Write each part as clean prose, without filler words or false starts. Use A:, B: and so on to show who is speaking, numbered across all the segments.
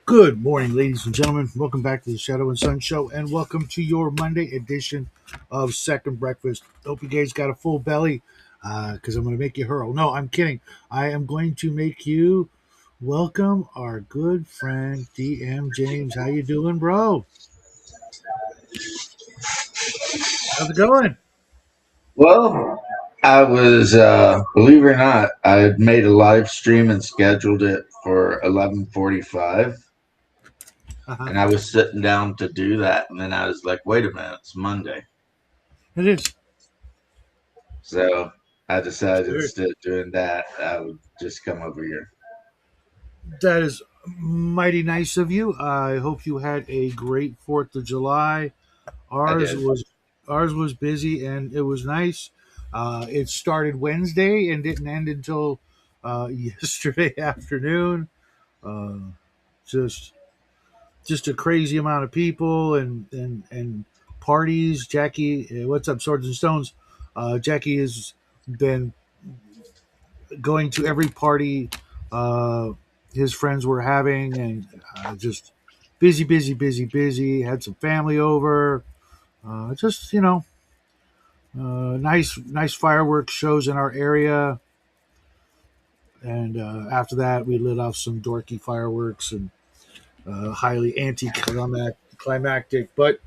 A: Good morning, ladies and gentlemen. Welcome back to the Shadow and Sun Show, and welcome to your Monday edition of Second Breakfast. Hope you guys got a full belly, because I'm going to make you hurl. No, I'm kidding. I am going to make you welcome our good friend DM James. How you doing, bro? How's it going?
B: Well, I was, believe it or not, I had made a live stream and scheduled it for 11:45,
A: Uh-huh.
B: and I was sitting down to do that, and then I was like, "Wait a minute, it's Monday,"
A: It is.
B: so I decided
A: Sure.
B: instead of doing that, I would just come over here.
A: That is mighty nice of you. I hope you had a great 4th of July.
B: I
A: Ours
B: did.
A: was ours was busy and it was nice. It started Wednesday and didn't end until yesterday afternoon. Uh, just just a crazy amount of people and parties. Jackie, what's up, Swords and Stones? Jackie has been going to every party uh, his friends were having, and just busy, busy, busy, busy. Had some family over. Just nice fireworks shows in our area, and after that, we lit off some dorky fireworks and highly anticlimactic. But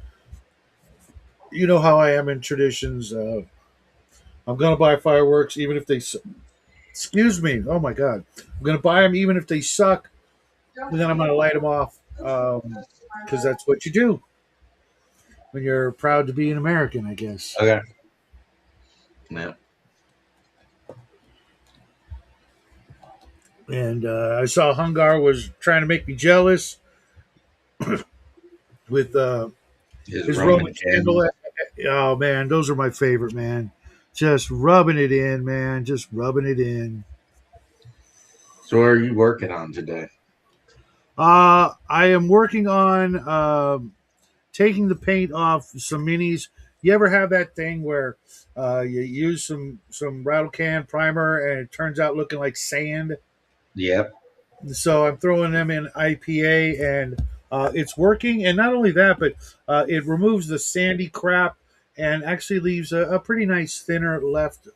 A: you know how I am in traditions. I'm gonna buy fireworks even if excuse me. Oh my god, I'm gonna buy them even if they suck, and then I'm gonna light them off because that's what you do when you're proud to be an American, I guess.
B: Okay. Yeah.
A: And I saw Hungar was trying to make me jealous with
B: His
A: his Roman
B: Roman
A: candle.
B: candles.
A: Oh man, those are my favorite, man. Just rubbing it in, man. Just rubbing it in.
B: So, what are you working on today?
A: I am working on taking the paint off some minis. You ever have that thing where you use some rattle can primer and it turns out looking like sand?
B: Yep.
A: So I'm throwing them in IPA and it's working. And not only that, but it removes the sandy crap and actually leaves a pretty nice thinner left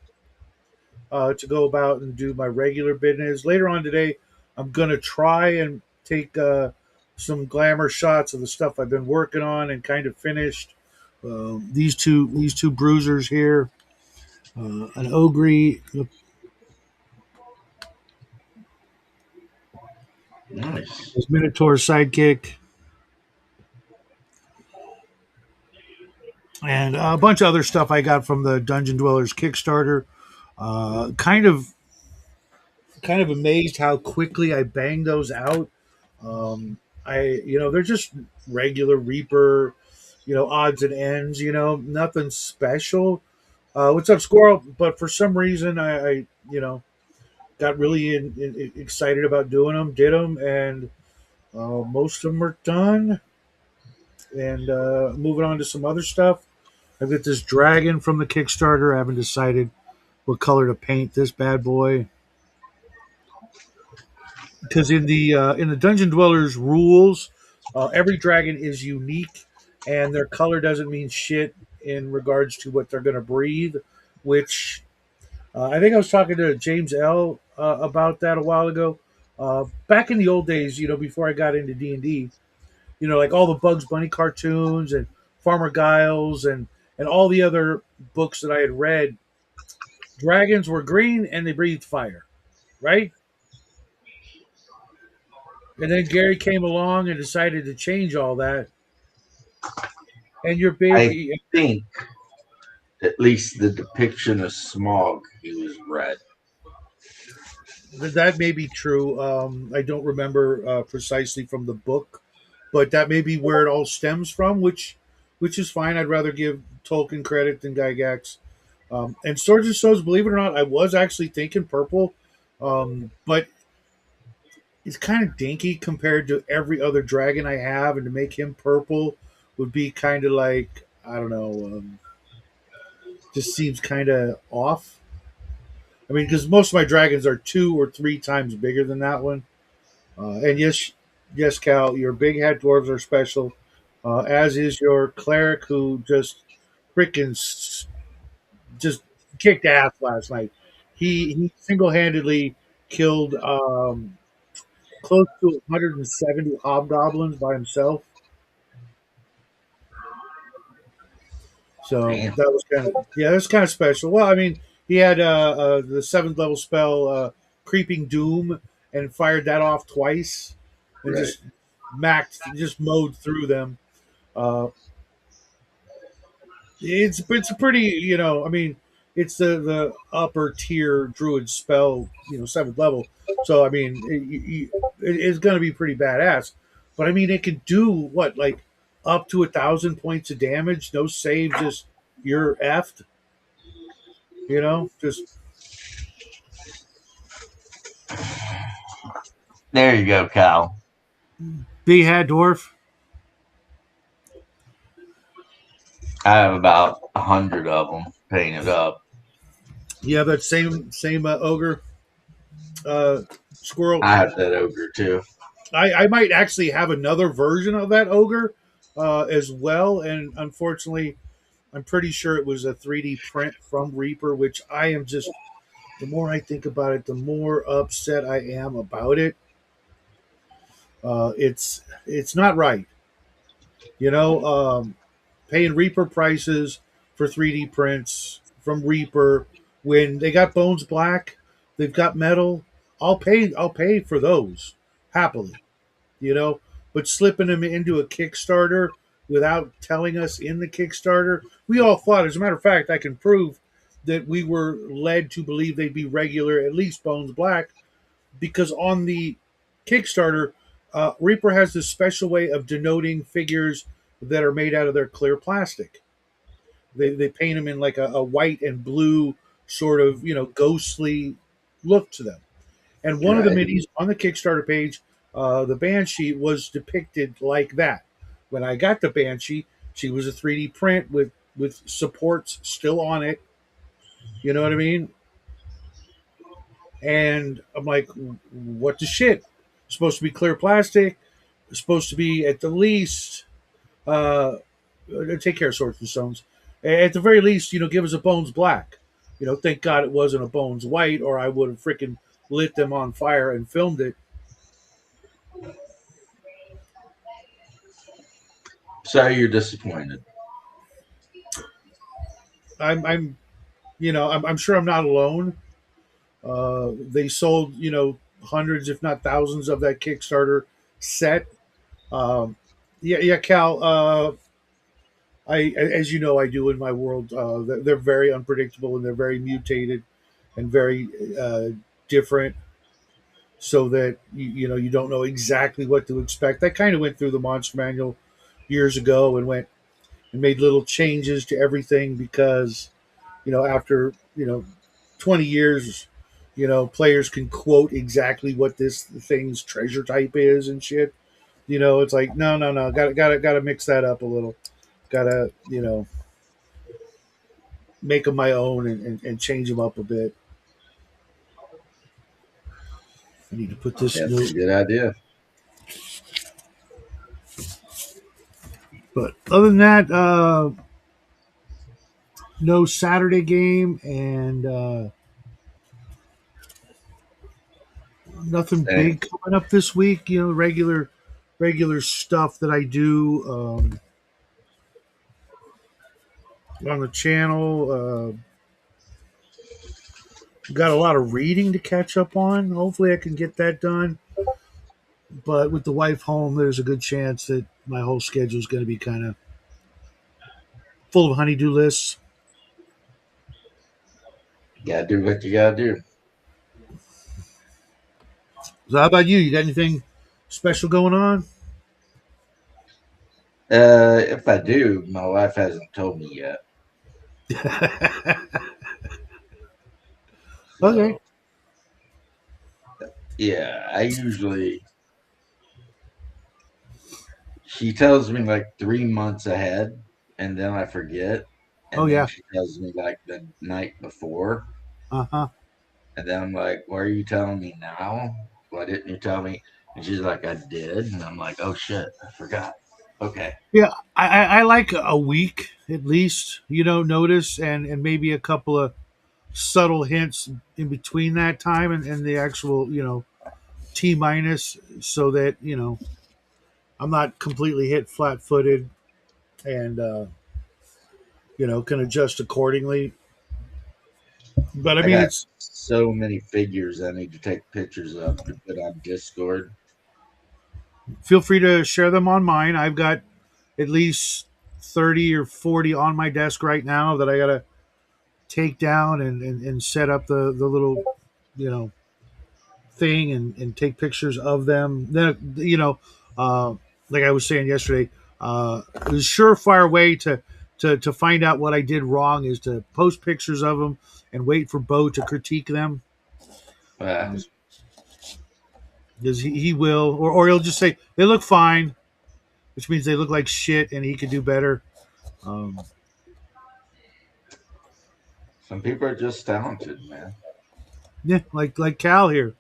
A: to go about and do my regular business. Later on today, I'm gonna try and take some glamour shots of the stuff I've been working on and kind of finished. These two bruisers here, an ogre,
B: Nice.
A: his minotaur sidekick, and a bunch of other stuff I got from the Dungeon Dwellers Kickstarter. Uh, kind of kind of amazed how quickly I banged those out. They're just regular Reaper, odds and ends, nothing special. What's up, Squirrel? But for some reason, I got really excited about doing them, did them, and most of them are done. And moving on to some other stuff. I've got this dragon from the Kickstarter. I haven't decided what color to paint this bad boy because in the Dungeon Dwellers rules, every dragon is unique, and their color doesn't mean shit in regards to what they're going to breathe. Which I think I was talking to James L. About that a while ago. Back in the old days, before I got into D&D, like all the Bugs Bunny cartoons and Farmer Giles and all the other books that I had read, dragons were green and they breathed fire, right? And then Gary came along and decided to change all that. And you're
B: I
A: big.
B: think at least the depiction of Smog, he was red.
A: That may be true. I don't remember precisely from the book, but that may be where it all stems from, which is fine. I'd rather give Tolkien credit than Gygax. And Swords and Stones, believe it or not, I was actually thinking purple, but it's kind of dinky compared to every other dragon I have, and to make him purple would be kind of like, I don't know, just seems kind of off. I mean, because most of my dragons are 2 or 3 times bigger than that one. And yes, Yes, Cal, your big hat dwarves are special, as is your cleric who freaking just kicked ass last night. He single handedly killed close to 170 hobgoblins by himself. So
B: Damn.
A: that was kind of that's kind of special. Well, I mean, he had the seventh level spell, Creeping Doom, and fired that off twice, and
B: Right.
A: just mowed through them. Uh, it's a pretty I mean it's the upper tier druid spell seventh level, so I mean it's going to be pretty badass. But I mean it can do what, like up to 1,000 points of damage, no save, just you're effed. Just
B: There you go, Kyle.
A: big hat dwarf.
B: I have about 100 of them painted up.
A: Yeah, that same ogre uh, squirrel.
B: I have that ogre too.
A: I might actually have another version of that ogre as well, and unfortunately I'm pretty sure it was a 3D print from Reaper, which I am just, the more I think about it, the more upset I am about it. It's not right, you know. Paying Reaper prices for 3D prints from Reaper when they got Bones Black, they've got Metal. I'll pay for those happily, you know. But slipping them into a Kickstarter without telling us in the Kickstarter, we all thought, as a matter of fact, I can prove that we were led to believe they'd be regular, at least Bones Black, because on the Kickstarter, Reaper has this special way of denoting figures that are made out of their clear plastic. They paint them in like a white and blue sort of, ghostly look to them. And one of the
B: Right.
A: minis on the Kickstarter page, the Banshee was depicted like that. When I got the Banshee, she was a 3D print with supports still on it. You know what I mean? And I'm like, what the shit? It's supposed to be clear plastic. It's supposed to be at the least uh, take care of swords and stones. At the very least, give us a Bones Black. Thank God it wasn't a Bones White, or I would have freaking lit them on fire and filmed it.
B: So you're disappointed.
A: I'm sure I'm not alone. They sold, hundreds, if not thousands, of that Kickstarter set. Um, yeah, Cal. As you know, I do in my world. They're very unpredictable and they're very mutated and very different. So that you don't know exactly what to expect. I kind of went through the Monster Manual years ago and went and made little changes to everything because after 20 years, players can quote exactly what this thing's treasure type is and shit. It's like no, no, no, gotta mix that up a little. Gotta make them my own and change them up a bit. I need to put this
B: That's a
A: note.
B: good idea.
A: But other than that, no Saturday game and nothing
B: Hey,
A: big coming up this week. Regular stuff that I do on the channel. Got a lot of reading to catch up on. Hopefully, I can get that done. But with the wife home, there's a good chance that my whole schedule is going to be kind of full of honeydew lists.
B: you gotta do what you gotta do.
A: So, how about you? You got anything special going on?
B: If I do, my wife hasn't told me yet.
A: Okay.
B: So yeah, I usually she tells me like 3 months ahead, and then I forget,
A: Oh
B: and then
A: yeah.
B: she tells me like the night before,
A: Uh huh.
B: and then I'm like, "Why are you telling me now? Why didn't you tell me?" And she's like, I did. And I'm like, oh shit, I forgot. Okay.
A: Yeah, I like a week at least, notice, and maybe a couple of subtle hints in between that time and the actual, T minus, so that, I'm not completely hit flat footed and, can adjust accordingly. But I
B: I
A: mean,
B: got
A: it's
B: so many figures I need to take pictures of to put on Discord.
A: feel free to share them on mine. I've got at least 30 or 40 on my desk right now that I got to take down and set up the little, you know, thing and take pictures of them. Then, uh, like I was saying yesterday, the surefire way to find out what I did wrong is to post pictures of them and wait for Bo to critique them.
B: Uh,
A: Um, because he will, or he'll just say they look fine, which means they look like shit and he could do better. Um,
B: some people are just talented, man.
A: yeah, like Cal here.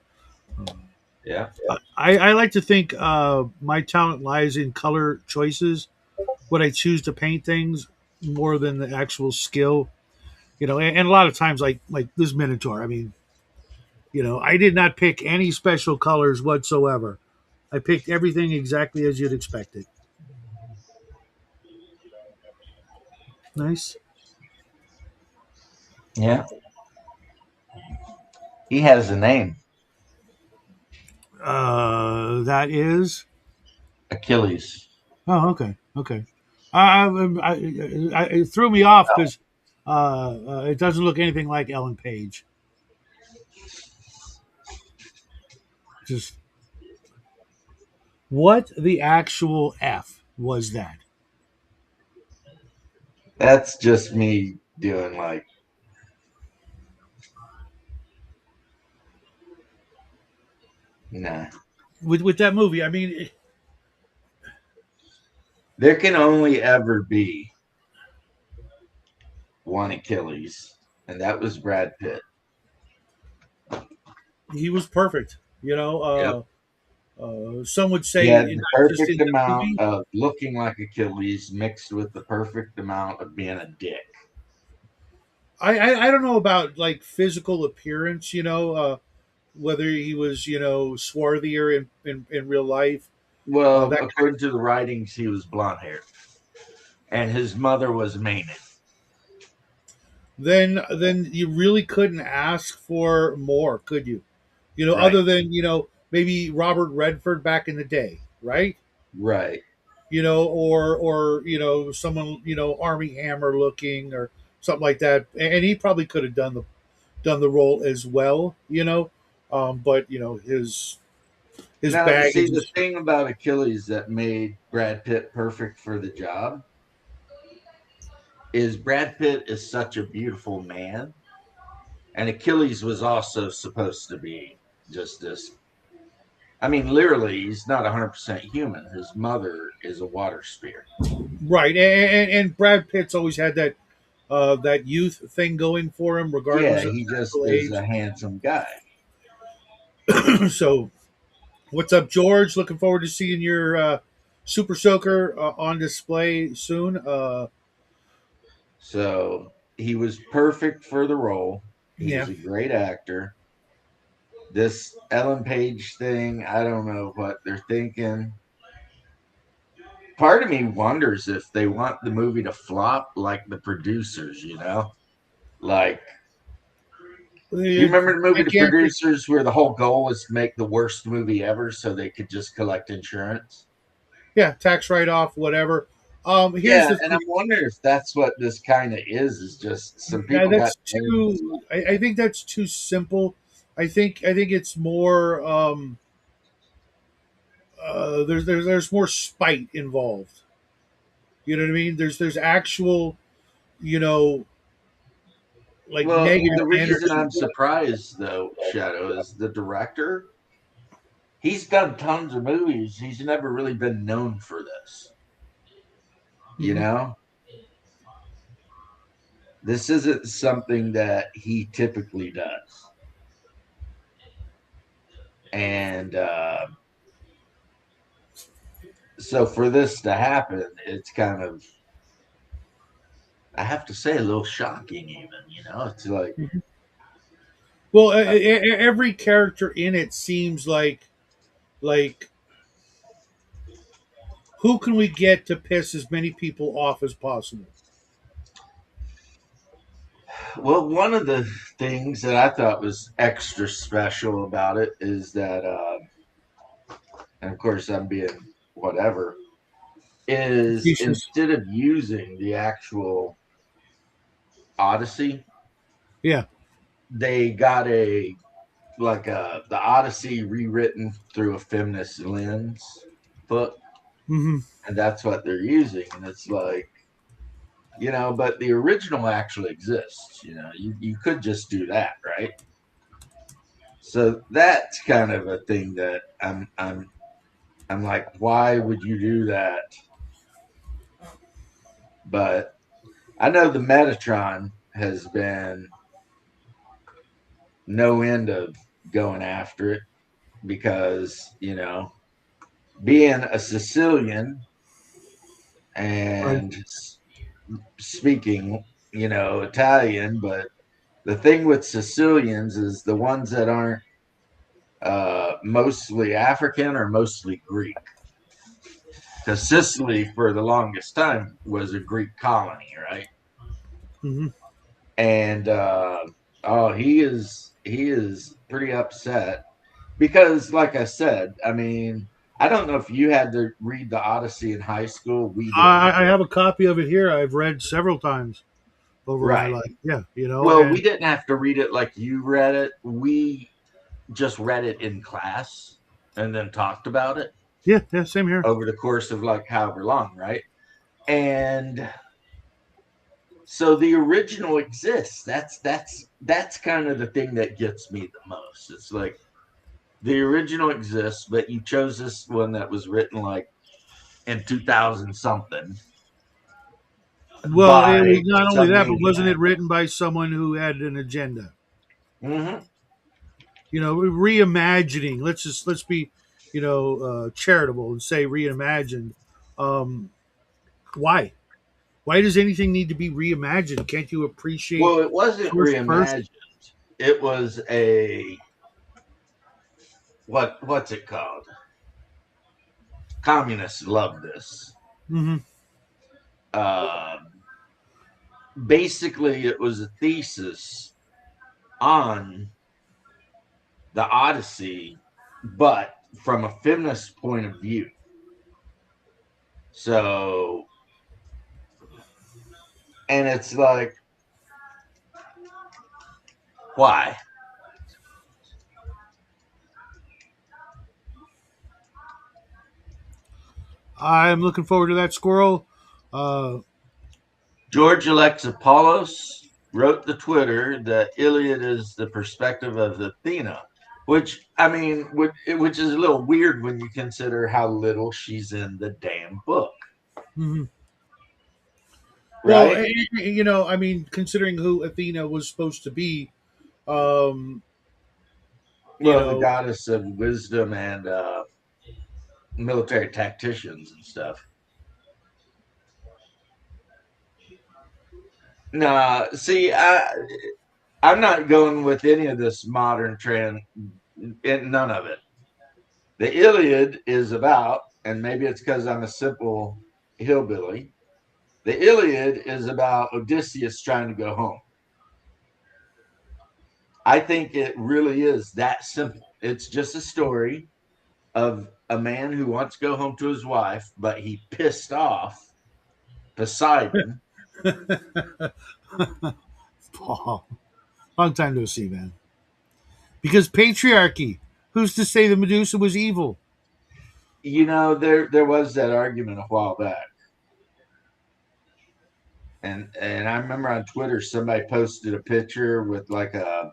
B: Yeah.
A: I like to think my talent lies in color choices, what I choose to paint things more than the actual skill. And a lot of times, like this Minotaur. I mean, I did not pick any special colors whatsoever. I picked everything exactly as you'd expect it. Nice.
B: Yeah. He has a name,
A: That is.
B: Achilles.
A: Oh, okay, okay. It threw me off because it doesn't look anything like Ellen Page. Just what the actual f was that?
B: That's just me doing like, nah.
A: With that movie? I mean,
B: There can only ever be one Achilles, and that was Brad Pitt.
A: he was perfect.
B: Yep.
A: Some would
B: He
A: say
B: had the
A: not just in
B: perfect
A: the
B: amount
A: movie.
B: of looking like Achilles mixed with the perfect amount of being a dick.
A: I don't know about like physical appearance. Whether he was swarthier in real life.
B: Well,
A: That
B: according to the writings, he was blonde haired, and his mother was Maine.
A: then you really couldn't ask for more, could you?
B: Right,
A: Other than maybe Robert Redford back in the day, right?
B: right.
A: Or someone Army Hammer looking or something like that, and he probably could have done the role as well. But his
B: Now, see,
A: baggage
B: the
A: is
B: thing about Achilles that made Brad Pitt perfect for the job is Brad Pitt is such a beautiful man, and Achilles was also supposed to be just this. I mean, literally, he's not 100% human. His mother is a water spirit.
A: right, and Brad Pitt's always had that youth thing going for him,
B: Yeah,
A: regardless of
B: he
A: his
B: just
A: actual
B: is
A: age.
B: a handsome guy.
A: So, what's up, George? Looking forward to seeing your Super Soaker on display soon.
B: So he was perfect for the role. He's
A: Yeah,
B: a great actor. This Ellen Page thing, I don't know what they're thinking. Part of me wonders if they want the movie to flop like the producers, you know? Like, do you remember the movie The
A: gigantic.
B: Producers where the whole goal was to make the worst movie ever so they could just collect insurance?
A: Yeah, tax write off, whatever. Here's
B: Yeah,
A: the
B: and I'm
A: thing.
B: wondering if that's what this kind of is just some people got
A: That's
B: names.
A: too. I think that's too simple. I think it's more. There's more spite involved. You know what I mean? There's actual you know like
B: Well,
A: negative
B: the reason
A: energy.
B: I'm surprised though, Shadow, is the director. He's done tons of movies. He's never really been known for this. You
A: Mhm.
B: know, this isn't something that he typically does. And So for this to happen, it's kind of, I have to say, a little shocking. Even, it's like,
A: Well, every character in it seems like who can we get to piss as many people off as possible?
B: well, one of the things that I thought was extra special about it is that, and of course I'm being whatever, is
A: Facetious.
B: instead of using the actual Odyssey,
A: Yeah.
B: they got the Odyssey rewritten through a feminist lens book,
A: Hmm.
B: and that's what they're using. And it's like, but the original actually exists. You could just do that, right? So that's kind of a thing that I'm like, why would you do that? But I know the Metatron has been no end of going after it because, being a Sicilian
A: Right.
B: and speaking, Italian, but the thing with Sicilians is the ones that aren't mostly African or mostly Greek. Because Sicily, for the longest time, was a Greek colony, right?
A: Hmm.
B: And oh, he is pretty upset because, like I said, I mean, I don't know if you had to read the Odyssey in high school. We didn't,
A: I have a copy of it here. I've read several times over my
B: right?
A: life. Yeah,
B: Well, we
A: and
B: didn't have to read it like you read it. We just read it in class and then talked about it
A: yeah, yeah, same here.
B: over the course of like however long, right? And so the original exists. That's kind of the thing that gets me the most. It's like the original exists, but you chose this one that was written like in 2000 something
A: Well, it was
B: by
A: not only
B: some
A: that, but wasn't
B: maniac.
A: it written by someone who had an agenda?
B: Hmm.
A: Reimagining. Let's be, charitable and say reimagined. Um, why? Why does anything need to be reimagined? Can't you appreciate
B: Well, it wasn't
A: source first?
B: reimagined. It was a what's it called? Communists love this.
A: Hmm.
B: Um, Basically, it was a thesis on the Odyssey, but from a feminist point of view. So, and it's like, why?
A: I'm looking forward to that squirrel. Uh,
B: George Alexopoulos wrote the Twitter that Iliad is the perspective of Athena, which I mean, which is a little weird when you consider how little she's in the damn book,
A: mhm. Well,
B: right?
A: I mean, considering who Athena was supposed to be, um, you
B: Well, the
A: know,
B: goddess of wisdom and military tacticians and stuff. Nah, see, I'm not going with any of this modern trend. None of it. The Iliad is about, and maybe it's because I'm a simple hillbilly. The Iliad is about Odysseus trying to go home. I think it really is that simple. It's just a story of a man who wants to go home to his wife, but he pissed off Poseidon.
A: Paul, long time no see, man. Because patriarchy. Who's to say the Medusa was evil?
B: There was that argument a while back, and I remember on Twitter somebody posted a picture with like a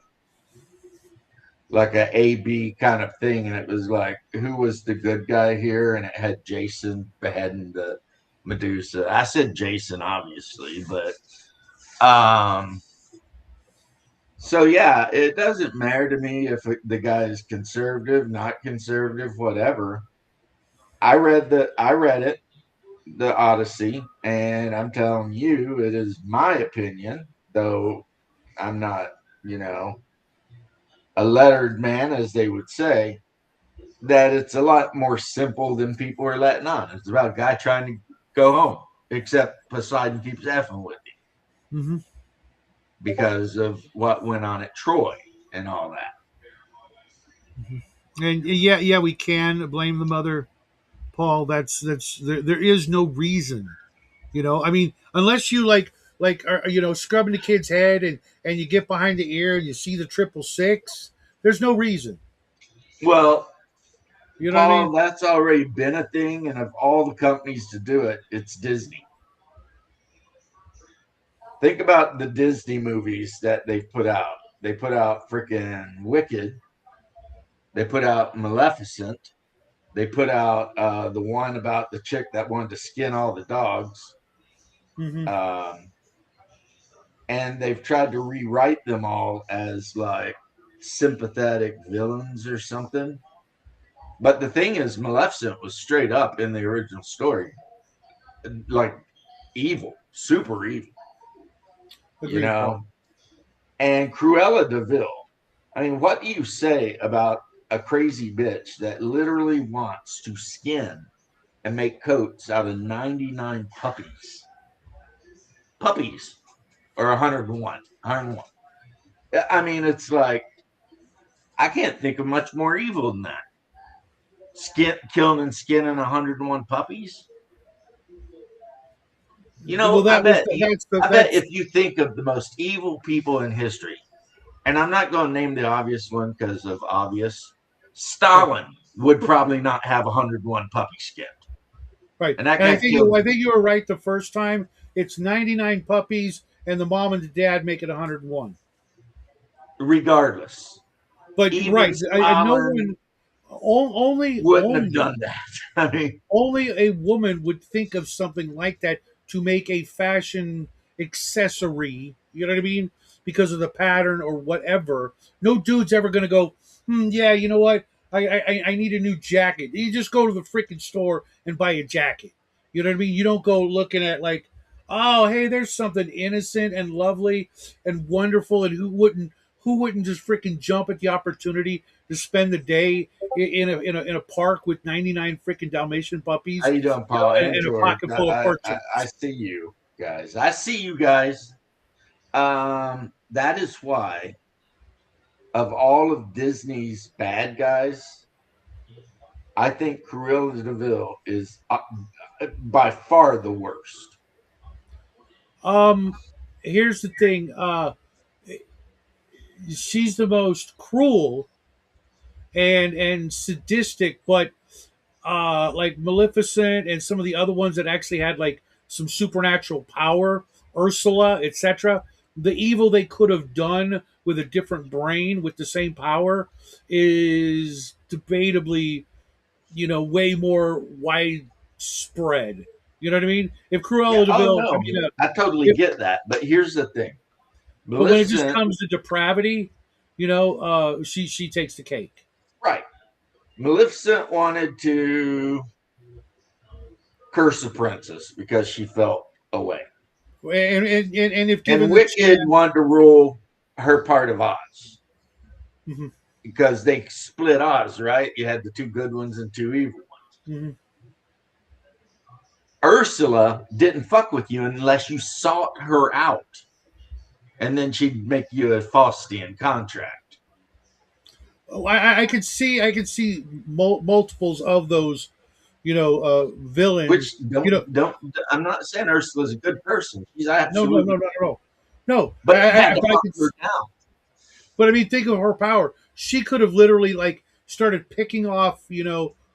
B: A-B kind of thing, and it was like, who was the good guy here? And it had Jason beheading the Medusa. I said Jason, obviously, but so yeah, it doesn't matter to me if the guy is conservative, not conservative, whatever. I read it, the Odyssey, and I'm telling you, it is my opinion, though I'm not, you know, a lettered man, as they would say, that it's a lot more simple than people are letting on. It's about a guy trying to go home, except Poseidon keeps effing with him
A: Hmm.
B: because of what went on at Troy and all that.
A: And yeah, we can blame the mother, Paul. That's there is no reason. I mean, unless you like are, scrubbing the kid's head and you get behind the ear and you see the 666. There's no reason.
B: Well,
A: You know what I mean?
B: Paul, that's already been a thing, and of all the companies to do it, it's Disney. Think about the Disney movies that they've put out. They put out freaking Wicked. They put out Maleficent. They put out the one about the chick that wanted to skin all the dogs.
A: Hmm.
B: Um, and they've tried to rewrite them all as like sympathetic villains or something. But the thing is, Maleficent was straight up in the original story, like evil, super evil, you
A: Agreed, Paul.
B: know. And Cruella de Vil. I mean, what do you say about a crazy bitch that literally wants to skin and make coats out of 99 puppies? Puppies, or 101. 101. I mean, it's like, I can't think of much more evil than that. Killing and skinning 101 puppies.
A: Well,
B: I
A: that was
B: bet
A: that's the
B: I bet
A: that's
B: if you think of the most evil people in history, and I'm not going to name the obvious one because of obvious,
A: right,
B: Stalin would probably not have 101 puppy skinned,
A: right.
B: and that
A: And I
B: guy
A: think
B: killed
A: I think you were right the first time. It's 99 puppies, and the mom and the dad make it 101.
B: regardless.
A: But
B: Even
A: right, no
B: Stalin
A: one, only
B: wouldn't have
A: only
B: done that. I mean,
A: only a woman would think of something like that to make a fashion accessory. You know what I mean? Because of the pattern or whatever. No dude's ever going to go, yeah, you know what? I need a new jacket. You just go to the freaking store and buy a jacket. You know what I mean? You don't go looking at like, oh, hey, there's something innocent and lovely and wonderful, and who wouldn't just freaking jump at the opportunity to spend the day in a park with 99 freaking Dalmatian
B: how
A: puppies,
B: you doing, Paul and
A: and a
B: George?
A: pocket full of
B: I
A: fortunes.
B: see you guys. I see you guys. That is why of all of Disney's bad guys, I think Cruella de Vil is by far the worst.
A: Um, Here's the thing. She's the most cruel and sadistic, but like Maleficent and some of the other ones that actually had like some supernatural power, Ursula, etc. The evil they could have done with a different brain with the same power is debatably, way more widespread. You know what I mean? If
B: Yeah.
A: Cruella
B: Oh
A: Deville, I
B: no,
A: mean,
B: I totally
A: if
B: get that. But here's the thing:
A: but when it just
B: Maleficent,
A: comes to depravity, she takes the cake.
B: right? Maleficent wanted to curse a princess because she felt away,
A: And if
B: and
A: given the
B: Wicked
A: chance,
B: wanted to rule her part of Oz
A: mhm,
B: because they split Oz. Right? You had the two good ones and two evil ones.
A: mhm.
B: Ursula didn't fuck with you unless you sought her out, and then she'd make you a Faustian contract.
A: Oh, I could see multiples of those,
B: Which
A: villains.
B: don't I'm not saying Ursula's a good person. She's
A: No, no,
B: absolutely,
A: no, no, no, no.
B: but you had to
A: But I
B: hunt
A: could,
B: her down.
A: but I mean, think of her power. She could have literally like started picking off,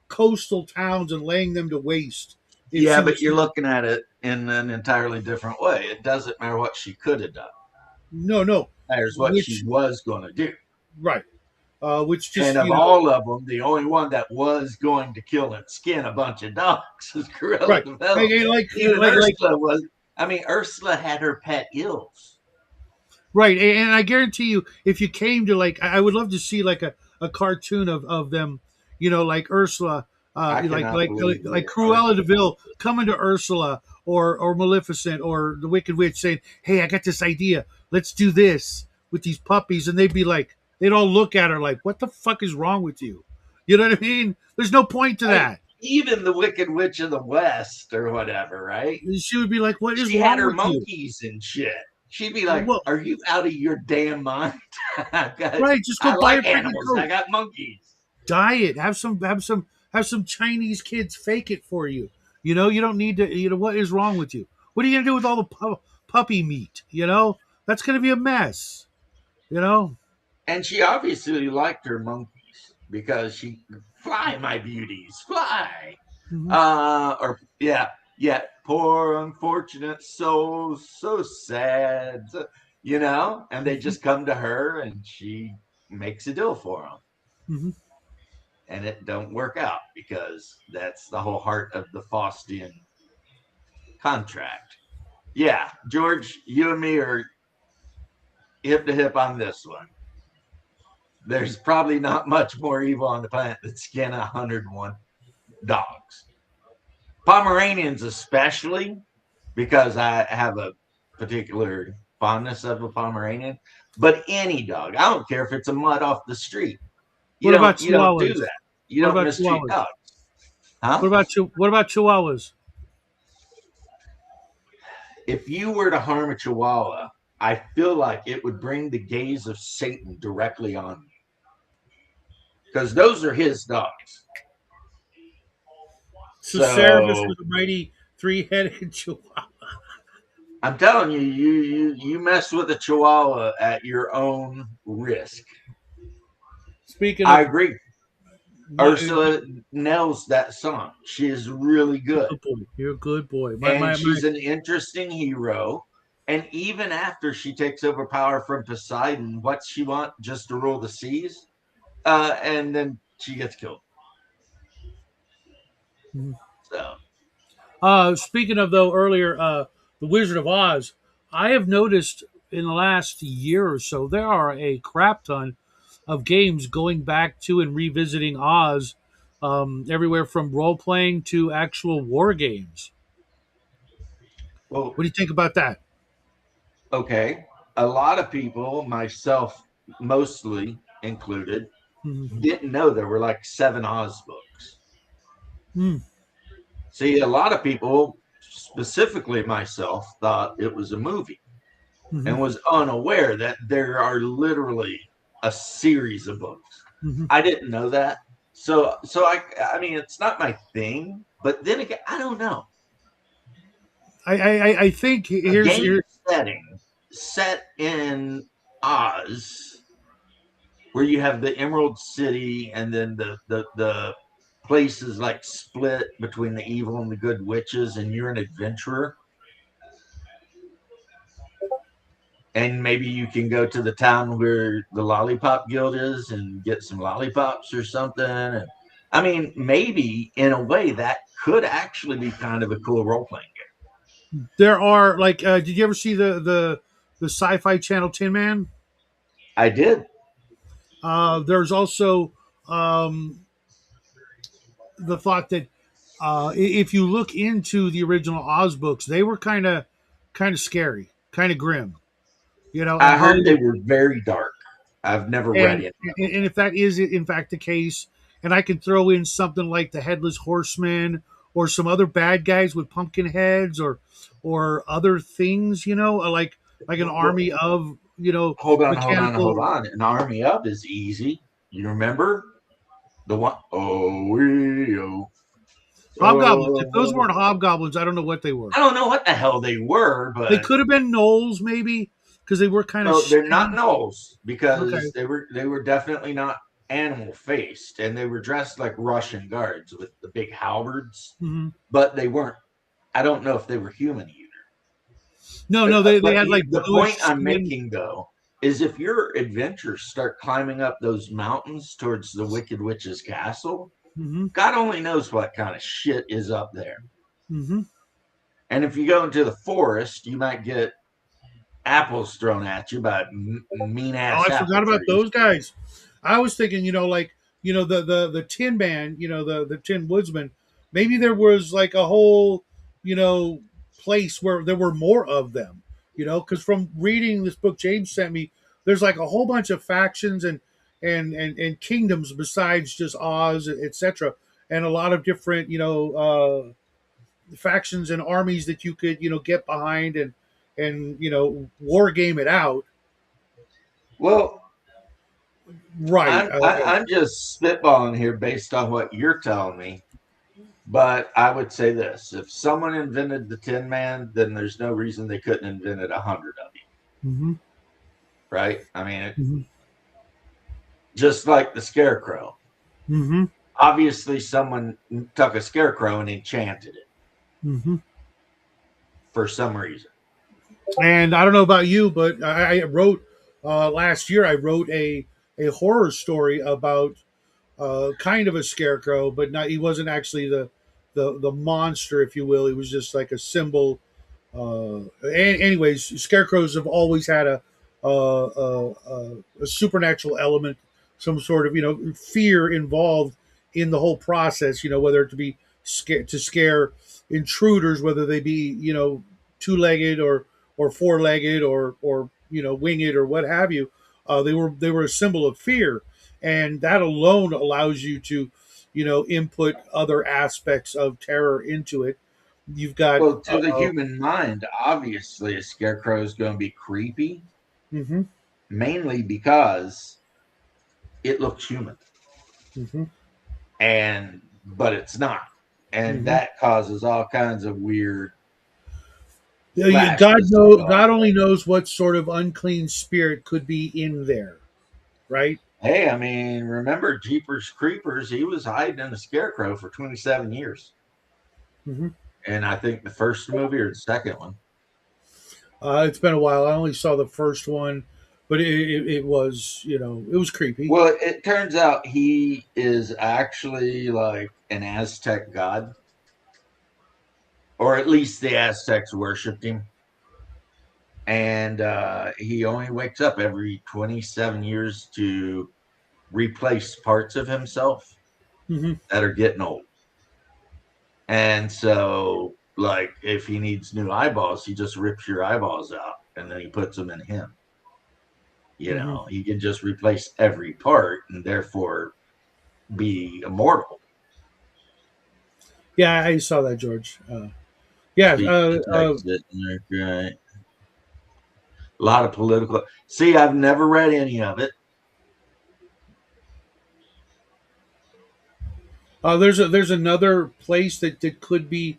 A: coastal towns and laying them to waste if
B: Yeah,
A: she
B: but
A: was.
B: you're looking at it in an entirely different way. It doesn't matter what she could have done.
A: No, no,
B: It matters what she
A: which
B: was going to do.
A: right, which
B: And
A: just
B: of all of them, the only one that was going to kill and skin a bunch of dogs was Cruella
A: right,
B: de
A: like
B: Vil.
A: like
B: Even
A: like
B: Ursula was. I mean, Ursula had her pet ills.
A: right, and I guarantee you, if you came to like, I would love to see like a cartoon of them, like Ursula.
B: I
A: like
B: cannot
A: like
B: believe
A: like
B: they are
A: Cruella Deville coming to Ursula or Maleficent or the Wicked Witch saying, "Hey, I got this idea. Let's do this with these puppies," and they'd be like, they'd all look at her like, "What the fuck is wrong with you?" You know what I mean? There's no point to
B: right.
A: that.
B: Even the Wicked Witch of the West or whatever, right?
A: She would be like, "What is
B: She had
A: wrong
B: her
A: with you?"
B: monkeys and shit. She'd be like,
A: Well,
B: "Are you out of your damn mind?"
A: right, just go
B: I
A: buy a
B: like
A: freaking
B: animals. I
A: coat.
B: got monkeys.
A: Dye it. Have some Chinese kids fake it for you. You don't need to. What is wrong with you? What are you gonna do with all the puppy meat? That's gonna be a mess. You know.
B: And she obviously liked her monkeys because she fly, my beauties, fly.
A: Hmm.
B: Or yeah, yeah, poor unfortunate souls, so sad, and they
A: Hmm.
B: just come to her and she makes a deal for them,
A: Hmm.
B: and it don't work out because that's the whole heart of the Faustian contract. Yeah, George, you and me are hip to hip on this one. There's probably not much more evil on the planet than skin 101 dogs. Pomeranians, especially, because I have a particular fondness of a Pomeranian. But any dog, I don't care if it's a mutt off the street. You
A: What about
B: don't you don't do
A: Chihuahuas?
B: that. You
A: What
B: don't
A: about
B: mistreat
A: Chihuahuas?
B: dogs, huh?
A: What about Chihuahuas?
B: If you were to harm a Chihuahua, I feel like it would bring the gaze of Satan directly on you because those are his dogs.
A: So Cerebus
B: So
A: was a mighty three-headed Chihuahua.
B: I'm telling you, you mess with a Chihuahua at your own risk.
A: Speaking
B: I
A: of
B: agree.
A: my,
B: Ursula nails that song. She is really good.
A: good boy, you're a good boy. My
B: And
A: my my.
B: she's an interesting hero. And even after she takes over power from Poseidon, what's she want? Just to rule the seas? And then she gets killed. So,
A: Speaking of though earlier, the Wizard of Oz, I have noticed in the last year or so there are a crap ton of games going back to and revisiting Oz, everywhere from role playing to actual war games.
B: well,
A: What do you think about that?
B: okay. A lot of people, myself mostly included,
A: Mm-hmm.
B: didn't know there were like 7 Oz books.
A: Mm-hmm.
B: See, a lot of people, specifically myself, thought it was a movie
A: Mm-hmm.
B: and was unaware that there are literally a series of books.
A: Mm-hmm.
B: I didn't know that. So I mean, it's not my thing, but then again, I don't know.
A: I think
B: A
A: here's
B: game
A: here.
B: setting set in Oz where you have the Emerald City and then the places like split between the evil and the good witches, and you're an adventurer, and maybe you can go to the town where the Lollipop Guild is and get some lollipops or something. And I mean, maybe in a way that could actually be kind of a cool role playing game.
A: There are like, did you ever see the Sci-Fi Channel Tin Man?
B: I did.
A: There's also um, the thought that if you look into the original Oz books, they were kind of scary, kind of grim. And
B: I heard they
A: Hollywood,
B: were very dark. I've never read
A: and
B: it.
A: and if that is in fact the case, and I can throw in something like the Headless Horseman or some other bad guys with pumpkin heads or other things, like an
B: Well,
A: army of
B: hold
A: mechanical
B: on. An army up is easy. You remember the one? Oh, we
A: hobgoblins. If those
B: oh.
A: weren't hobgoblins, I don't know what they were.
B: I don't know what the hell they were,
A: They
B: but
A: could have been gnolls, maybe, because they were kind of
B: no, they're not
A: skinny.
B: gnolls because
A: Okay.
B: they were definitely not animal faced, and they were dressed like Russian guards with the big halberds,
A: Hmm.
B: but they weren't. I don't know if they were human either.
A: No, no, they
B: But
A: had like
B: the
A: bluish
B: point I'm
A: skin.
B: making though is if your adventures start climbing up those mountains towards the Wicked Witch's castle,
A: Hmm.
B: God only knows what kind of shit is up there.
A: Hmm.
B: And if you go into the forest, you might get apples thrown at you by mean
A: Oh,
B: ass
A: I
B: apple
A: forgot about
B: trees.
A: those guys. I was thinking, like the Tin Man, the Tin Woodsman. Maybe there was like a whole you know place where there were more of them. Because from reading this book James sent me, there's like a whole bunch of factions and kingdoms besides just Oz, etc. And a lot of different factions and armies that you could get behind and war game it out.
B: Well,
A: Right.
B: I'm just spitballing here based on what you're telling me. But I would say this: if someone invented the Tin Man, then there's no reason they couldn't invented 100 of you,
A: Mm-hmm.
B: right? I mean,
A: Mm-hmm.
B: just like the Scarecrow.
A: Mm-hmm.
B: Obviously, someone took a Scarecrow and enchanted it
A: Mm-hmm.
B: for some reason.
A: And I don't know about you, but I wrote last year. I wrote a horror story about kind of a scarecrow, but not. He wasn't actually the monster, if you will. He was just like a symbol. Anyways, scarecrows have always had a supernatural element, some sort of fear involved in the whole process. Whether it to be to scare intruders, whether they be two legged or four legged or winged or what have you. They were a symbol of fear, and that alone allows you to input other aspects of terror into it. You've got
B: Well, to the human mind, obviously, a Scarecrow is going to be creepy,
A: hmm
B: mainly because it looks human,
A: hmm
B: and but it's not, and
A: hmm
B: that causes all kinds of weird
A: God
B: flashes
A: know
B: going
A: God
B: on.
A: only knows what sort of unclean spirit could be in there, right?
B: Hey, I mean, remember Jeepers Creepers? He was hiding in a scarecrow for 27 years.
A: hmm
B: And I think the first movie or the second one.
A: It's been a while. I only saw the first one, but it was it was creepy.
B: Well, it turns out he is actually like an Aztec god, or at least the Aztecs worshipped him. And he only wakes up every 27 years to replace parts of himself
A: hmm
B: that are getting old. And so, like, if he needs new eyeballs, he just rips your eyeballs out and then he puts them in him.
A: hmm
B: He can just replace every part and therefore be immortal.
A: Yeah, I saw that, George. Yeah.
B: Speaking of Texas, right? A lot of political. See, I've never read any of it.
A: There's another place that could be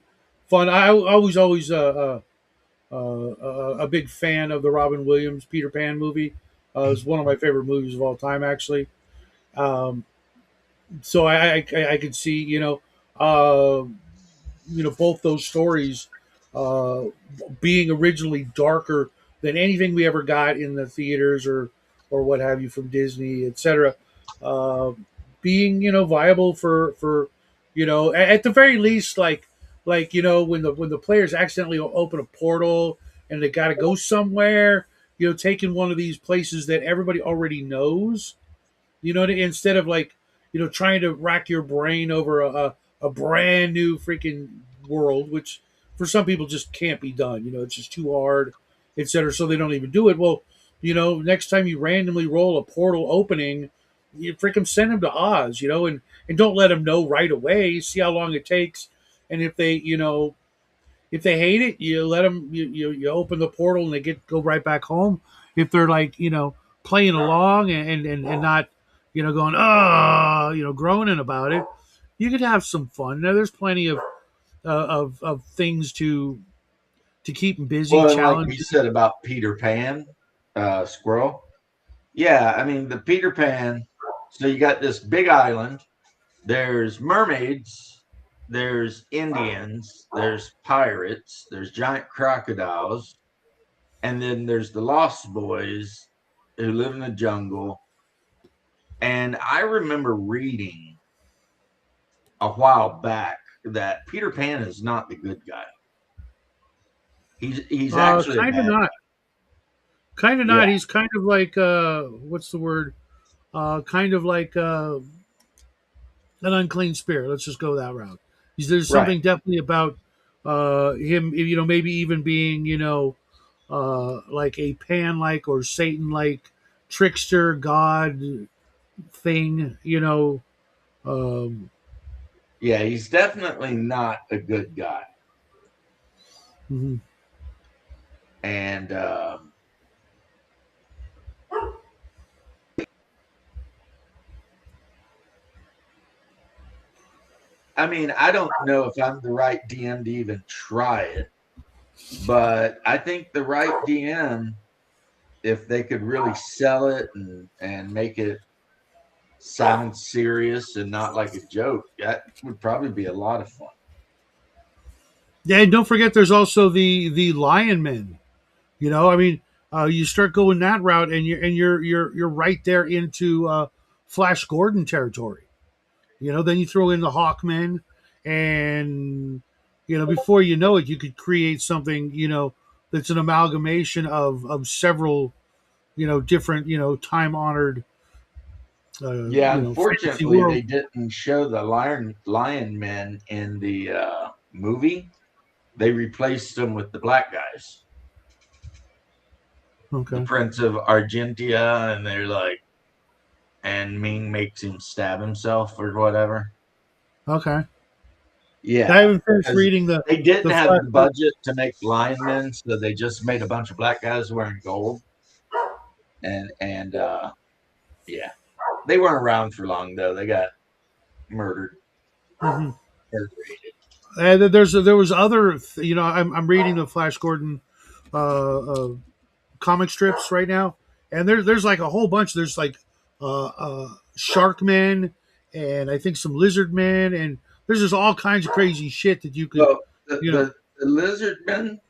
A: fun. Always a big fan of the Robin Williams Peter Pan movie. It's one of my favorite movies of all time, actually. Um, so I could see both those stories uh, being originally darker than anything we ever got in the theaters or what have you from Disney, etc. Uh, Being viable for at the very least like when the players accidentally open a portal and they got to go somewhere, taking one of these places that everybody already knows, instead of like trying to rack your brain over a brand new freaking world, which for some people just can't be done. It's just too hard, etc. So they don't even do it. Well, next time you randomly roll a portal opening, you freaking send them to Oz, and don't let them know right away. See how long it takes, and if they hate it, you let them. You open the portal and they go right back home. If they're like playing along and not going groaning about it, you could have some fun. Now there's plenty of things to keep them busy,
B: Well, and like we
A: challenges.
B: said about Peter Pan, squirrel. Yeah, I mean the Peter Pan. So you got this big island. There's mermaids. There's Indians. There's pirates. There's giant crocodiles. And then there's the Lost Boys who live in the jungle. And I remember reading a while back that Peter Pan is not the good guy. He's actually a
A: Kind of
B: bad
A: not. Kind of
B: guy. Yeah.
A: not. He's kind of like what's the word? Kind of like an unclean spirit. Let's just go that route. There's
B: Right.
A: something definitely about him, maybe even being, like a pan like or Satan like trickster god thing, Um,
B: Yeah, he's definitely not a good guy.
A: mhm.
B: And I mean, I don't know if I'm the right DM to even try it, but I think the right DM, if they could really sell it and make it sound serious and not like a joke, that would probably be a lot of fun.
A: Yeah, and don't forget, there's also the Lion Men. I mean, you start going that route, and you're right there into Flash Gordon territory. Then you throw in the Hawkmen, and before you know it, you could create something that's an amalgamation of several different time honored
B: Yeah,
A: fantasy
B: unfortunately,
A: world.
B: they didn't show the Lion Men in the movie. They replaced them with the black guys, the
A: Okay,
B: Prince of Argentia, and they're like, and Ming makes him stab himself or whatever.
A: okay. I
B: Yeah,
A: haven't finished
B: because
A: reading
B: they didn't
A: the
B: have
A: Flash.
B: the budget to make lion men, so they just made a bunch of black guys wearing gold, and yeah, they weren't around for long though. They got murdered.
A: Mhm.
B: Murdered.
A: And there was other, I'm reading the Flash Gordon uh, uh, comic strips right now, and there's like a whole bunch. There's like shark men, and I think some lizard men, and there's just all kinds of crazy shit that you could,
B: Well, the,
A: you know.
B: the the lizard men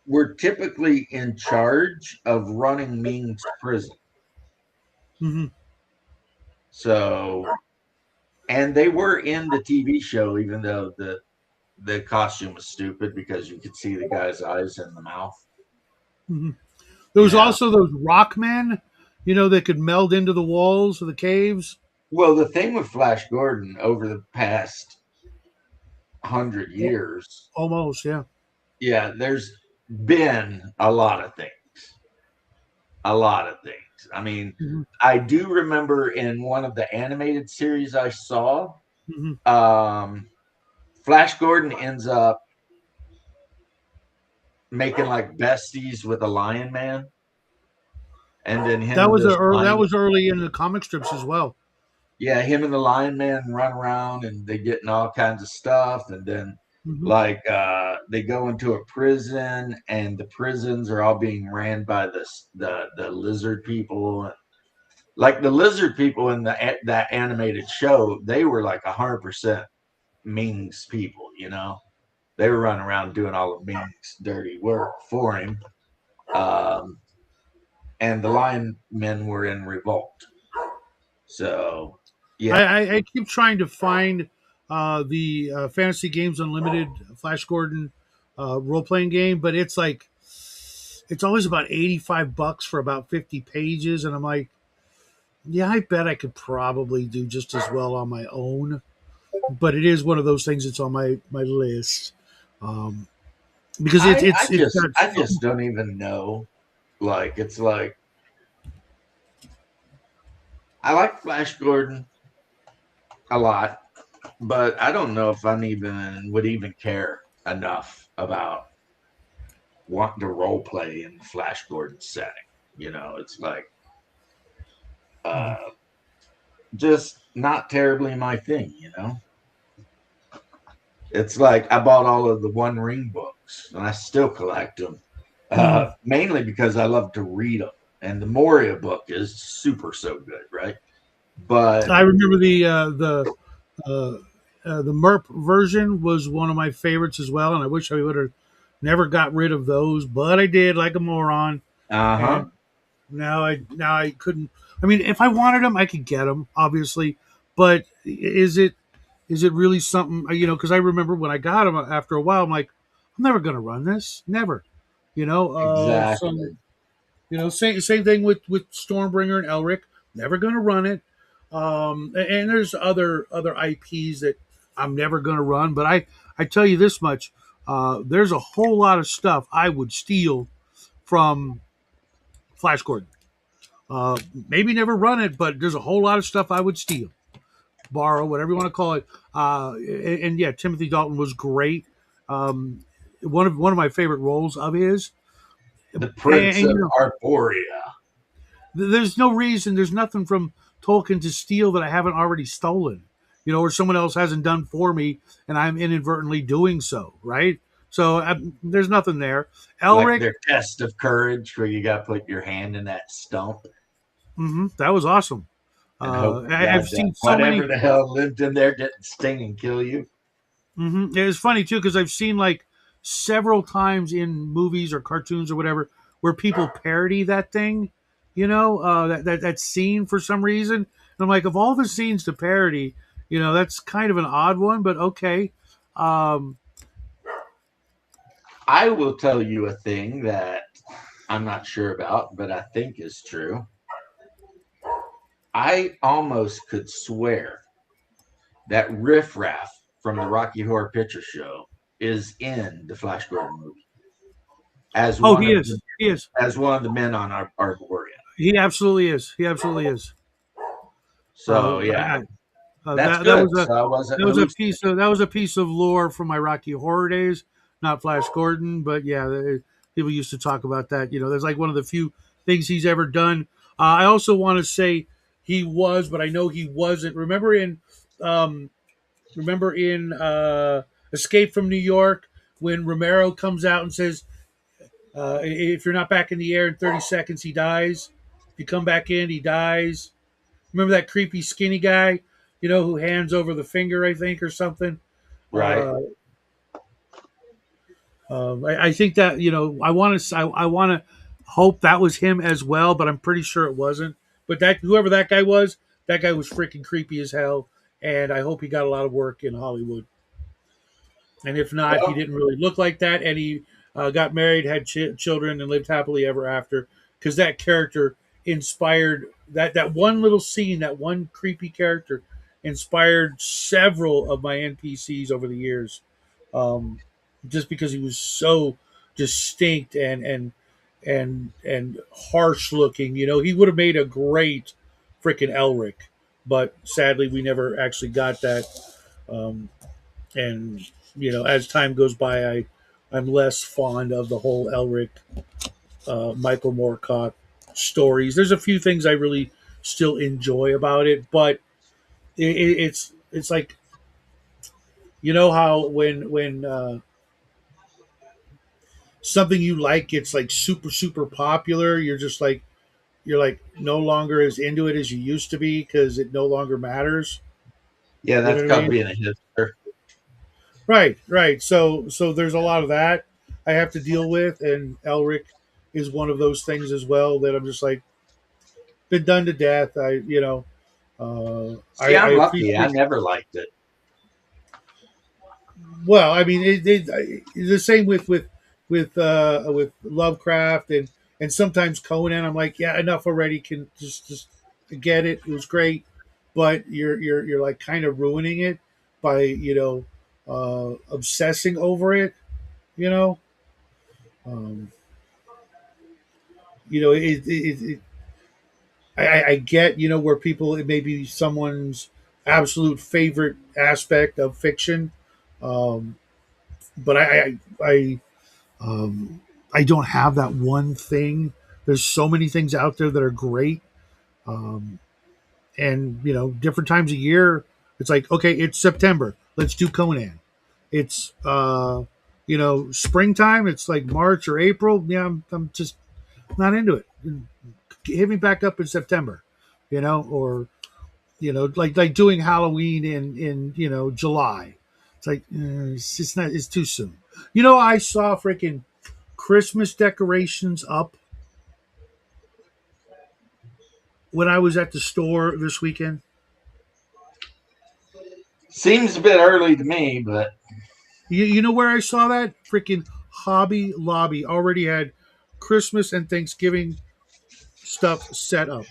B: were typically in charge of running Ming's prison.
A: Mhm.
B: So, and they were in the TV show, even though the costume was stupid because you could see the guy's eyes in the mouth.
A: Mhm. There
B: You
A: was
B: know.
A: also those rock men, that could meld into the walls of the caves.
B: Well, the thing with Flash Gordon over the past 100 years,
A: Almost, yeah.
B: yeah, there's been a lot of things. A lot of things. I mean,
A: Hmm.
B: I do remember in one of the animated series I saw,
A: Hmm.
B: um, Flash Gordon ends up making like besties with a lion man, and then him and this
A: That
B: lion,
A: was early in the comic strips as well.
B: yeah, him and the lion man run around and they get in all kinds of stuff, and then
A: Hmm.
B: like they go into a prison and the prisons are all being ran by the lizard people. Like the lizard people in that animated show, they were like 100% Ming's people, they were running around doing all of Ming's dirty work for him. um, and the lion men were in revolt. So yeah.
A: I keep trying to find the Fantasy Games Unlimited Flash Gordon role playing game, but it's always about $85 for about 50 pages, and I'm like, yeah, I bet I could probably do just as well on my own. But it is one of those things that's on my list, um, because
B: I, I
A: it's
B: just
A: got
B: I
A: so.
B: just don't even know. Like it's like I like Flash Gordon a lot, but I don't know if I'm even would even care enough about wanting to role play in the Flash Gordon setting. It's like uh just not terribly my thing, It's like I bought all of the One Ring books and I still collect them.
A: Mhm.
B: Mainly because I love to read them. And the Moria book is super so good, right? But
A: I remember uh, the Merp version was one of my favorites as well, and I wish I would have never got rid of those, but I did, like a moron. And
B: uh-huh.
A: now I couldn't. I mean, if I wanted them, I could get them, obviously. But is it really something? Because I remember when I got them after a while, I'm like, I'm never gonna run this, never. So
B: Exactly.
A: same thing with Stormbringer and Elric, never gonna run it. And there's other IPs that I'm never going to run, but I tell you this much: there's a whole lot of stuff I would steal from Flash Gordon. Maybe never run it, but there's a whole lot of stuff I would steal, borrow, whatever you want to call it. And yeah, Timothy Dalton was great. Um, one of my favorite roles of his.
B: The Prince
A: And
B: of
A: you know,
B: Arborea.
A: there's no reason, there's nothing from Tolkien to steal that I haven't already stolen, or someone else hasn't done for me, and I'm inadvertently doing so, right? So there's nothing there.
B: Like
A: Elric,
B: their test of courage, where you got to put your hand in that stump
A: that was awesome.
B: and hope to
A: I've
B: God that
A: seen so
B: whatever
A: many.
B: the hell lived in there didn't sting and kill you.
A: It's funny too because I've seen like several times in movies or cartoons or whatever where people parody that thing, that scene for some reason. And I'm like, of all the scenes to parody, that's kind of an odd one, but okay. Um,
B: I will tell you a thing that I'm not sure about, but I think is true. I almost could swear that Riff Raff from the Rocky Horror Picture Show is in the Flash Gordon movie as
A: oh,
B: one
A: he
B: of
A: is.
B: the
A: He is.
B: men on our Arborea.
A: He absolutely is. He absolutely is.
B: So yeah,
A: I,
B: that's
A: that
B: good.
A: was a
B: So I wasn't
A: that was a piece
B: hallucinating.
A: of that was a piece of lore from my Rocky Horror days, not Flash Gordon, but yeah, people used to talk about that. There's like one of the few things he's ever done. I also want to say he was, but I know he wasn't. Um, remember in Escape from New York when Romero comes out and says, "If you're not back in the air in 30 seconds, he dies. If you come back in, he dies." Remember that creepy skinny guy, who hands over the finger, I think, or something.
B: Right.
A: Uh, I think that I want to hope that was him as well, but I'm pretty sure it wasn't. But that whoever that guy was freaking creepy as hell, and I hope he got a lot of work in Hollywood. And if not, he
B: Well,
A: didn't really look like that, and he got married, had children, and lived happily ever after. Because that character inspired that one little scene, that one creepy character inspired several of my NPCs over the years. Um, just because he was so distinct and harsh looking, he would have made a great freaking Elric, but sadly we never actually got that. Um, and as time goes by, I'm less fond of the whole Elric, Michael Moorcock stories. There's a few things I really still enjoy about it, but it's like, how when something you like gets like super super popular, you're like no longer as into it as you used to be because it no longer matters.
B: yeah,
A: You know
B: that's
A: what I
B: called
A: mean?
B: being a hipster.
A: Right, right. So there's a lot of that I have to deal with, and Elric is one of those things as well that I'm just like been done to death.
B: See,
A: I
B: I'm lucky. I
A: appreciate.
B: never liked it.
A: Well, I mean, the same with Lovecraft and sometimes Conan. I'm like, yeah, enough already. Can just get it. It was great, but you're like kind of ruining it by obsessing over it. You know, um, I get where people, it may be someone's absolute favorite aspect of fiction, um, but um, I don't have that one thing. There's so many things out there that are great, um, and different times a year. It's like, okay, it's September. Let's do Conan. It's springtime. It's like March or April. Yeah, I'm just not into it. Hit me back up in September, or like doing Halloween in July. It's like it's just not. It's too soon. I saw freaking Christmas decorations up when I was at the store this weekend.
B: Seems a bit early to me, but
A: You know where I saw that? Freaking Hobby Lobby already had Christmas and Thanksgiving stuff set up.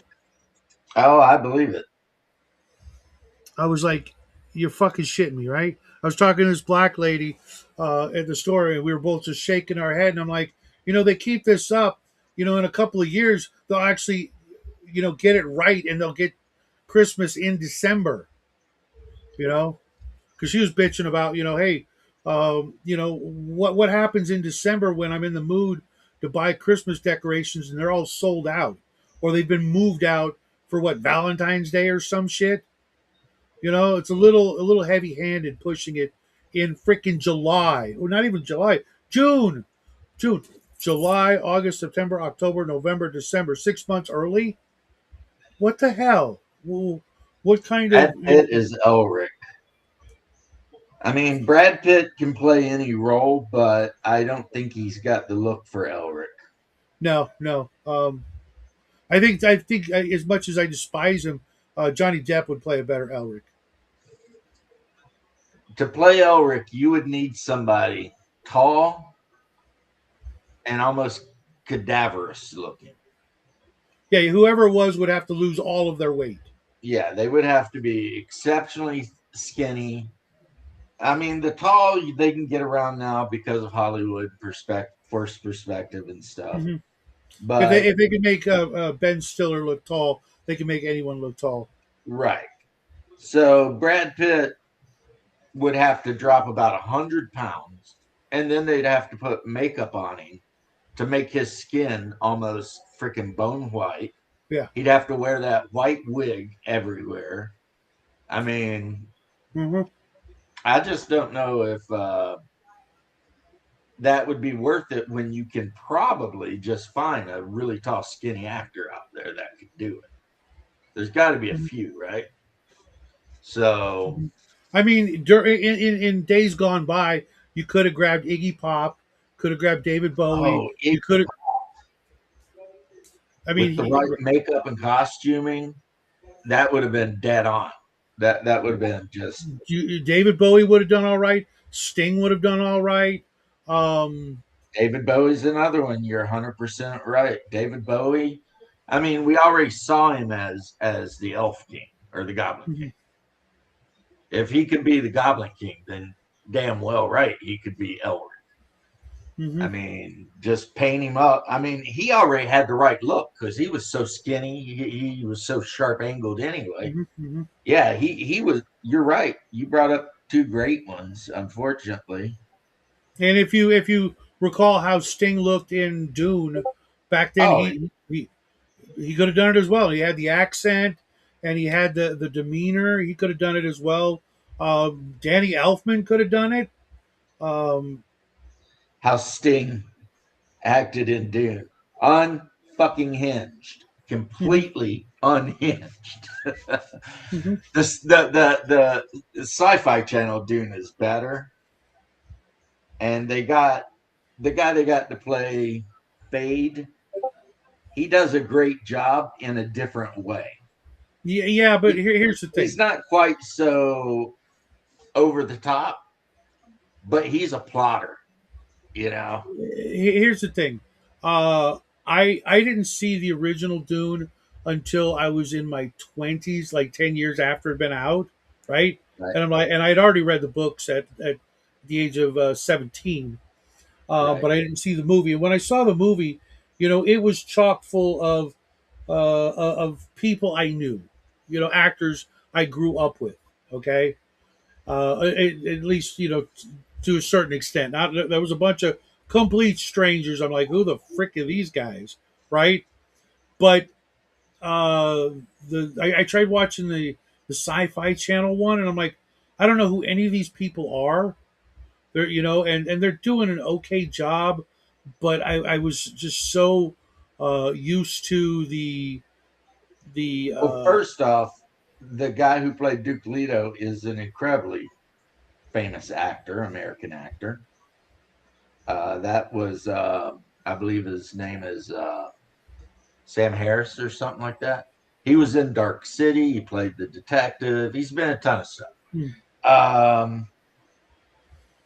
B: oh, I believe it.
A: I was like, "You're fucking shitting me, right?" I was talking to this black lady at the store, and we were both just shaking our head. And I'm like, they keep this up. In a couple of years, they'll actually, get it right, and they'll get Christmas in December. You know, because she was bitching about, hey, what happens in December when I'm in the mood to buy Christmas decorations and they're all sold out, or they've been moved out for what, Valentine's Day or some shit. It's a little heavy handed pushing it in freaking July, or not even July, June, June, July, August, September, October, November, December, 6 months early. What the hell? Well, what kind
B: Brad
A: of
B: Pitt is Elric. I mean, Brad Pitt can play any role, but I don't think he's got the look for Elric.
A: no, no. I think as much as I despise him, Johnny Depp would play a better Elric.
B: To play Elric, you would need somebody tall and almost cadaverous looking.
A: Yeah, whoever it was would have to lose all of their weight.
B: Yeah, they would have to be exceptionally skinny. I mean, the tall they can get around now because of Hollywood forced perspective and stuff.
A: Hmm. If they
B: But
A: if they could make Ben Stiller look tall, they can make anyone look tall.
B: right, so Brad Pitt would have to drop about 100 pounds, and then they'd have to put makeup on him to make his skin almost freaking bone white.
A: Yeah.
B: He'd have to wear that white wig everywhere. I mean,
A: Hmm.
B: I just don't know if that would be worth it when you can probably just find a really tall, skinny actor out there that could do it. There's got to be a few, right? So,
A: I mean, during in days gone by, you could have grabbed Iggy Pop, could have grabbed David Bowie.
B: oh, it,
A: You could have. I mean,
B: with the right makeup and costuming, that would have been dead on. That would have been just
A: David Bowie would have done all right. Sting would have done all right. Um,
B: David Bowie's another one. You're 100% right. David Bowie. I mean, we already saw him as the Elf King or the Goblin King.
A: mhm,
B: If he could be the Goblin King, then damn well right he could be Elric. I
A: mhm,
B: mean, just paint him up. I mean, he already had the right look because he was so skinny. He was so sharp angled anyway.
A: mhm, mhm.
B: Yeah, he was. You're right. You brought up two great ones. Unfortunately,
A: And if you recall how Sting looked in Dune back then,
B: oh,
A: he could have done it as well. He had the accent and he had the demeanor. He could have done it as well. Danny Elfman could have done it. Um,
B: how Sting acted in Dune, unfucking hinged,
A: mhm,
B: completely unhinged.
A: mhm.
B: The Sci-Fi Channel Dune is better, and they got the guy they got to play Fade. He does a great job in a different way.
A: Yeah, yeah, but
B: He,
A: here's the
B: he's
A: thing.
B: not quite so over the top, but he's a plotter. You know,
A: Here's the thing. I didn't see the original Dune until I was in my 20s, like 10 years after it had been out, right?
B: right,
A: And I'd already read the books at the age of 17,
B: right.
A: but I didn't see the movie. And when I saw the movie, it was chock full of people I knew, actors I grew up with. Okay, at least to a certain extent. Not there was a bunch of complete strangers. I'm like, who the frick are these guys, right? But uh, I tried watching the Sci-Fi Channel one, and I'm like, I don't know who any of these people are. They're and they're doing an okay job, but I was just so used to the
B: Well, first off, the guy who played Duke Leto is an incredibly famous actor, American actor. That was, I believe his name is Sam Harris or something like that. He was in Dark City. He played the detective. He's been in a ton of stuff. Um,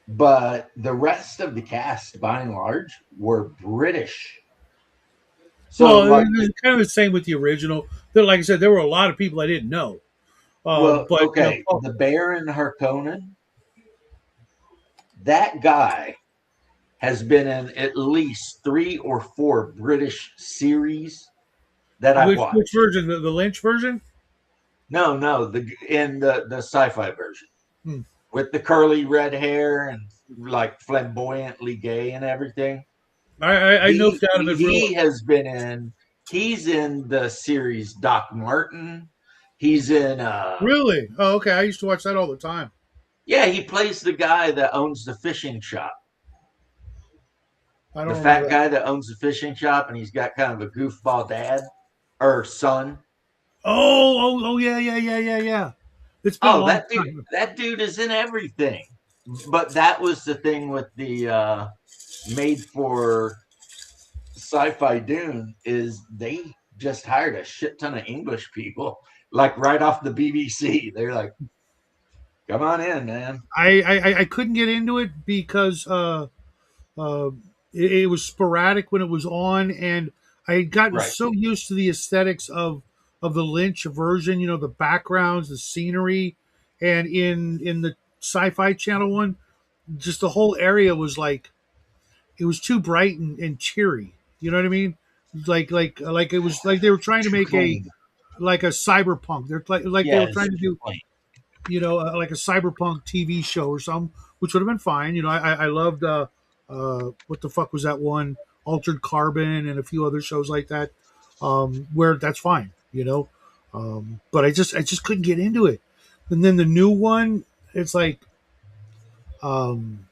B: but the rest of the cast, by and large, were British. So,
A: Well,
B: like,
A: it's kind of the same with the original. Like I said, there were a lot of people I didn't know.
B: Well,
A: But
B: okay, the Baron Harkonnen, that guy has been in at least 3 or 4 British series that I've
A: which
B: watched.
A: version? The Lynch version?
B: No, no, the sci-fi version
A: Hmm.
B: with the curly red hair and like flamboyantly gay and everything.
A: I
B: He
A: noticed out of it real.
B: he has been in. He's in the series Doc Martin. He's in.
A: Really? Oh, okay. I used to watch that all the time.
B: Yeah, he plays the guy that owns the fishing shop.
A: I
B: The
A: don't remember
B: fat
A: that.
B: guy that owns the fishing shop, and he's got kind of a goofball dad or son.
A: Oh, yeah, yeah, yeah, yeah, yeah. It's been a
B: Oh,
A: long
B: that dude,
A: time.
B: that dude is in everything. But that was the thing with the made for sci-fi Dune is they just hired a shit ton of English people, like right off the BBC. They're like, "Come on in, man."
A: I couldn't get into it because uh, it was sporadic when it was on, and I had gotten
B: Right.
A: so used to the aesthetics of the Lynch version. You know, the backgrounds, the scenery, and in the Sci-Fi Channel one, just the whole area was like it was too bright and cheery. You know what I mean? Like it was like they were trying to
B: Too
A: make a
B: clean.
A: like a cyberpunk. They're like they
B: Yeah,
A: were
B: it's
A: trying to
B: too
A: do
B: clean.
A: like a cyberpunk TV show or something, which would have been fine. You know, I loved what the fuck was that one? Altered Carbon and a few other shows like that, where that's fine. You know, but I just couldn't get into it. And then the new one, it's like, um,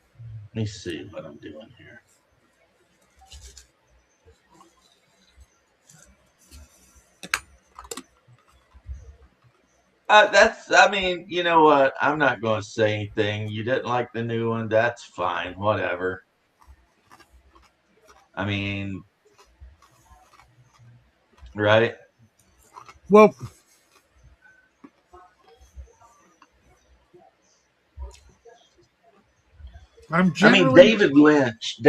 B: Let me see what I'm doing here. That's, I mean, you know what? I'm not going to say anything. You didn't like the new one. That's fine. Whatever. I mean, right?
A: well, I'm
B: I mean,
A: generally
B: David Lynch,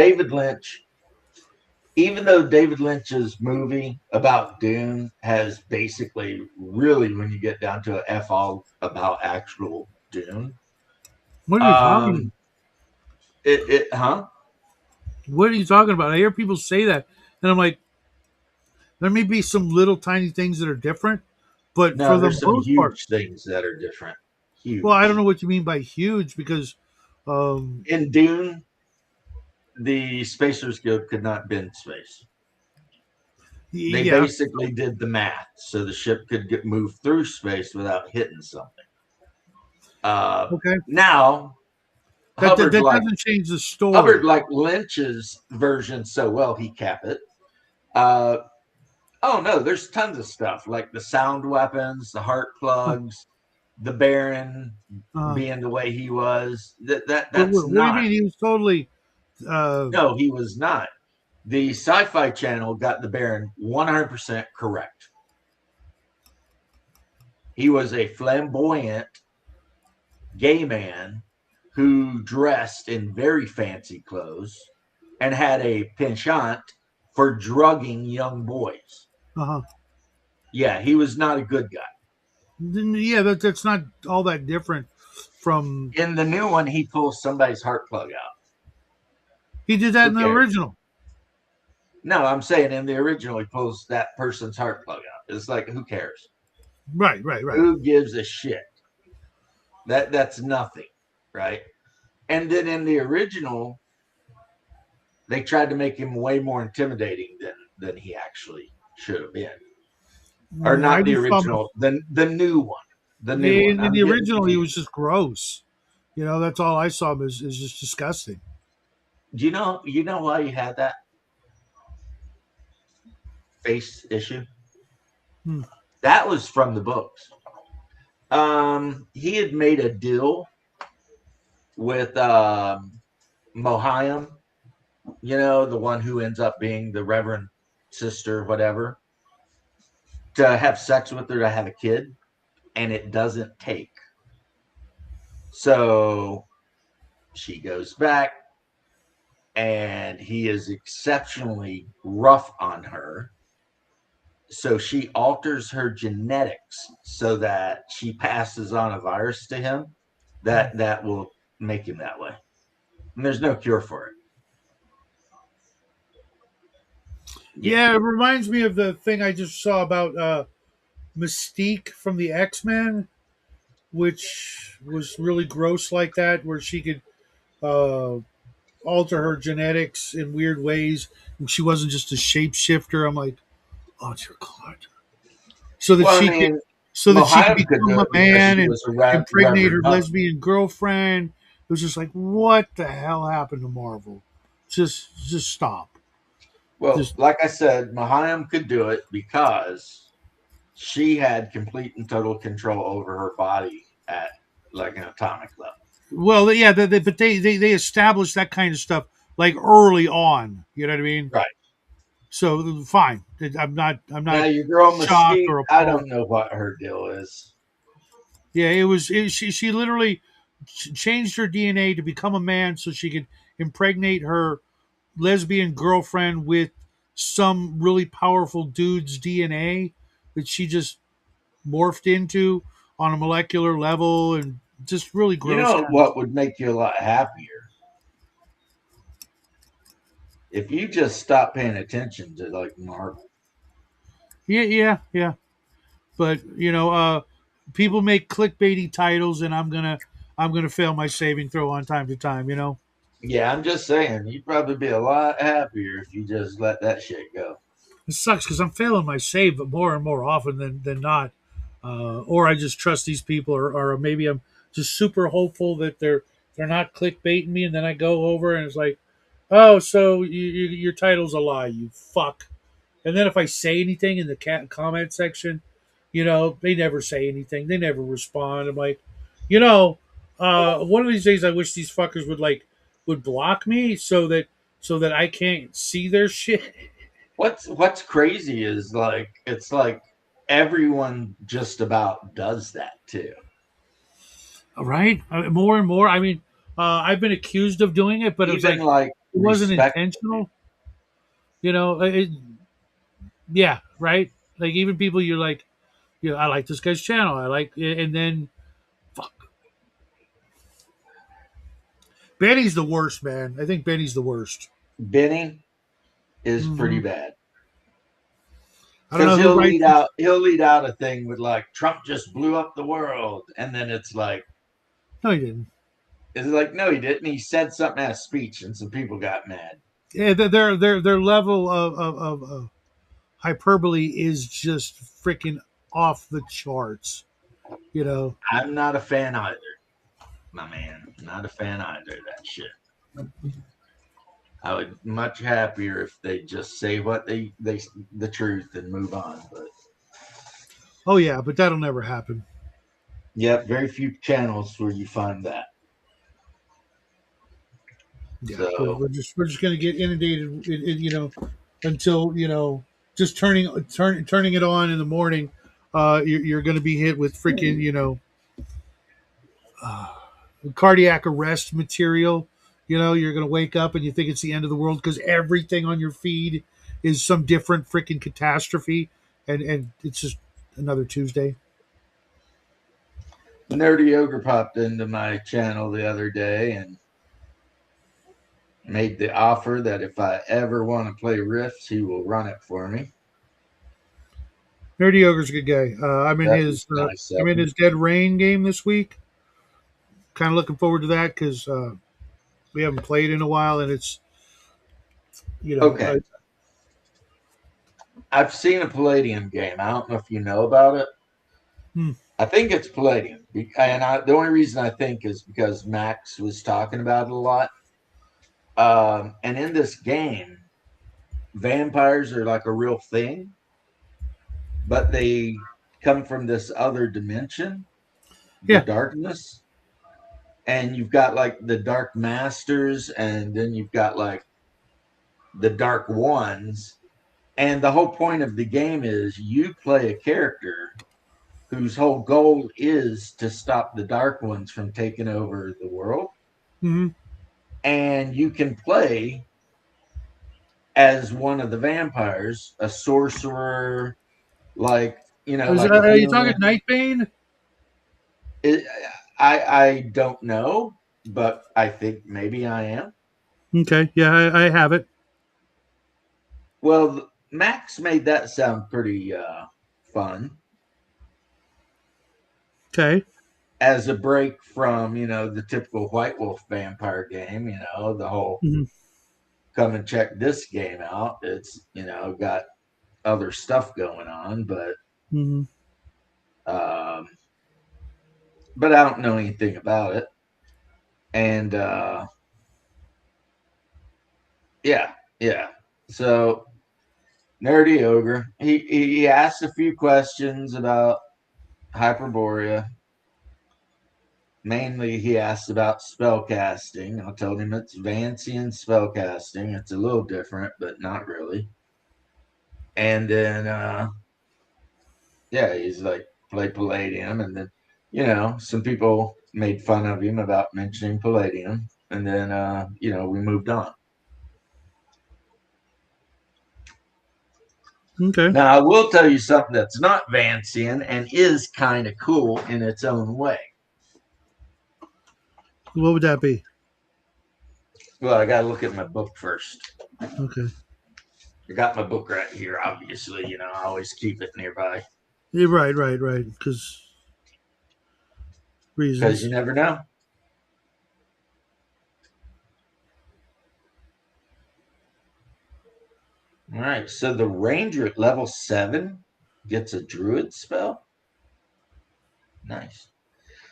B: even though David Lynch's movie about Dune has basically really, when you get down to it, F all about actual Dune.
A: what are you talking about?
B: Um, huh?
A: What are you talking about? I hear people say that, and I'm like, there may be some little tiny things that are different, but for
B: No,
A: the
B: there's some
A: most part,
B: huge things that are different.
A: well, I don't know
B: Huge.
A: what you mean by huge because, um,
B: In Dune, the Spacers Guild could not bend space. They
A: yeah,
B: basically did the math so the ship could get moved through space without hitting something.
A: okay,
B: Now,
A: that
B: Hubbard like
A: doesn't change the
B: Hubbard
A: story.
B: like Lynch's version so well he capped it. Uh, oh no, there's tons of stuff like the sound weapons, the heart
A: Huh.
B: plugs, the Baron
A: Uh,
B: being the way he was. That's
A: what do you
B: not.
A: mean? He was totally. Uh,
B: No, he was not. The Sci-Fi Channel got the Baron 100% correct. He was a flamboyant gay man who dressed in very fancy clothes and had a penchant for drugging young boys.
A: huh.
B: Yeah, he was not a good guy.
A: Yeah, that's not all that different from.
B: In the new one, he pulls somebody's heart plug out.
A: He did that
B: Who
A: in the
B: cares?
A: original.
B: No, I'm saying in the original, he pulls that person's heart plug out. It's like, who cares?
A: Right, right, right.
B: Who gives a shit? That's nothing, right? And then in the original, they tried to make him way more intimidating than he actually should have been. Or
A: I
B: not the
A: just saw him
B: original, the new one. The new one.
A: in
B: I'm
A: the
B: getting
A: original. He was
B: confused.
A: just gross. You know, that's all I saw him is just disgusting.
B: Do you know why he had that face issue?
A: Hmm.
B: That was from the books. He had made a deal with Mohiam, the one who ends up being the Reverend sister, whatever, to have sex with her to have a kid, and it doesn't take. So she goes back, and he is exceptionally rough on her. So she alters her genetics so that she passes on a virus to him that will make him that way. And there's no cure for it. Yeah.
A: Yeah, it reminds me of the thing I just saw about Mystique from the X-Men, which was really gross like that, where she could uh, alter her genetics in weird ways, and she wasn't just a shapeshifter. I'm like, oh dear God, so that
B: Well, I
A: she could,
B: mean,
A: so that she could
B: Mohayam could do
A: become a
B: it because
A: man
B: she
A: and
B: was a
A: impregnate her
B: Reverend Mother.
A: lesbian girlfriend. It was just like, what the hell happened to Marvel? Just stop.
B: Well,
A: Just
B: like I said, Mohayam could do it because she had complete and total control over her body at like an atomic level.
A: well, yeah, but they established that kind of stuff like early on. You know what I mean?
B: Right.
A: So fine. I'm
B: Now,
A: not
B: your girl
A: shocked
B: Mystique,
A: or
B: I
A: appalled.
B: don't know what her deal is.
A: Yeah, she literally changed her DNA to become a man so she could impregnate her lesbian girlfriend with some really powerful dude's DNA that she just morphed into on a molecular level and just really
B: You
A: gross
B: know
A: kind of
B: what
A: stuff.
B: would make you a lot happier? If you just stop paying attention to like Marvel.
A: Yeah, yeah, yeah. But people make clickbaity titles, and I'm gonna fail my saving throw on time to time.
B: Yeah, I'm just saying, you'd probably be a lot happier if you just let that shit go.
A: It sucks because I'm failing my save, but more and more often than not, or I just trust these people, or maybe I'm just super hopeful that they're not clickbaiting me, and then I go over and it's like, oh, so your title's a lie, you fuck. And then if I say anything in the comment section, they never say anything. They never respond. I'm like, you know, one of these days I wish these fuckers would block me so that I can't see their shit.
B: What's crazy is like it's like everyone just about does that too.
A: Right? More and more. I mean, I've been accused of doing it, but it was
B: Even
A: like
B: like
A: it wasn't
B: respectable
A: intentional.
B: people.
A: Yeah, right. Like even people you're like, I like this guy's channel. I like, and then fuck, Benny's the worst, man. I think Benny's the worst.
B: Benny is pretty
A: Hmm.
B: bad.
A: I don't
B: Because
A: know who writes.
B: he'll lead out a thing with like Trump just blew up the world, and then
A: No, he didn't.
B: it's like no, he didn't. He said something at a speech, and some people got mad.
A: Yeah, their level of hyperbole is just freaking off the charts. You know.
B: I'm not a fan either, my man. Not a fan either of that shit. I would much happier if they just say what they the truth and move on. But
A: Oh yeah, but that'll never happen.
B: yep, very few channels where you find that.
A: Yeah, we're,
B: So
A: we're just we're just gonna get inundated, until just turning it on in the morning. You're gonna be hit with freaking cardiac arrest material. You're gonna wake up and you think it's the end of the world because everything on your feed is some different freaking catastrophe, and it's just another Tuesday.
B: Nerdy Ogre popped into my channel the other day and made the offer that if I ever want to play Rifts, he will run it for me.
A: Nerdy Ogre's a good guy.
B: That was nice
A: I'm
B: of
A: in
B: him.
A: his Dead Rain game this week. Kind of looking forward to that because we haven't played in a while, and it's you know
B: Okay, I've seen a Palladium game. I don't know if you know about it.
A: hmm,
B: I think it's Palladium, and the only reason I think is because Max was talking about it a lot. And in this game, vampires are like a real thing, but they come from this other dimension, the
A: yeah.
B: darkness. And you've got like the dark masters, and then you've got like the dark ones. And the whole point of the game is you play a character whose whole goal is to stop the dark ones from taking over the world.
A: Hmm.
B: And you can play as one of the vampires, a sorcerer, like
A: Is
B: like
A: that,
B: if
A: are you
B: you
A: talking
B: went.
A: Night Bane?
B: It, I don't know, but I think maybe I am.
A: Okay, yeah, I have it.
B: Well, Max made that sound pretty fun
A: Okay.
B: as a break from the typical White Wolf vampire game. The whole
A: Hmm.
B: come and check this game out. It's got other stuff going on,
A: Hmm.
B: um, but I don't know anything about it. And yeah, yeah. So Nerdy Ogre, he asked a few questions about Hyperborea. Mainly, he asked about spellcasting. I told him it's Vancian spellcasting. It's a little different, but not really. And then, yeah, he's like, play Palladium. And then, some people made fun of him about mentioning Palladium. And then, we moved on.
A: Okay.
B: Now, I will tell you something that's not Vancian and is kind of cool in its own way.
A: What would that be?
B: Well, I got to look at my book first.
A: Okay.
B: I got my book right here, obviously. I always keep it nearby
A: Yeah, right, right, right. Because
B: because you
A: reasons.
B: never know. All right, so the ranger at level 7 gets a druid spell. Nice.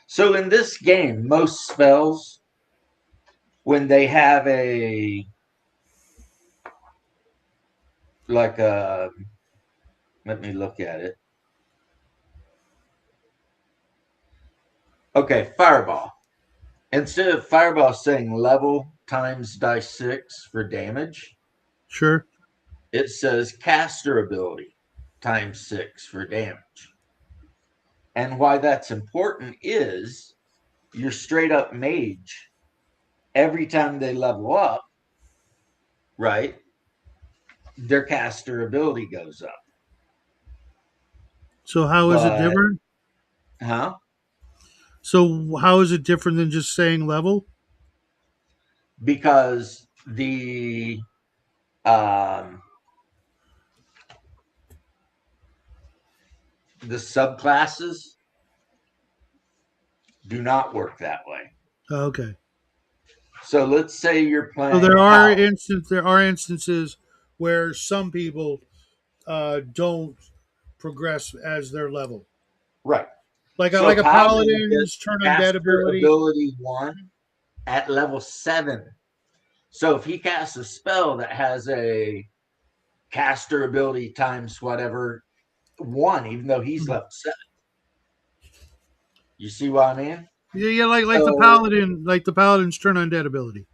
B: So in this game, most spells, when they have like a, let me look at it. Okay, fireball. Instead of fireball saying level times dice 6 for damage,
A: Sure.
B: it says caster ability times 6 for damage. And why that's important is your straight up mage, every time they level up, right, their caster ability goes up.
A: So how is it
B: But,
A: different?
B: huh?
A: So how is it different than just saying level?
B: Because um, the subclasses do not work that way.
A: Okay.
B: So let's say you're
A: So
B: playing Hal.
A: there are instances where some people don't progress as their level.
B: Right.
A: Like
B: So
A: a
B: Paladin
A: paladin's
B: gets
A: turn undead
B: caster
A: ability.
B: ability 1 at level 7. So if he casts a spell that has a caster ability times whatever 1, even though he's
A: Mhm.
B: level 7, you see what I mean?
A: Yeah, yeah,
B: So,
A: like the paladin's turn undead ability.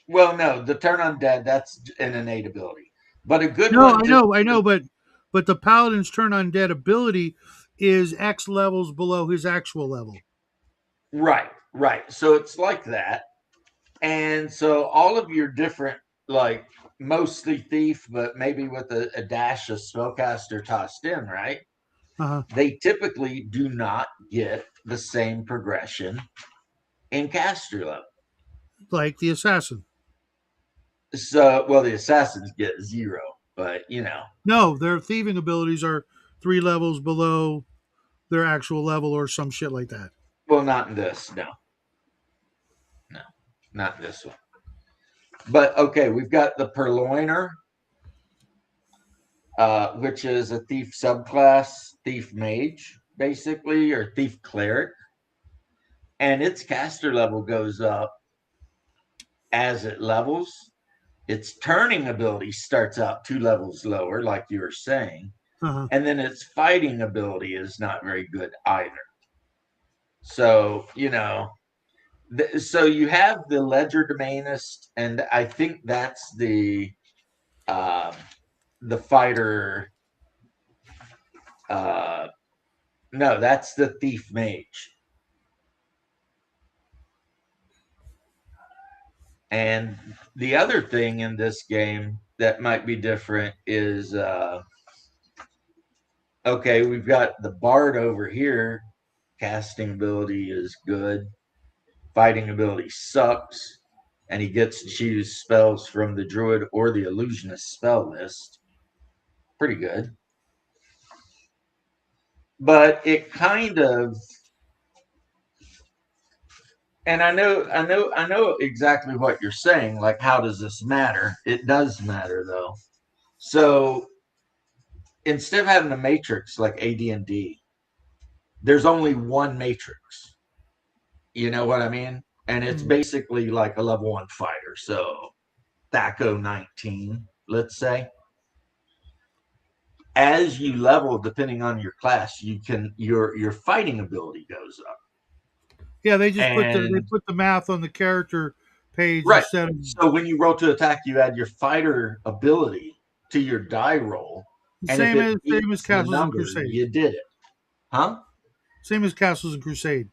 B: well, no, the turn undead, that's an innate ability. But a good
A: No,
B: one
A: I know, but the paladin's turn undead ability is X levels below his actual level.
B: right, right. So it's like that. And so all of your different, like mostly thief, but maybe with a dash of spellcaster tossed in, right?
A: Uh huh.
B: They typically do not get the same progression in caster level.
A: Like the assassin.
B: So, well, the assassins get 0, but
A: No, their thieving abilities are 3 levels below their actual level or some shit like that.
B: well, not in this. No, no, not in this one. But okay, we've got the purloiner, which is a thief subclass, thief mage, basically, or thief cleric, and its caster level goes up as it levels. Its turning ability starts out 2 levels lower, like you were saying,
A: Uh huh.
B: and then its fighting ability is not very good either. So so you have the ledger domainist, and I think that's um, the fighter. Uh, no, that's the thief mage. And the other thing in this game that might be different is Okay, we've got the bard over here. Casting ability is good. Fighting ability sucks. And he gets to choose spells from the druid or the illusionist spell list. Pretty good. But it kind of, and I know exactly what you're saying. Like, how does this matter? It does matter though. So instead of having a matrix like AD&D, there's only one matrix. You know what I mean? And it's
A: Mhm.
B: basically like a level 1 fighter. So Thaco 19, let's say. As you level, depending on your class, you can your fighting ability goes up.
A: Yeah, they just
B: And
A: put the math on the character page
B: right.
A: instead of
B: So when you roll to attack, you add your fighter ability to your die roll.
A: the
B: And if it
A: same as
B: beats the
A: Castles and
B: number,
A: Crusade.
B: you did it. Huh?
A: Same as Castles and Crusade.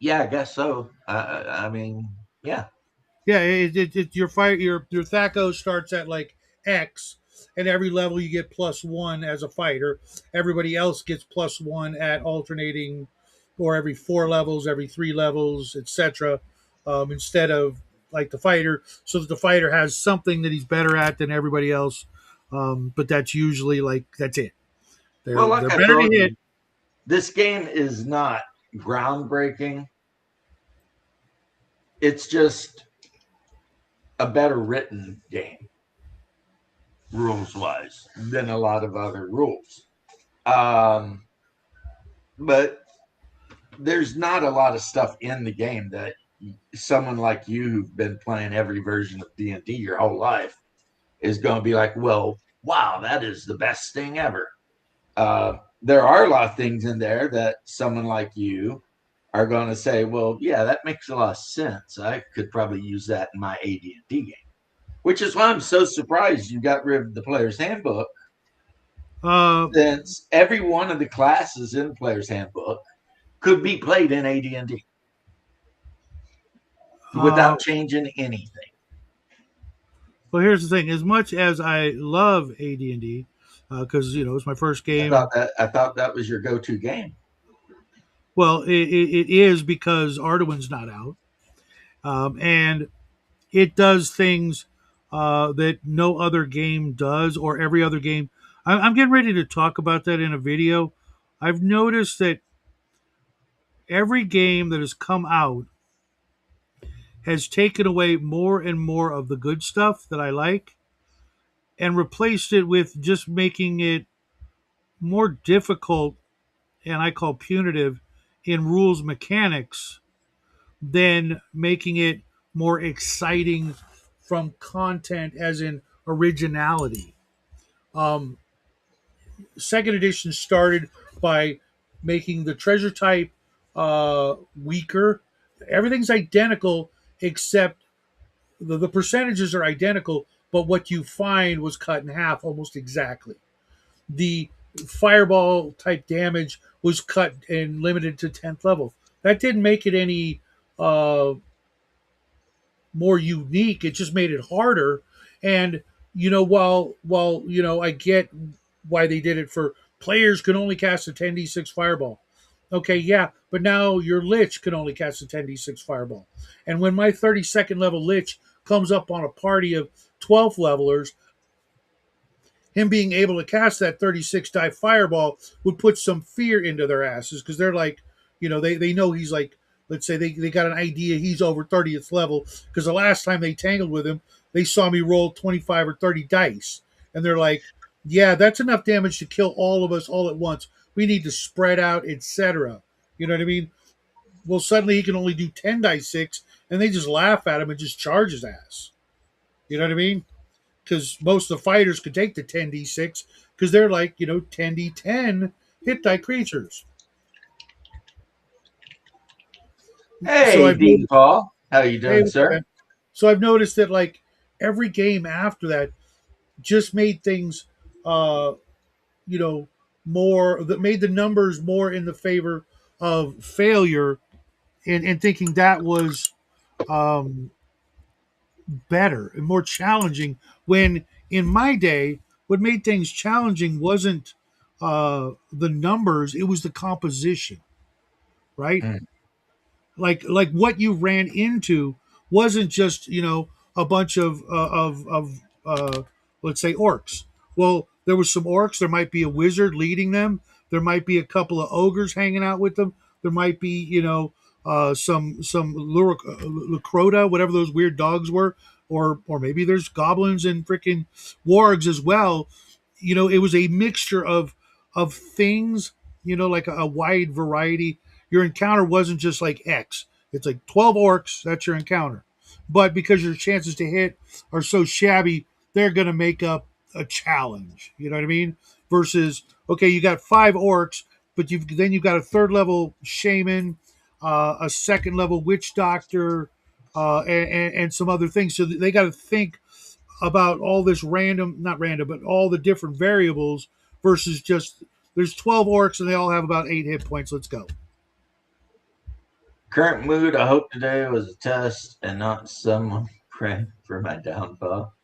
B: Yeah, I guess so. I mean, yeah.
A: Yeah, your fight your Thaco starts at like X, and every level you get +1 as a fighter. Everybody else gets +1 at alternating, or every 4 levels, every 3 levels, etc. Instead of like the fighter, so that the fighter has something that he's better at than everybody else. But that's usually like that's it.
B: Well, like
A: They're
B: I
A: better to
B: told
A: hit.
B: you, this game is not groundbreaking. It's just a better written game, rules wise, than a lot of other rules. Um, but there's not a lot of stuff in the game that someone like you who've been playing every version of D&D your whole life is going to be like, well, wow, that is the best thing ever. There are a lot of things in there that someone like you are going to say, well, yeah, that makes a lot of sense. I could probably use that in my AD&D game, which is why I'm so surprised you got rid of the player's handbook,
A: Uh,
B: since every one of the classes in the player's handbook could be played in AD&D
A: uh,
B: without changing anything.
A: well, here's the thing: as much as I love AD&D, because it's my first game.
B: I thought that was your go-to game.
A: Well, it is because Arduin's not out, and it does things that no other game does, or every other game. I'm getting ready to talk about that in a video. I've noticed that every game that has come out has taken away more and more of the good stuff that I like and replaced it with just making it more difficult, and I call punitive, in rules mechanics than making it more exciting from content, as in originality. Um, Second edition started by making the treasure type weaker. Everything's identical except the percentages are identical, but what you find was cut in half almost exactly. The fireball type damage was cut and limited to 10th level. That didn't make it any more unique. It just made it harder. And while I get why they did it for players can only cast a 10d6 fireball. Okay, yeah, but now your lich can only cast a 10d6 fireball. And when my 32nd level lich comes up on a party of 12th levelers, him being able to cast that 36 die fireball would put some fear into their asses, because they're like, they know he's like, let's say they got an idea he's over 30th level, because the last time they tangled with him, they saw me roll 25 or 30 dice. And they're like, yeah, that's enough damage to kill all of us all at once. We need to spread out, etc. You know what I mean? Well, suddenly he can only do 10 dice 6, and they just laugh at him and just charge his ass. You know what I mean? Because most of the fighters could take the 10d6 because they're like, 10d10 hit die creatures. So
B: Hey,
A: I've
B: Dean
A: noticed,
B: Paul, how you
A: hey,
B: doing,
A: what's up,
B: sir?
A: man? So I've noticed that like every game after that just made things, uh, you know, more that made the numbers more in the favor of failure, and thinking that was um, better and more challenging. When in my day, what made things challenging wasn't the numbers; it was the composition, right?
B: Mm.
A: Like what you ran into wasn't just a bunch of let's say orcs. Well, there was some orcs. There might be a wizard leading them. There might be a couple of ogres hanging out with them. There might be some Lacrota, whatever those weird dogs were, or maybe there's goblins and freaking wargs as well. It was a mixture of things, like a wide variety. Your encounter wasn't just like X. It's like 12 orcs, that's your encounter. But because your chances to hit are so shabby, they're going to make up a challenge. You know what I mean? Versus, okay, you got 5 orcs, but you've got a third level shaman, a second level witch doctor, and some other things. So they got to think about all this random, not random, but all the different variables versus just there's 12 orcs and they all have about 8 hit points. Let's go.
B: Current mood, I hope today was a test and not someone praying for my downfall,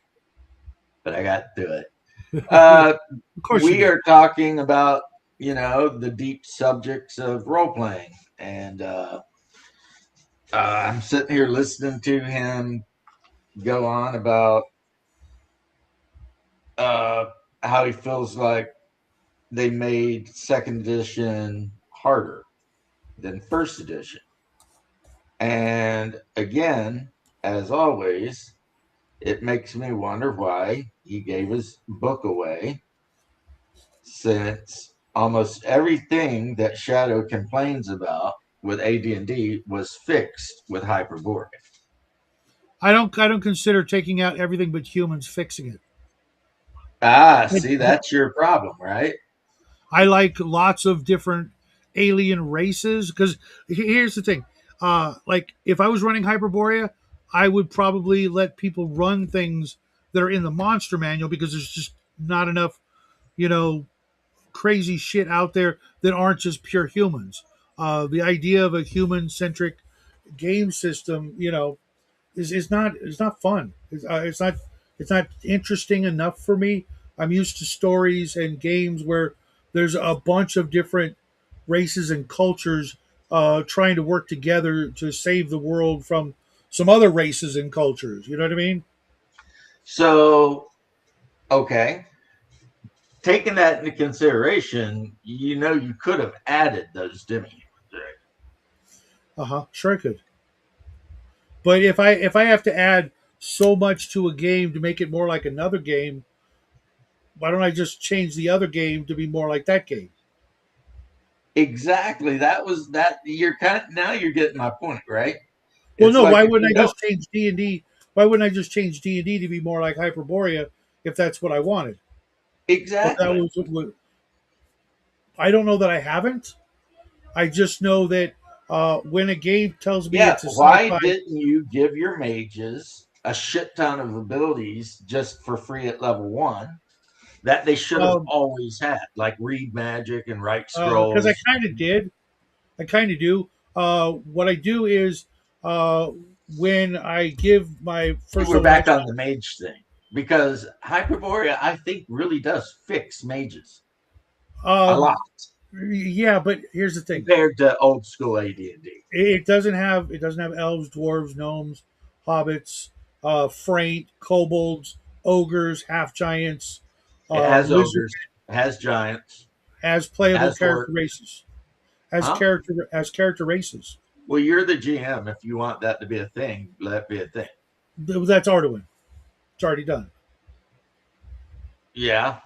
B: but I got through it. Uh,
A: Of course you
B: we
A: did.
B: are talking about, the deep subjects of role playing. And I'm sitting here listening to him go on about uh, how he feels like they made second edition harder than first edition. And again, as always, it makes me wonder why he gave his book away, since almost everything that Shadow complains about with AD&D was fixed with Hyperborea.
A: I don't consider taking out everything but humans fixing it.
B: Ah, see, that's your problem, right?
A: I like lots of different alien races because here's the thing. Like if I was running Hyperborea, I would probably let people run things that are in the monster manual because there's just not enough, you know, crazy shit out there that aren't just pure humans. The idea of a human centric game system, is not fun. It's not interesting enough for me. I'm used to stories and games where there's a bunch of different races and cultures trying to work together to save the world from some other races and cultures. You know what I mean?
B: So, okay, taking that into consideration, you could have added those demi.
A: Uh huh. Sure, I could. But if I have to add so much to a game to make it more like another game, why don't I just change the other game to be more like that game?
B: Exactly. That was that. You're kind of, now you're getting my point, right?
A: Well,
B: It's
A: no.
B: like
A: Why
B: if
A: wouldn't
B: you
A: I
B: don't
A: just change D&D? Why wouldn't I just change D&D to be more like Hyperborea if that's what I wanted? If that
B: exactly.
A: was what I don't know that I haven't. I just know that when a game tells me
B: Yeah.
A: it's a
B: Why
A: sci-fi,
B: didn't you give your mages a shit ton of abilities just for free at level one that they should have
A: um,
B: always had, like read magic and write
A: because I
B: scrolls?
A: kind of did. I kind of do. What I do is uh, when I give my
B: See,
A: first
B: we're
A: level
B: back
A: master,
B: on the mage thing because Hyperborea, I think, really does fix mages a lot
A: um, yeah, but here's the thing:
B: compared to old school AD&D.
A: it doesn't have elves, dwarves, gnomes, hobbits, fraint, kobolds, ogres, half giants,
B: It has
A: lizard
B: ogres, it has giants,
A: as playable
B: has
A: character
B: orcs.
A: races, as
B: Huh?
A: character races.
B: Well, you're the GM. If you want that to be a thing, let it be a thing.
A: That's Arduin. It's already done.
B: Yeah.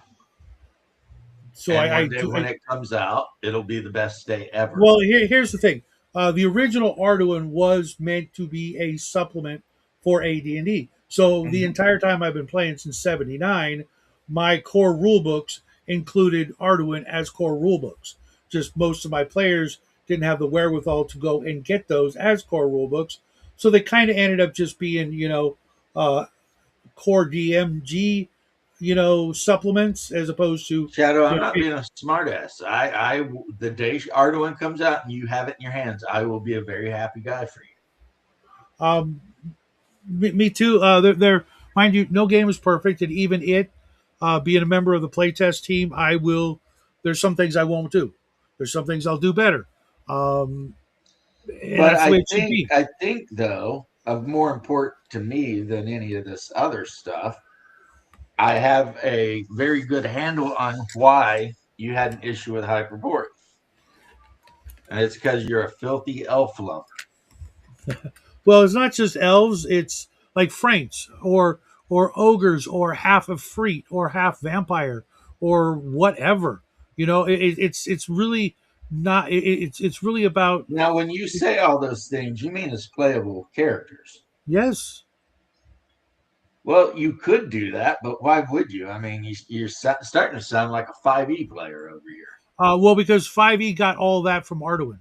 A: So
B: And
A: I, I
B: one day
A: do.
B: when it comes out, it'll be the best day ever.
A: Well, here's the thing. The original Arduin was meant to be a supplement for AD&D. So the
B: Mhm.
A: entire time I've been playing since '79, my core rulebooks included Arduin as core rulebooks. Just most of my players didn't have the wherewithal to go and get those as core rulebooks, so they kind of ended up just being, uh, core DMG, supplements as opposed to,
B: Shadow, I'm
A: you
B: not
A: know,
B: being a smartass. The day Arduin comes out and you have it in your hands, I will be a very happy guy for you.
A: um, me too. Mind you, no game is perfect, and even it. being a member of the playtest team, I will. There's some things I won't do. There's some things I'll do better, um, and
B: But
A: that's the
B: I
A: way it should
B: think
A: be.
B: I think though, of more important to me than any of this other stuff, I have a very good handle on why you had an issue with Hyperborean. And it's because you're a filthy elf lover.
A: Well, it's not just elves; it's like Franks or ogres or half of freet or half vampire or whatever. It's really not. It's really about
B: Now, when you say all those things, you mean as playable characters.
A: yes.
B: Well, you could do that, but why would you? I mean, you're starting to sound like a 5e player over here.
A: Well, because 5e got all that from Arduin.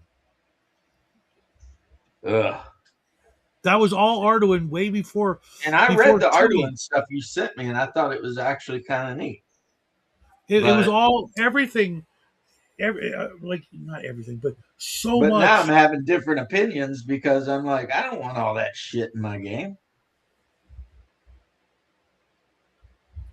B: Ugh.
A: That was all Arduin way
B: And I read
A: before
B: the
A: 2e.
B: Arduin stuff you sent me, and I thought it was actually kind of neat.
A: It was
B: But
A: all everything, like not everything, but so
B: but now I'm
A: much.
B: having different opinions because I'm like, I don't want all that shit in my game.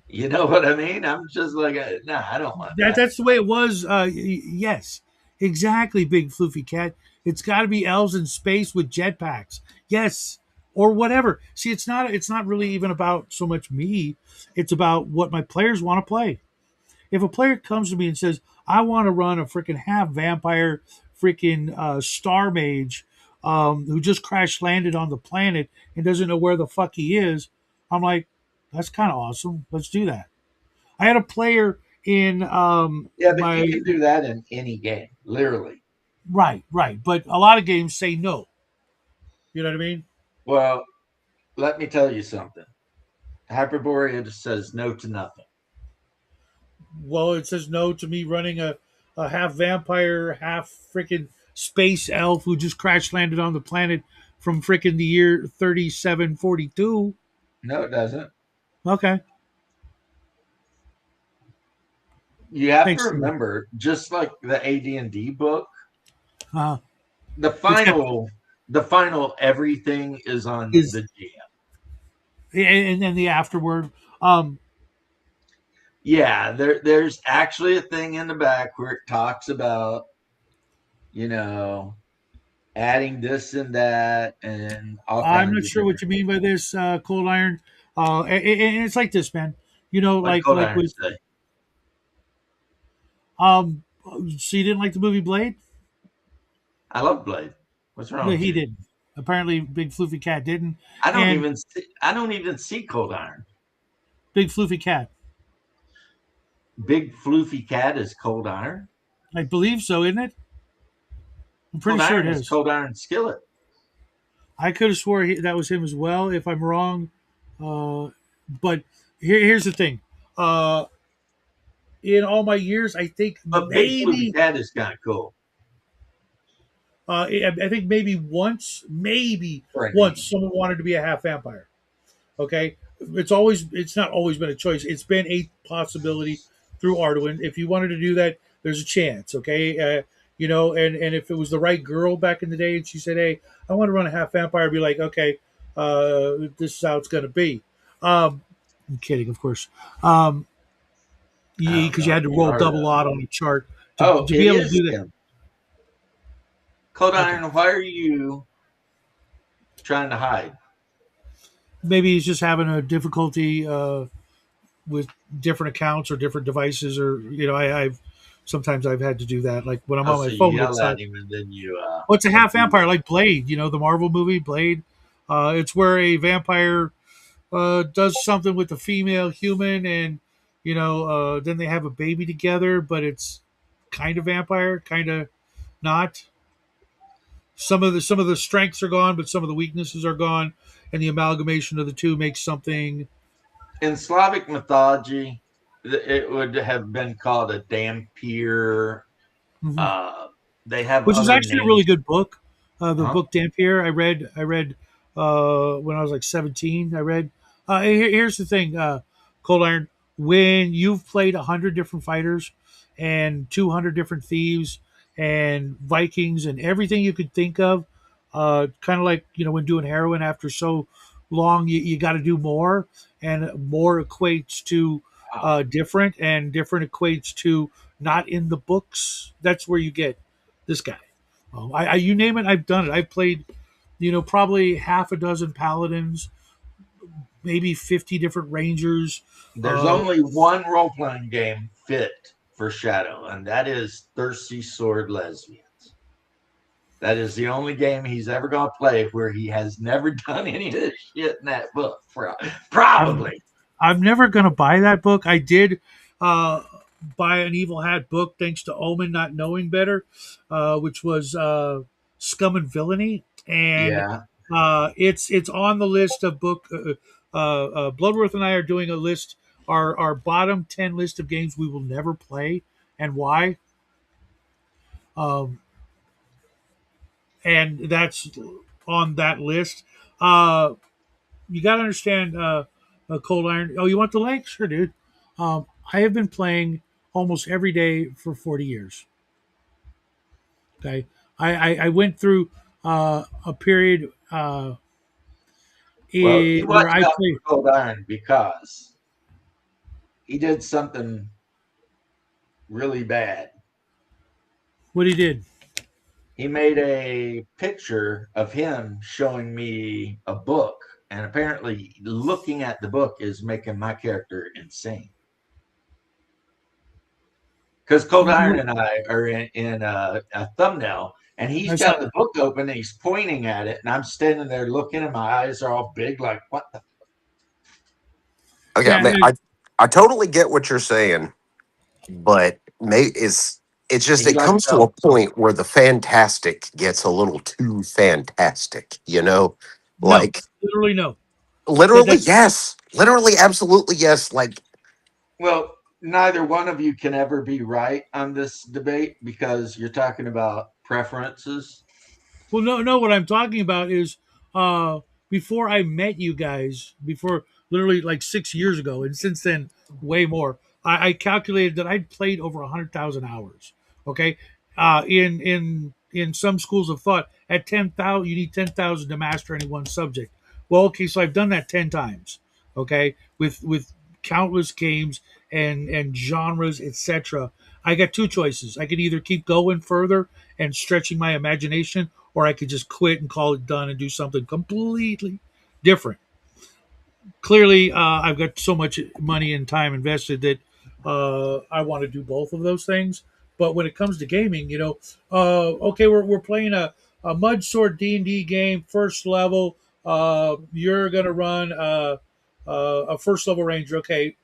B: You know what I mean? I'm just like, nah, I don't want that.
A: That's the way it was. Yes, exactly. Big floofy cat. It's got to be elves in space with jetpacks. Yes, or whatever. See, it's not really even about so much me. It's about what my players want to play. If a player comes to me and says, "I want to run a freaking half vampire, freaking star mage, who just crash landed on the planet and doesn't know where the fuck he is," I'm like, "That's kind of awesome. Let's do that." I had a player in
B: Yeah, but you
A: my
B: can do that in any game, literally.
A: right, but a lot of games say no. You know what I mean?
B: Well, let me tell you something. Hyperborea says no to nothing.
A: Well, it says no to me running a half vampire, half freaking space elf who just crash landed on the planet from freaking the year 3742.
B: No, it doesn't.
A: Okay,
B: You have to
A: thanks.
B: remember, just like the AD&D book,
A: Uh,
B: the
A: it's got
B: final, the final everything is on
A: is
B: the GM.
A: and then the afterword. Um,
B: Yeah, there's actually a thing in the back where it talks about, you know, adding this and that and all
A: I'm
B: kinds
A: not
B: of
A: sure what
B: different
A: you mean by this cold iron. And it's like this, man.
B: like
A: Like
B: Cold Iron
A: with
B: say.
A: um. So you didn't like the movie Blade?
B: I love Blade. What's wrong
A: No,
B: with
A: he
B: you?
A: didn't. Apparently, Big Floofy Cat didn't, and
B: I don't even see Cold Iron.
A: Big Floofy Cat.
B: Big Floofy Cat is Cold Iron.
A: I believe so, isn't it? I'm pretty
B: Cold
A: sure it
B: Iron is
A: is.
B: Cold Iron Skillet.
A: I could have swore that was him as well. If I'm wrong, but here's the thing. Uh, in all my years, I think
B: But Big Floofy
A: maybe
B: Cat is kind of cool
A: I think maybe
B: for a
A: once
B: name.
A: someone wanted to be a half vampire. Okay, it's not always been a choice. It's been a possibility through Arduin. If you wanted to do that, there's a chance. Okay, and if it was the right girl back in the day, and she said, "Hey, I want to run a half vampire," I'd be like, "Okay, this is how it's going to be." I'm kidding, of course,
B: I don't
A: because you
B: know.
A: had to
B: You
A: roll
B: are
A: double
B: though.
A: odd on a chart
B: Oh,
A: to be
B: it
A: able to
B: is
A: do that.
B: him. Cold
A: Okay,
B: Iron, why are you trying to hide?
A: maybe he's just having a difficulty with different accounts or different devices, or I've sometimes I've had to do that. Like when I'm
B: Oh,
A: on my
B: so you
A: phone,
B: yell
A: it's
B: at
A: not.
B: him and then
A: Oh, it's a half
B: abuse
A: vampire,
B: him.
A: like Blade. The Marvel movie Blade. It's where a vampire does something with a female human, and then they have a baby together. But it's kind of vampire, kind of not. Some of the strengths are gone, but some of the weaknesses are gone, and the amalgamation of the two makes something.
B: In Slavic mythology, it would have been called a dampier.
A: Mhm.
B: Uh, they have
A: Which is
B: other
A: actually a really
B: names.
A: good book. The
B: Huh?
A: book Dampier I read when I was like 17. I read. Here's the thing, Cold Iron. When you've played 100 different fighters and 200 different thieves and Vikings and everything you could think of, kind of like when doing heroin after so long, you got to do more, and more equates to
B: Wow.
A: different, and different equates to not in the books. That's where you get this guy. You name it, I've done it. I've played, probably half a dozen paladins, maybe 50 different rangers.
B: There's
A: Uh,
B: only one role playing game fit for Shadow, and that is Thirsty Sword Lesbians. That is the only game he's ever going to play where he has never done any of this shit in that book.
A: I'm
B: Probably.
A: I'm never gonna buy that book. I did uh, buy an Evil Hat book thanks to Omen not knowing better, which was Scum and Villainy, and
B: Yeah.
A: it's on the list of book. Bloodworth and I are doing a list, our bottom 10 list of games we will never play and why. Um, and that's on that list. Uh, you got to understand, Cold Iron. Oh, you want the link? Sure, dude. I have been playing almost every day for 40 years. Okay. I went through a period
B: Well, you
A: where
B: watch
A: I
B: out
A: played.
B: for Cold Iron because he did something really bad.
A: What he did.
B: He made a picture of him showing me a book, and apparently looking at the book is making my character insane. Because Cold Iron and I are in a thumbnail, and he's
A: I saw
B: got the
A: that.
B: book open and he's pointing at it, and I'm standing there looking, and my eyes are all big, like what the.
C: Okay, I
A: Yeah.
C: mean, I totally get what you're saying, but it's just
B: He
C: it
B: likes
C: comes to a
B: elves.
C: point where the fantastic gets a little too fantastic,
A: No.
C: like
A: Literally no.
C: literally
A: That's
C: yes, literally absolutely yes, like
B: Well, neither one of you can ever be right on this debate because you're talking about preferences.
A: Well, no, no. What I'm talking about is uh, before I met you guys, before literally like 6 years ago, and since then, way more. I calculated that I'd played over 100,000 hours. Okay, in some schools of thought, at 10,000, you need 10,000 to master any one subject. Well, okay, so I've done that 10 times. Okay, with countless games and genres, etc. I got two choices. I could either keep going further and stretching my imagination, or I could just quit and call it done and do something completely different. Clearly, I've got so much money and time invested that I want to do both of those things. But when it comes to gaming, okay, we're playing a Mud Sword D&D game, first level. You're gonna run a first level ranger. Okay,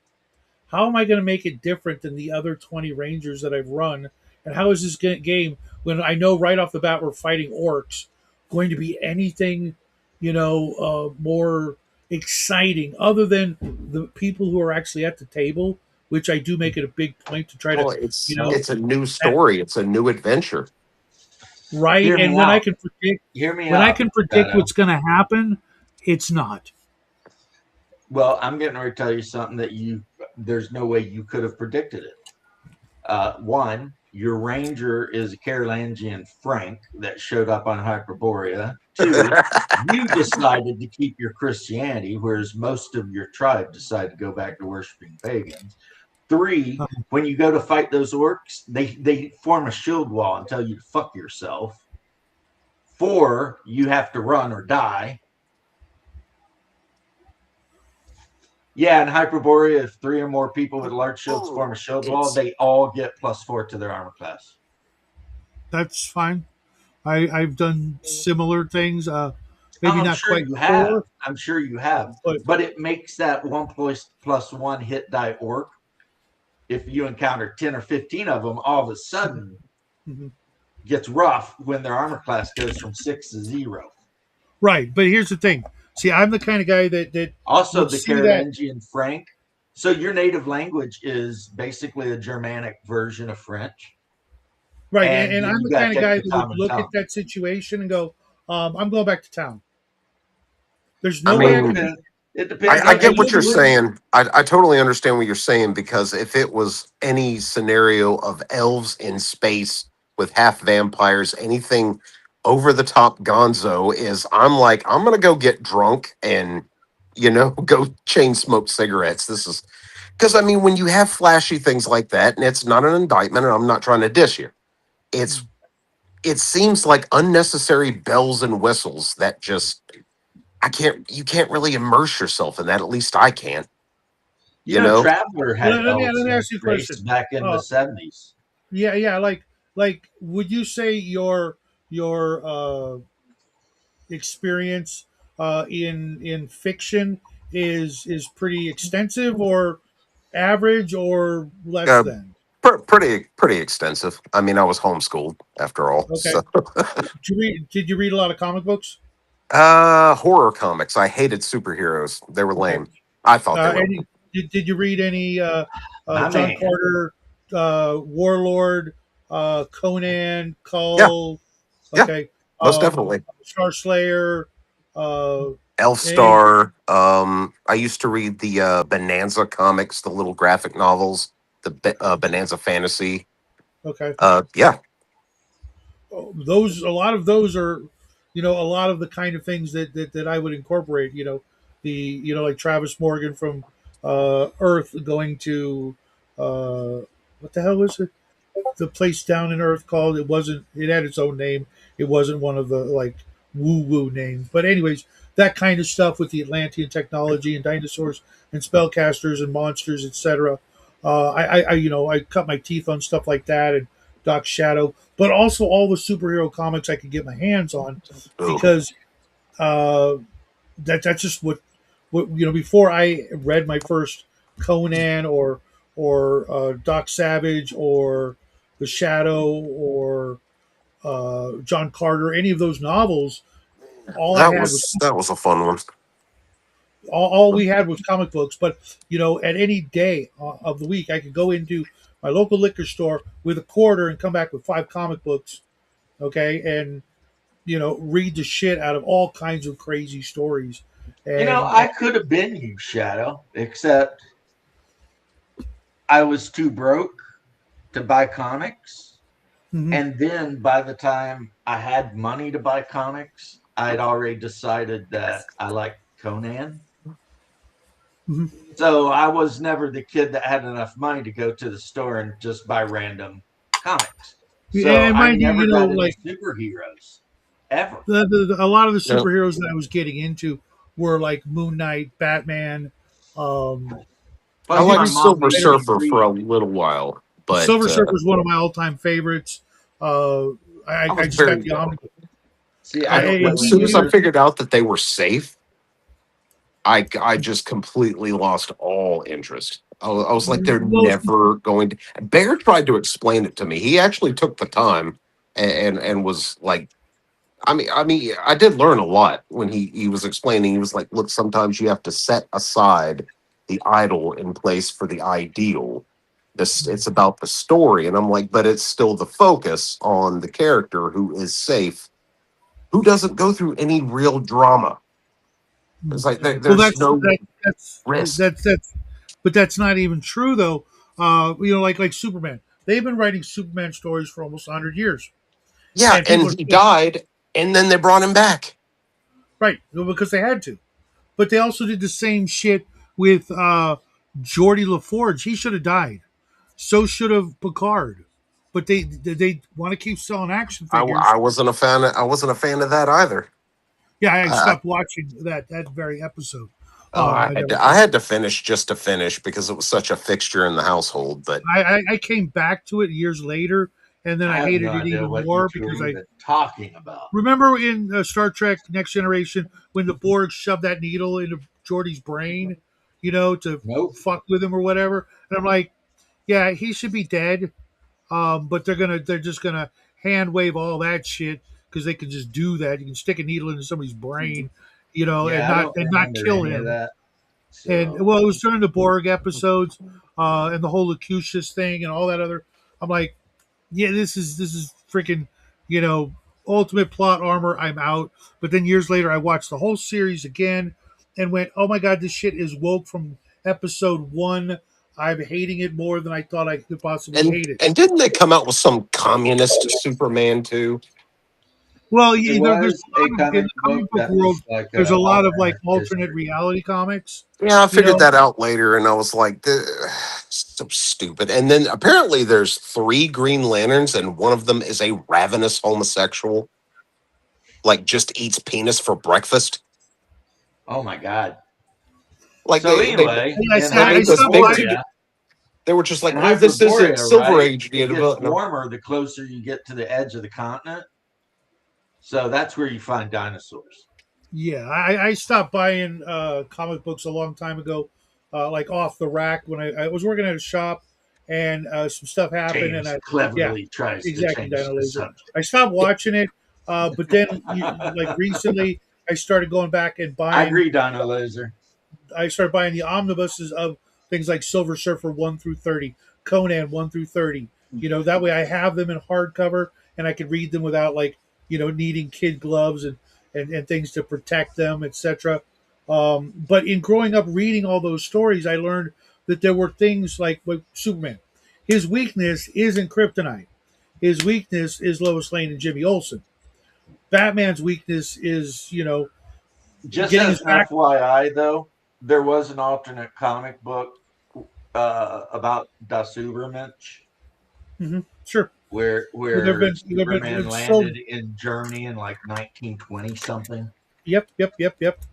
A: how am I going to make it different than the other 20 Rangers that I've run? And how is this game, when I know right off the bat we're fighting orcs, going to be anything, more exciting other than the people who are actually at the table, which I do make it a big point to try to,
C: oh,
A: you
C: it's
A: know,
C: it's a new
A: that,
C: story, it's a new adventure.
A: right.
B: Hear
A: And
B: me
A: when I
B: out.
A: can predict,
B: Hear me
A: when I
B: out,
A: can predict
B: Shadow.
A: what's going to happen, it's not.
B: Well, I'm getting ready to tell you something that there's no way you could have predicted it. One, your ranger is a Carolangian Frank that showed up on Hyperborea. Two, you decided to keep your Christianity, whereas most of your tribe decided to go back to worshiping pagans. Three, when you go to fight those orcs, they form a shield wall and tell you to fuck yourself. Four, you have to run or die. Yeah, in Hyperborea, if three or more people with large shields form a shield wall,
C: It's
B: they all get +4 to their armor class.
A: That's fine. I've done similar things.
B: Oh,
A: Maybe
B: I'm
A: not
B: sure
A: quite
B: you have.
A: four,
B: I'm sure you have.
A: but
B: But it makes that one plus one hit die orc. If you encounter 10 or 15 of them, all of a sudden
A: mhm.
B: gets rough when their armor class goes from 6 to 0.
A: Right. But here's the thing. See, I'm the kind of guy that
B: Also,
A: would
B: the
A: see that.
B: Carolingian Frank. So your native language is basically a Germanic version of French,
A: Right.
B: and
A: And
B: then
A: I'm
B: you
A: the
B: got
A: kind
B: to
A: of
B: take
A: guy
B: the
A: that would
B: common
A: look at
B: tongue.
A: that situation and go, I'm going back to town. There's
C: I
A: no way
B: Well,
A: I can.
C: mean,
B: it depends
C: I
B: on how
C: get
B: you
C: what you're
B: do it.
C: saying. I totally understand what you're saying because if it was any scenario of elves in space with half vampires, anything over the top gonzo is I'm like, I'm gonna go get drunk and go chain smoke cigarettes. Because I mean, when you have flashy things like that, and it's not an indictment, and I'm not trying to dish you, it's it seems like unnecessary bells and whistles that just I can't you can't really immerse yourself in that. At least I can't.
B: You
C: You
B: know,
C: know,
B: Traveler had
A: Let
B: elves
A: me
B: in
A: ask you a
B: space
A: question.
B: back in the
A: Uh,
B: 70s.
A: yeah, like, would you say your experience in fiction is pretty extensive, or average, or less
C: uh,
A: than?
C: pretty extensive. I mean, I was homeschooled after all,
A: Okay.
C: so
A: Did you read a lot of comic books?
C: horror comics. I hated superheroes. They were
A: Okay.
C: lame. I thought they were lame.
A: Did you read any
B: My
A: John
B: man.
A: Carter, Warlord, Conan,
C: Yeah,
A: Cull?
C: yeah,
A: Okay.
C: most
A: Um,
C: definitely.
A: Star Slayer. Uh, any,
C: Elfstar. I used to read the Bonanza comics, the little graphic novels, the Bonanza Fantasy.
A: okay.
C: Yeah,
A: Those a lot of those are, a lot of the kind of things that I would incorporate. Like Travis Morgan from Earth going to what the hell was it? The place down in Earth called. It had its own name. It wasn't one of the like woo woo names. But anyways, that kind of stuff with the Atlantean technology and dinosaurs and spellcasters and monsters, etc. I cut my teeth on stuff like that and Doc Shadow, but also all the superhero comics I could get my hands on,
C: ugh.
A: because uh, that's just what before I read my first Conan or Doc Savage or The Shadow or John Carter, any of those novels. All I had was
C: That was a fun one.
A: all we had was comic books. But at any day of the week, I could go into my local liquor store with a quarter and come back with 5 comic books. Okay, and read the shit out of all kinds of crazy stories.
B: You know,
A: And
B: I could have been you, Shadow, except I was too broke to buy comics.
A: Mhm,
B: And then by the time I had money to buy comics, I'd already decided that I liked Conan.
A: mhm.
B: So I was never the kid that had enough money to go to the store and just buy random comics. So
A: And
B: I
A: mind you,
B: never got into
A: like
B: superheroes ever.
A: a lot of the
C: No,
A: superheroes that I was getting into were like Moon Knight, Batman, um,
C: I
B: Plus,
A: did
C: liked
B: my
A: read
B: mom
C: Silver
B: made
A: Spider.
B: me
C: Surfer for a
B: read.
C: little while, but
A: Silver Surfer is one of my all-time favorites.
C: I
A: I
C: was
A: just got
C: very
A: the omni.
B: See, I don't
C: as
B: know
C: soon
B: any
C: as I
B: other.
C: figured out that they were safe, I just completely lost all interest. I was like, they're
A: Well,
C: never going to. Bear tried to explain it to me. He actually took the time and was like, I did learn a lot when he was explaining. He was like, look, sometimes you have to set aside the idol in place for the ideal. This it's about the story, and I'm like, but it's still the focus on the character who is safe, who doesn't go through any real drama. It's like
A: well,
C: there's no risk.
A: but that's not even true though. Like Superman. They've been writing Superman stories for almost 100 years,
C: Yeah,
A: and people
C: and
A: are
C: he
A: still
C: died, and then they brought him back.
A: right because they had to. But they also did the same shit with Geordie LaForge. He should have died. So should have Picard. But they want to keep selling action
C: I
A: figures.
C: wasn't a fan. I wasn't a fan of that either.
A: Yeah, I
C: I,
A: stopped watching that very episode.
C: oh,
A: I never.
C: I had to finish just to finish because it was such a fixture in the household. But
A: I came back to it years later, and then
B: I
A: I
B: have no
A: hated it
B: idea
A: even
B: what you
A: more
B: two are
A: because I
B: even talking about.
A: remember in Star Trek Next Generation when the Borg shoved that needle into Geordie's brain, to
B: Nope.
A: fuck with him or whatever. And I'm like, yeah, he should be dead. But they're just gonna hand wave all that shit because they can just do that. You can stick a needle into somebody's brain, and
B: Yeah, I
A: not
B: don't
A: and not
B: remember
A: kill
B: any of
A: him.
B: that.
A: And
B: So
A: well, it was during the Borg episodes, and the whole Locutus thing and all that other. I'm like, yeah, this is freaking, you know, ultimate plot armor. I'm out. But then years later, I watched the whole series again and went, oh my god, this shit is woke from episode one. I'm hating it more than I thought I could possibly hate it.
C: and didn't they come out with some communist Superman too?
A: Well,
B: It
A: there's
B: was
A: a
B: a
A: lot of in
B: comic
A: the
B: book
A: comic book
B: that
A: world.
B: was like
A: There's a
B: a
A: lot of like
B: alternate
A: alternate
B: history.
A: reality comics.
C: Yeah, I
A: You
C: figured
A: know,
C: that out later, and I was like, so stupid. And then apparently, there's three Green Lanterns, and one of them is a ravenous homosexual, like just eats penis for breakfast.
B: Oh my god.
C: Like
B: So
C: they
B: anyway, in
C: they made this
A: stopped
C: big
A: buying.
C: to
B: Hyperborea,
C: They were just like,
B: in
C: oh, this isn't
B: Hyperborea,
C: Silver
B: right?
C: Age.
B: It gets
C: No.
B: warmer the closer you get to the edge of the continent. So that's where you find dinosaurs.
A: Yeah, I stopped buying comic books a long time ago, like off the rack when I was working at a shop, and some stuff happened, and
B: James
A: I yeah,
B: cleverly tries to
A: exactly,
B: change
A: Dino
B: the
A: Laser.
B: subject.
A: I stopped watching it, but then like recently I started going back and
B: I
A: buying.
B: agree, Dino Laser.
A: I started buying the omnibuses of things like Silver Surfer 1 through 30, Conan 1 through 30. That way I have them in hardcover and I can read them without like needing kid gloves and things to protect them, etc. But in growing up reading all those stories, I learned that there were things like Superman. His weakness isn't kryptonite. His weakness is Lois Lane and Jimmy Olsen. Batman's weakness is
B: Just
A: getting
B: as
A: his
B: an
A: back.
B: FYI, though, there was an alternate comic book about Das Übermensch
A: Sure. There've
B: where
A: been
B: Superman
A: it's so.
B: landed in Germany in like 1920 something.
A: Yep.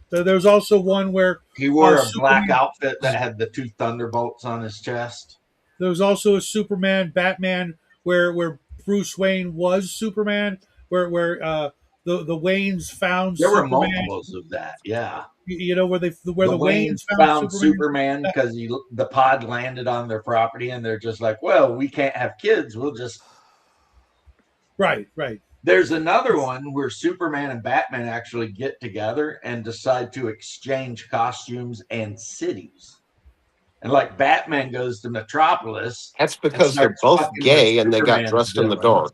A: There's also one where
B: He wore a black
A: Superman.
B: outfit that had the two thunderbolts on his chest.
A: There was also a Superman Batman where Bruce Wayne was Superman, where the Waynes found
B: There were
A: Superman.
B: multiples of that. Yeah,
A: Where
B: the
A: the Waynes
B: Waynes
A: found
B: found
A: Superman.
B: Superman because the pod landed on their property, and they're just like, "Well, we can't have kids. We'll just."
A: Right.
B: There's another one where Superman and Batman actually get together and decide to exchange costumes and cities. And like Batman goes to Metropolis
C: That's
B: and
C: because they're
B: starts
C: both
B: fucking with
C: gay and they got
B: Superman's
C: dressed in the dark.
B: villains,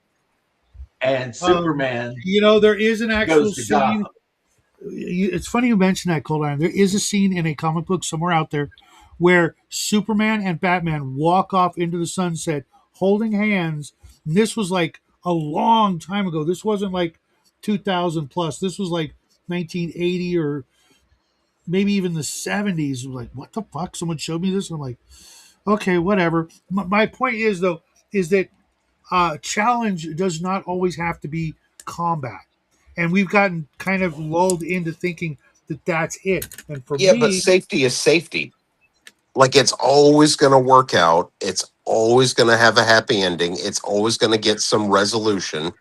B: and
A: Um,
B: Superman
A: there is an actual
B: goes to
A: scene.
B: Gotham.
A: It's funny you mention that, Cold Iron. There is a scene in a comic book somewhere out there where Superman and Batman walk off into the sunset holding hands. And this was like a long time ago. This wasn't like 2000 plus. This was like 1980 or maybe even the 70s. Like, what the fuck? Someone showed me this. And I'm like, okay, whatever. My point is, though, is that challenge does not always have to be combat. And we've gotten kind of lulled into thinking that that's it. And for
C: Yeah, but
A: me,
C: safety is safety. Like it's always going to work out. It's always going to have a happy ending. It's always going to get some resolution,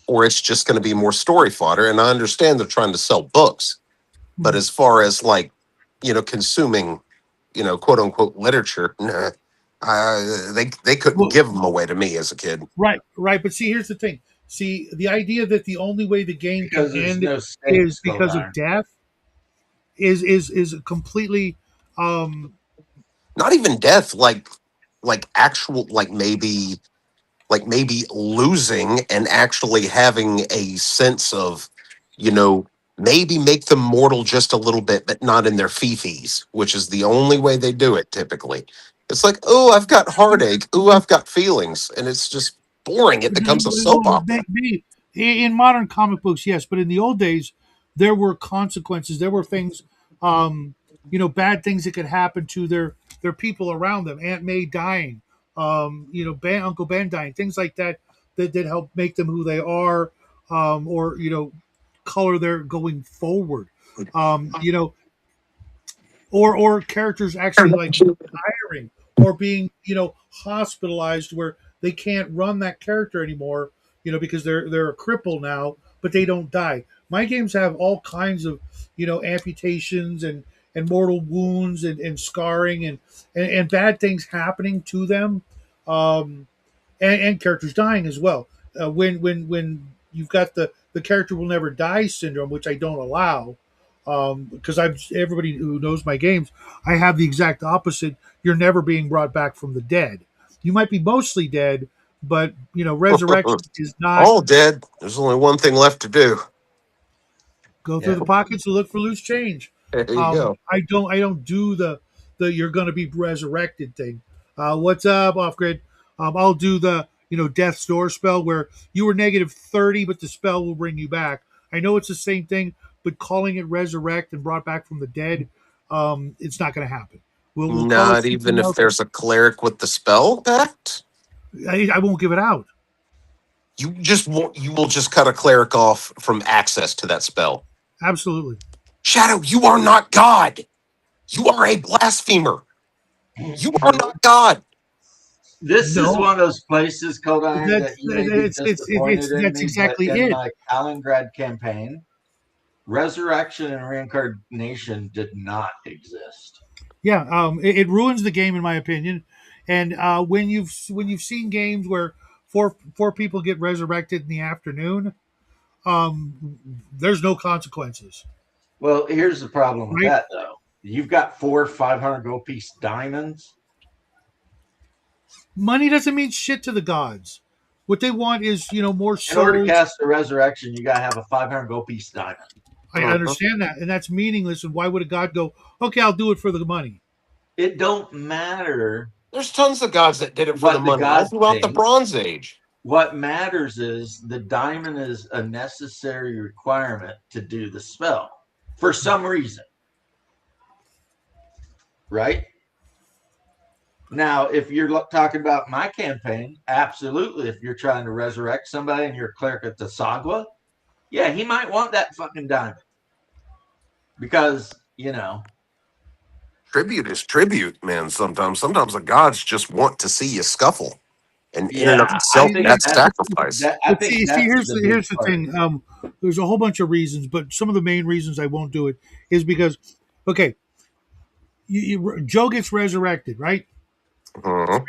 C: or it's just going to be more story fodder. And I understand they're trying to sell books, but
A: mhm,
C: as far as like, consuming, quote unquote literature, nah, they couldn't
A: well,
C: give them away to me as a kid.
A: right. But see, here's the thing. See, the idea that the only way the game can
B: Because there's
A: end
B: no
A: is
B: stakes,
A: because of
B: Goldar.
A: death is completely um
C: Not even death, like actual, like maybe losing and actually having a sense of, you know, maybe make them mortal just a little bit, but not in their fifis, which is the only way they do it typically. It's like, oh, I've got heartache. Oh, I've got feelings. And it's just boring. It becomes a soap
A: well,
C: opera.
A: in modern comic books, yes, but in the old days, there were consequences. There were things, bad things that could happen to their people around them. Aunt May dying, Uncle Ben dying, things like that that help make them who they are, or color their going forward. You know, or characters actually like retiring or being hospitalized where they can't run that character anymore because they're a cripple now but they don't die. My games have all kinds of amputations and mortal wounds and scarring and bad things happening to them, um and characters dying as well. When you've got the character will never die syndrome, which I don't allow, because I'm everybody who knows my games, I have the exact opposite. You're never being brought back from the dead. You might be mostly dead, but resurrection is not
C: All dead. There's only one thing left to do.
A: go through
B: Yeah.
A: the pockets and look for loose change.
C: There you go.
A: I don't do the you're going to be resurrected thing. What's up, off grid? I'll do the death's door spell where you were -30, but the spell will bring you back. I know it's the same thing, but calling it resurrect and brought back from the dead, it's not going to happen. We'll call it
C: Not even
A: something
C: if
A: else.
C: there's a cleric with the spell pact.
A: I won't give it out.
C: You just won't. You will just cut a cleric off from access to that spell.
A: Absolutely.
C: Shadow, you are not God. You are a blasphemer. You are not God.
B: This is
A: No,
B: one of those places, Cold Iron, that
A: that's
B: you may be
A: it's
B: disappointed in
A: that's
B: me, but
A: exactly
B: in
A: it.
B: my Kaliningrad campaign, resurrection and reincarnation did not exist.
A: Yeah, it ruins the game in my opinion. And when you've seen games where four people get resurrected in the afternoon, there's no consequences,
B: Well, here's the problem with
A: right?
B: that, though. You've got 4 500 gold piece diamonds.
A: Money doesn't mean shit to the gods. What they want is more
B: In order to
A: souls.
B: cast a resurrection, you got to have a 500 gold piece diamond.
A: I
C: Mhm.
A: understand that, and that's meaningless. And why would a god go, okay, I'll do it for the money?
B: It don't matter
C: There's tons of gods that did it for the
B: what the
C: money all
B: god
C: throughout the
B: thinks.
C: Bronze Age.
B: What matters is the diamond is a necessary requirement to do the spell for some reason, right? Now, if you're talking about my campaign, absolutely. If you're trying to resurrect somebody and you're a cleric at the Sagwa, yeah, he might want that fucking diamond because,
C: Tribute is tribute, man. Sometimes the gods just want to see you scuffle, and in and of
B: yeah, I
C: itself,
B: think
A: Yeah,
C: that's
B: that's
C: sacrifice.
B: that. I
A: but
B: think
A: see,
B: that's
A: here's
B: the
A: the
B: big
A: here's the
B: part.
A: thing. There's a whole bunch of reasons, but some of the main reasons I won't do it is because, okay, Joe gets resurrected, right?
C: Mhm.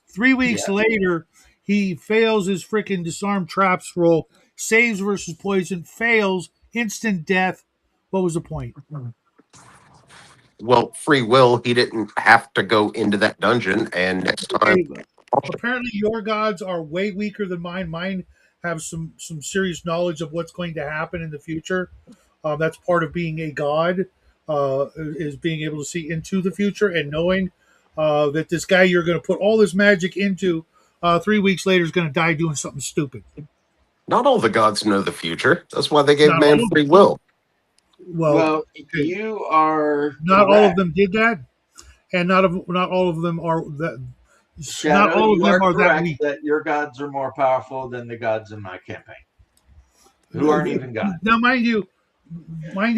A: 3 weeks
B: Yeah.
A: later, he fails his freaking disarm traps roll, saves versus poison, fails, instant death. What was the point?
C: Well, free will. He didn't have to go into that dungeon, and next time,
A: Okay, apparently your gods are way weaker than mine. Mine have some serious knowledge of what's going to happen in the future. That's part of being a god, is being able to see into the future and knowing that this guy you're going to put all this magic into 3 weeks later is going to die doing something stupid.
C: not all the gods know the future. That's why they gave
A: Not
C: man
A: all of
C: free will.
A: well,
B: Well,
A: okay,
B: you are
A: not all of
B: correct,
A: them did that, and not all of them are that. Not
B: Shadow.
A: all of
B: You
A: them
B: are
A: are that
B: correct
A: weak.
B: that your gods are more powerful than the gods in my campaign, who aren't even gods.
A: Now, mind you,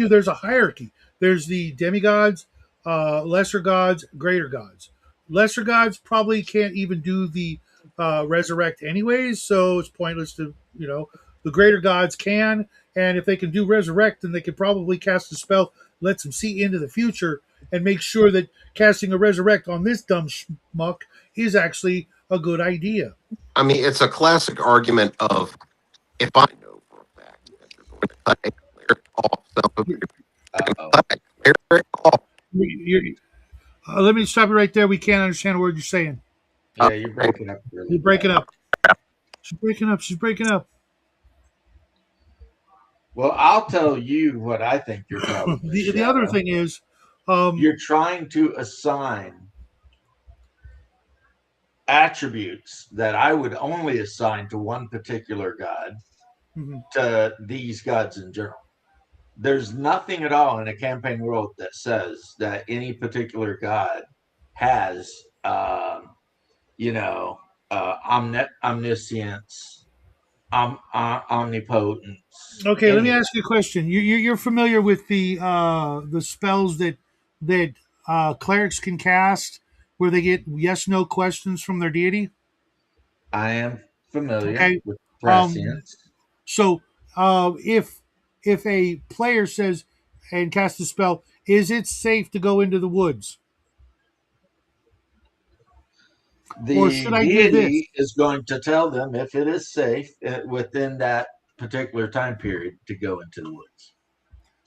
A: there's a hierarchy. There's the demigods, lesser gods, greater gods. Lesser gods probably can't even do the resurrect anyways, so it's pointless to The greater gods can, and if they can do resurrect, then they can probably cast a spell, lets them see into the future, and make sure that casting a resurrect on this dumb schmuck is actually a good idea.
C: I mean, it's a classic argument of if I know for a fact that you're going to cut a cleric off, son of a bitch,
B: Uh
C: you're
B: oh.
C: going to cut a cleric off.
A: You- Let me stop you right there. We can't understand a word you're saying.
B: Yeah, you're breaking up really
A: You're breaking
B: bad.
A: up. She's breaking up. She's breaking up.
B: Well, I'll tell you what I think your problem is,
A: The other
B: Shadow.
A: thing is, um,
B: You're trying to assign attributes that I would only assign to one particular god
A: mhm.
B: to these gods in general. There's nothing at all in a campaign world that says that any particular god has, you know, omniscience, omnipotence,
A: Okay, let me
B: any of
A: ask you a question. You're familiar with the spells that clerics can cast, where they get yes no questions from their deity.
B: that. I am familiar
A: Okay,
B: with
A: um,
B: prescience.
A: so if a player says and casts a spell, is it safe to go into the woods, or should
B: The
A: I do this?
B: deity is going to tell them if it is safe within that particular time period to go into the woods.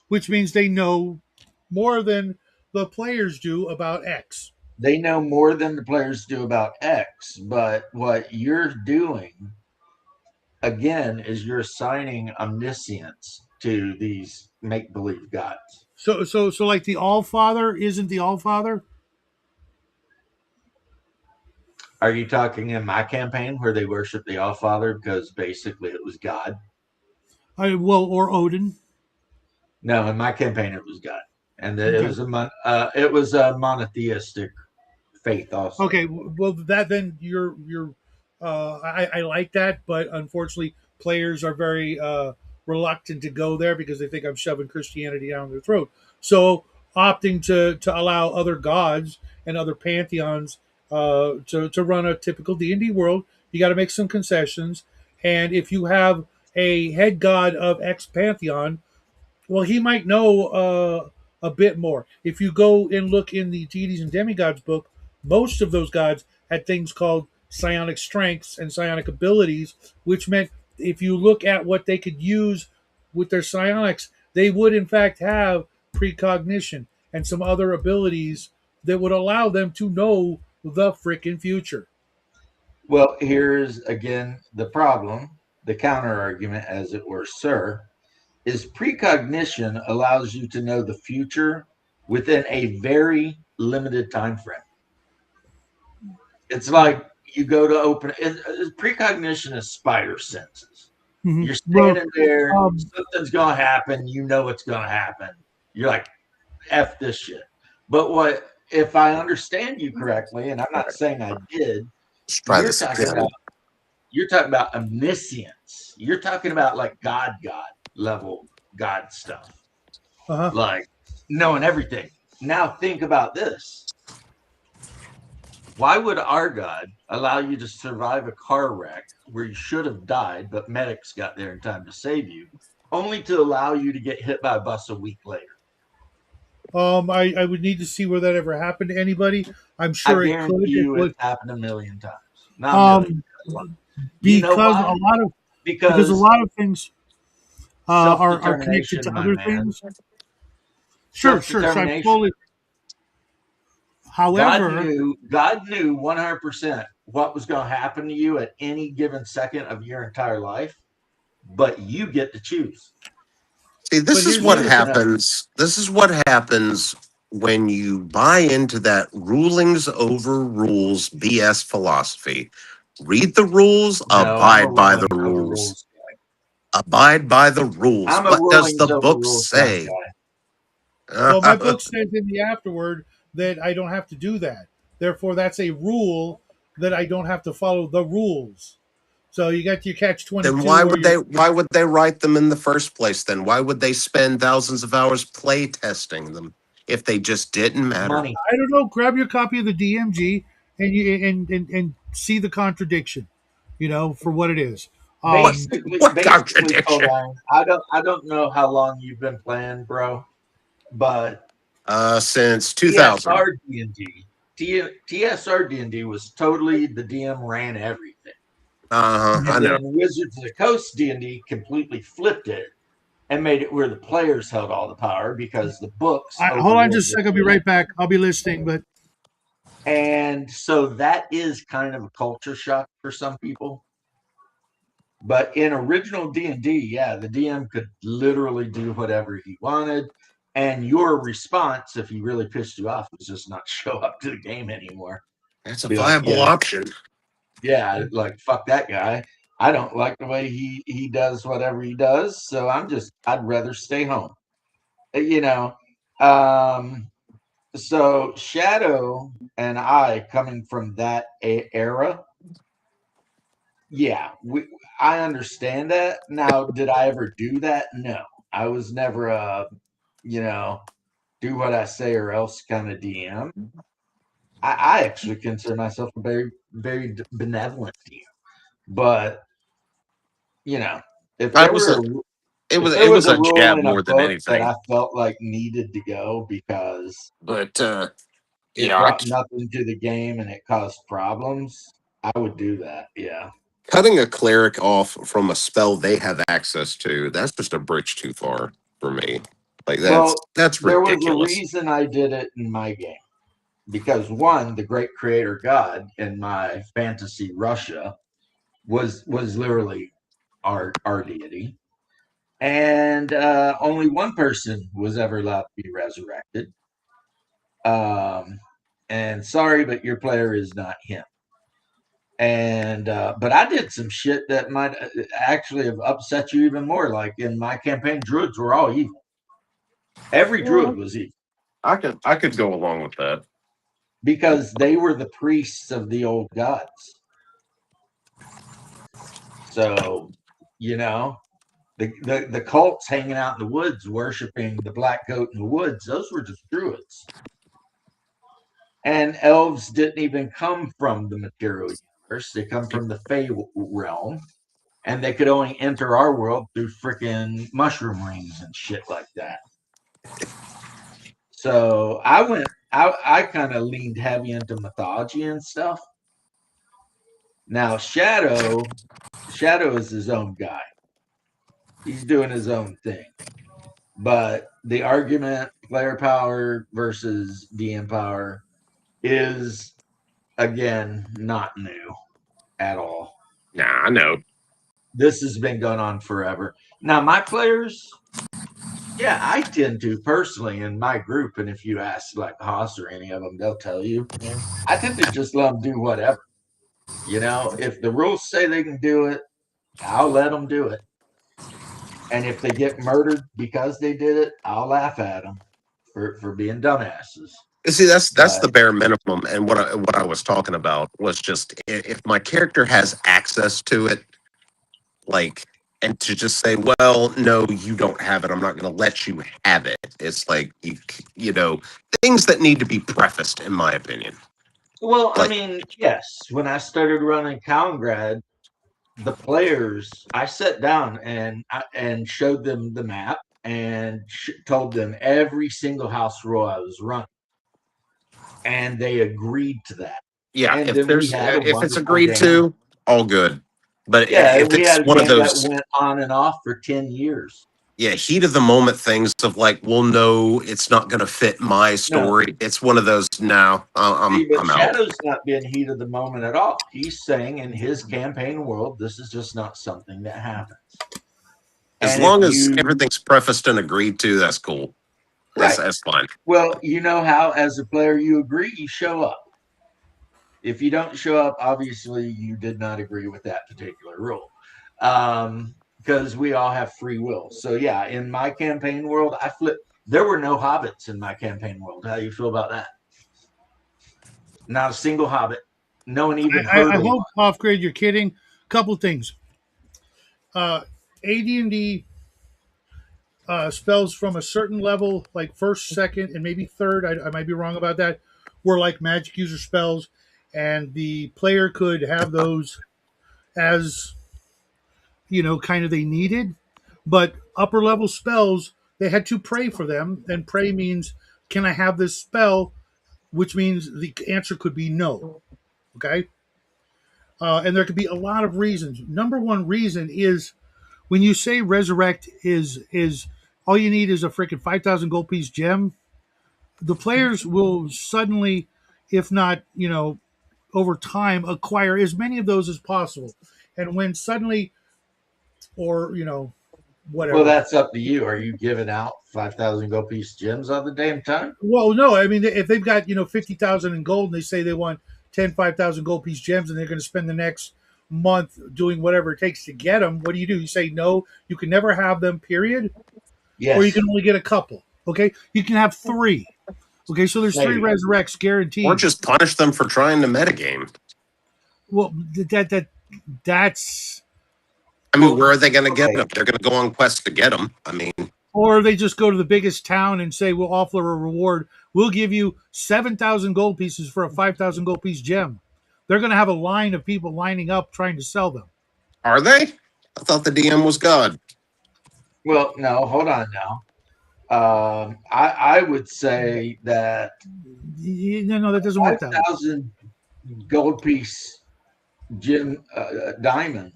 A: Which means they know more than the players do about X.
B: They know more than the players do about X, but what you're doing again is you're assigning omniscience to these make believe gods.
A: So like the All Father isn't the All Father.
B: Are you talking in my campaign where they worship the All Father because basically it was God?
A: Or Odin.
B: No, in my campaign it was God, and
A: Okay.
B: it was a monotheistic faith also.
A: Okay, well that then you're I like that, but unfortunately players are very reluctant to go there because they think I'm shoving Christianity down their throat. So opting to allow other gods and other pantheons to run a typical D&D world, you got to make some concessions. And if you have a head god of X pantheon, well, he might know a bit more. If you go and look in the deities and demigods book, most of those gods had things called psionic strengths and psionic abilities, which meant if you look at what they could use with their psionics, they would in fact have precognition and some other abilities that would allow them to know the frickin' future.
B: Well, here's again the problem, the counter argument, as it were, sir, is precognition allows you to know the future within a very limited time frame. It's like you go to precognition is spider senses.
A: Mhm.
B: You're
A: Well,
B: standing there,
A: um,
B: something's gonna happen, you know it's gonna happen. You're like, F this shit. But what if I understand you correctly, and I'm not saying I did,
C: Let's try
B: you're
C: this
B: talking
C: again.
B: about you're talking about omniscience. You're talking about like God level God stuff,
A: uh-huh.
B: like knowing everything. Now think about this. Why would our God allow you to survive a car wreck where you should have died, but medics got there in time to save you, only to allow you to get hit by a bus a week later?
A: I would need to see where that ever happened to anybody. I'm
B: I
A: sure it
B: guarantee
A: could. It
B: you it's
A: would.
B: happened a million times. Not a million.
A: Um,
B: You know
A: because
B: why?
A: a
B: Because
A: lot of things are connected
B: self-determination,
A: to
B: my
A: other
B: man.
A: things. Sure. So I'm
B: Self-determination.
A: totally.
B: God
A: However,
B: knew, God knew 100% what was going to happen to you at any given second of your entire life, but you get to choose.
C: See,
A: but
C: this is
A: here's the
C: what
B: You
A: other
B: get to
A: thing.
B: know.
C: happens. This is what happens when you buy into that rulings over rules BS philosophy. Read the rules,
B: No, I'm a
C: abide by the
B: rulings over
C: rules.
B: rules guy.
C: Abide by the rules.
B: I'm a
C: What does the
B: rulings over
C: book
B: rules kind of
C: say?
B: guy.
A: Well, my book says in the afterword that I don't have to do that. Therefore, that's a rule that I don't have to follow the rules. So you got your catch twenty
C: Then
A: two
C: why
A: where
C: would
A: you're.
C: they write them in the first place then? Why would they spend thousands of hours play testing them if they just didn't matter?
B: Money.
A: I don't know. Grab your copy of the DMG and see the contradiction. For what it is.
C: What what
B: Basically, hold
C: contradiction?
B: on. I don't know how long you've been playing, bro, but
C: Since 2000.
B: TSR D&D, TSR D&D was totally the DM ran everything.
C: I
B: And
C: know.
B: then Wizards of the Coast D&D completely flipped it and made it where the players held all the power because the books
A: Hold on
B: overruled
A: just a
B: the
A: second. I'll be
B: DM.
A: right back. I'll be listening. But
B: And so that is kind of a culture shock for some people. But in original D&D, yeah, the DM could literally do whatever he wanted. And your response, if he really pissed you off, was just not show up to the game anymore.
C: That's a
B: Be like,
C: viable option.
B: yeah, like fuck that guy. I don't like the way he does whatever he does, so I'd rather stay home. You know. Um so Shadow and I coming from that era, yeah, I understand that. Now, did I ever do that? No. I was never a, you know, do what I say or else kind of DM. I actually consider myself a very, very benevolent DM. But you know, if
C: I
B: there
C: was
B: were
C: a
B: a, if there
C: it
B: was
C: was
B: a
C: a
B: rule
C: jab
B: in a
C: more than
B: book that
C: anything.
B: I felt like needed to go because
C: But
B: it
C: yeah,
B: brought nothing to the game and it caused problems, I would do that. Yeah.
C: cutting a cleric off from a spell they have access to, that's just a bridge too far for me. Like
B: Well,
C: that's
B: there was a
C: ridiculous.
B: reason I did it in my game because one, the great creator god in my fantasy Russia was literally our deity, and only one person was ever allowed to be resurrected. Um, and sorry, but your player is not him. And but I did some shit that might actually have upset you even more. Like in my campaign, druids were all evil. Every druid
C: Well,
B: was evil
C: I could go along with that.
B: because they were the priests of the old gods. So, you know, the cults hanging out in the woods worshiping the black goat in the woods, those were just druids. And elves didn't even come from the material universe, they come from the Fey realm. And they could only enter our world through freaking mushroom rings and shit like that. So I kind of leaned heavy into mythology and stuff. Now Shadow is his own guy. He's doing his own thing. But the argument, player power versus DM power, is again not new at all.
C: Nah, I know.
B: This has been going on forever. Now, my players, yeah, I tend to personally in my group, and if you ask like Haas or any of them, they'll tell you. I tend to just let them do whatever. If the rules say they can do it, I'll let them do it. And if they get murdered because they did it, I'll laugh at them for being dumbasses.
C: See, that's
B: But
C: the bare minimum. And what I was talking about was just if my character has access to it, like, and to just say, well, no, you don't have it. I'm not going to let you have it. It's like things that need to be prefaced, in my opinion.
B: well, I
C: Like,
B: mean, yes, when I started running Kaliningrad, the players, I sat down and showed them the map and told them every single house rule I was running, and they agreed to that.
C: yeah,
B: And
C: if
B: then we
C: there's
B: had a
C: if it's
B: wonderful
C: agreed
B: game.
C: to, all good. But
B: Yeah,
C: if
B: we
C: it's
B: had a
C: one of
B: game that
C: those,
B: went on and off for 10 years.
C: yeah, heat of the moment things of like, well, no, it's not going to fit my
B: No,
C: story. It's one of those. No,
B: see, but
C: I'm out.
B: Shadow's not been heat of the moment at all. He's saying in his campaign world, this is just not something that happens.
C: As
B: And if
C: long as
B: you,
C: everything's prefaced and agreed to, that's cool. That's
B: right,
C: that's fine.
B: well, you know how as a player you agree, you show up. If you don't show up, obviously you did not agree with that particular rule. Because we all have free will. So yeah, in my campaign world, I flipped. There were no hobbits in my campaign world. How do you feel about that? Not a single hobbit. No one even
A: I
B: heard of one.
A: hope off grid you're kidding. Couple things. AD&D spells from a certain level, like first, second, and maybe third. I might be wrong about that. Were like magic user spells, and the player could have those as kind of they needed. But upper level spells, they had to pray for them, and pray means, can I have this spell? Which means the answer could be no. Okay, and there could be a lot of reasons. Number one reason is when you say resurrect is all you need is a freaking 5,000 gold piece gem. The players will suddenly, if not over time, acquire as many of those as possible. And when suddenly, or
B: Well,
A: whatever.
B: that's up to you. Are you giving out 5,000 gold piece gems all the damn time?
A: Well, no, I mean if they've got 50,000 in gold and they say they want 5,000 gold piece gems and they're going to spend the next month doing whatever it takes to get them, what do? You say no, you can never have them, period, or you
B: Yes,
A: can only get a couple. Okay, you can have three. Okay, so there's three
B: maybe.
A: resurrects
C: Or
A: guaranteed.
C: just punish them for trying to metagame.
A: Well, that's
C: I mean,
B: Well,
C: where are they going to get
B: okay.
C: them? They're going to go on quest to get them. I mean,
A: or they just go to the biggest town and say we'll offer a reward. We'll give you 7,000 gold pieces for a 5,000 gold piece gem. They're going to have a line of people lining up trying to sell them.
C: are they? I thought the DM was God.
B: Well, no, hold on now. I would say that
A: No, that doesn't work that way.
B: 5,000 gold piece gem diamond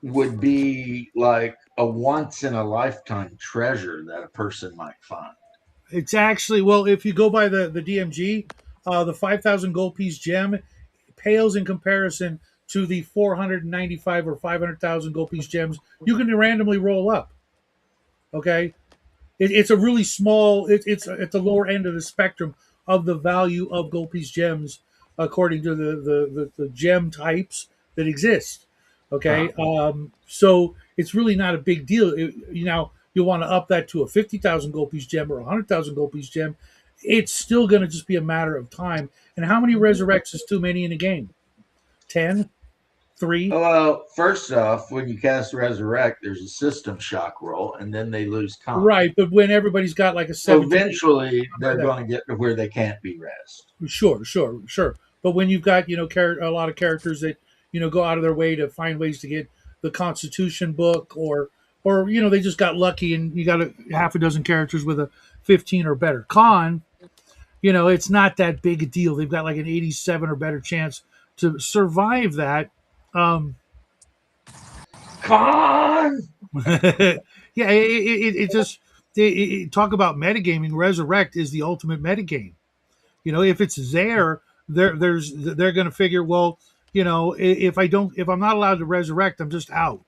B: would be like a once in a lifetime treasure that a person might find.
A: It's actually, well, if you go by the DMG, the 5,000 gold piece gem pales in comparison to the 495 or 500,000 gold piece gems you can randomly roll up. Okay, it's a really small. It's at the lower end of the spectrum of the value of gold piece gems according to the gem types that exist.
B: Uh,
A: Okay, so it's really not a big deal. You want to up that to a 50,000 gold piece gem or a 100,000 gold piece gem. It's still going to just be a matter of time. And how many resurrects is too many in a game? 10, 3.
B: well, first off, when you cast Resurrect, there's a system shock roll, and then they lose comp.
A: Right, but when everybody's got like a
B: So
A: 17,
B: eventually,
A: like
B: they're
A: that.
B: going to get to where they can't be rezzed.
A: Sure. But when you've got a lot of characters that go out of their way to find ways to get the Constitution book, or they just got lucky and you got a half a dozen characters with a 15 or better con, it's not that big a deal. They've got like an 87 or better chance to survive that. Um,
B: Con!
A: yeah, it just talk about metagaming. Resurrect is the ultimate metagame. If it's there, they're going to figure, well, if I'm not allowed to resurrect, I'm just out.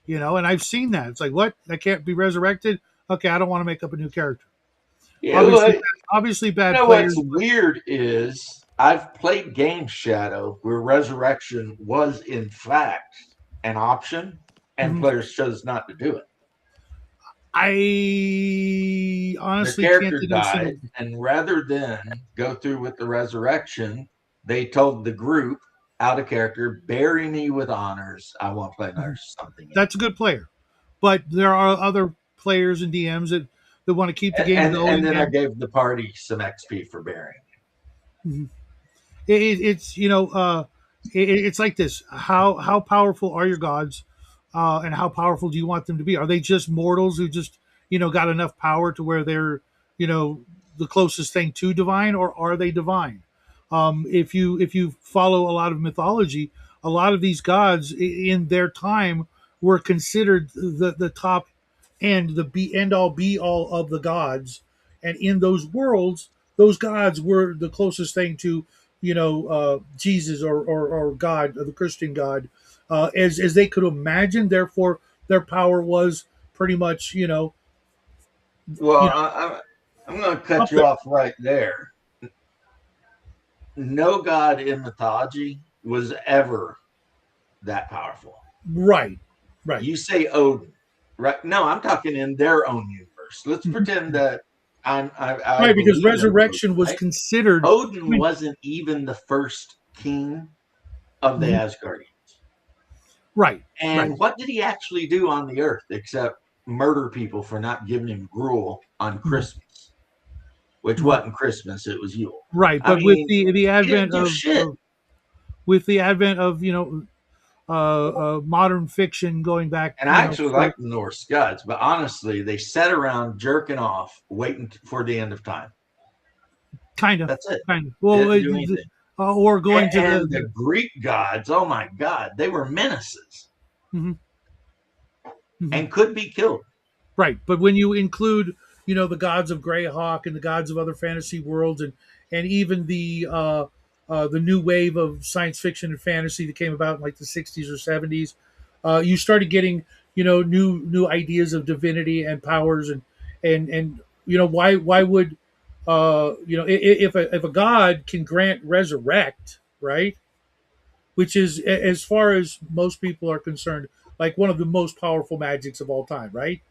A: And I've seen that. It's like, what? I can't be resurrected. Okay, I don't want to make up a new character.
B: Yeah,
A: Obviously,
B: well,
A: obviously
B: you
A: bad
B: know what's
A: players.
B: weird is I've played Game Shadow where Resurrection was, in fact, an option, and
A: Mhm.
B: players chose not to do it.
A: I
B: Their
A: honestly can't
B: character
A: think of a single.
B: died, and rather than go through with the resurrection, they told the group out of character, bury me with honors. I won't play another
A: Mhm.
B: something in.
A: That's a good player, but there are other players and DMs that want to keep the game
B: And
A: going.
B: then I
A: And
B: gave the party some XP for burying.
A: mhm. It's it's like this. How powerful are your gods, and how powerful do you want them to be? Are they just mortals who just got enough power to where they're you know the closest thing to divine, or are they divine? If you follow a lot of mythology, a lot of these gods in their time were considered the top and the end all be all of the gods, and in those worlds, those gods were the closest thing to Jesus, or God, the Christian God, as they could imagine. Therefore, their power was pretty much
B: Well,
A: you know
B: I'm going to cut
A: up
B: you
A: there.
B: off right there. No god in mythology was ever that powerful.
A: Right, right.
B: You say Odin, right? No, I'm talking in their own universe. Let's
A: Mhm.
B: pretend that I
A: Right, because
B: believe in Odin,
A: resurrection was
B: right?
A: considered. I
B: Odin
A: mean,
B: wasn't even the first king of the
A: mhm.
B: Asgardians.
A: Right, right.
B: And what did he actually do on the earth except murder people for not giving him gruel on
A: Mhm,
B: Christmas? Which
A: mhm.
B: wasn't Christmas, it was Yule.
A: Right,
B: I
A: but with
B: mean,
A: the
B: he didn't
A: advent
B: do shit.
A: of with the advent of modern fiction going back,
B: And I actually
A: for
B: like the Norse gods, but honestly, they sat around jerking off, waiting for the end of time.
A: kind of,
B: That's it.
A: kind of.
B: They
A: Well,
B: didn't do anything.
A: or going to
B: And the Greek gods, oh my God, they were menaces
A: mhm, mhm.
B: and could be killed.
A: Right, but when you include, the gods of Greyhawk and the gods of other fantasy worlds, and even the new wave of science fiction and fantasy that came about in like the '60s or '70s, you started getting new ideas of divinity and powers, and why would if a god can grant resurrect, right, which is, as far as most people are concerned, like one of the most powerful magics of all time, right?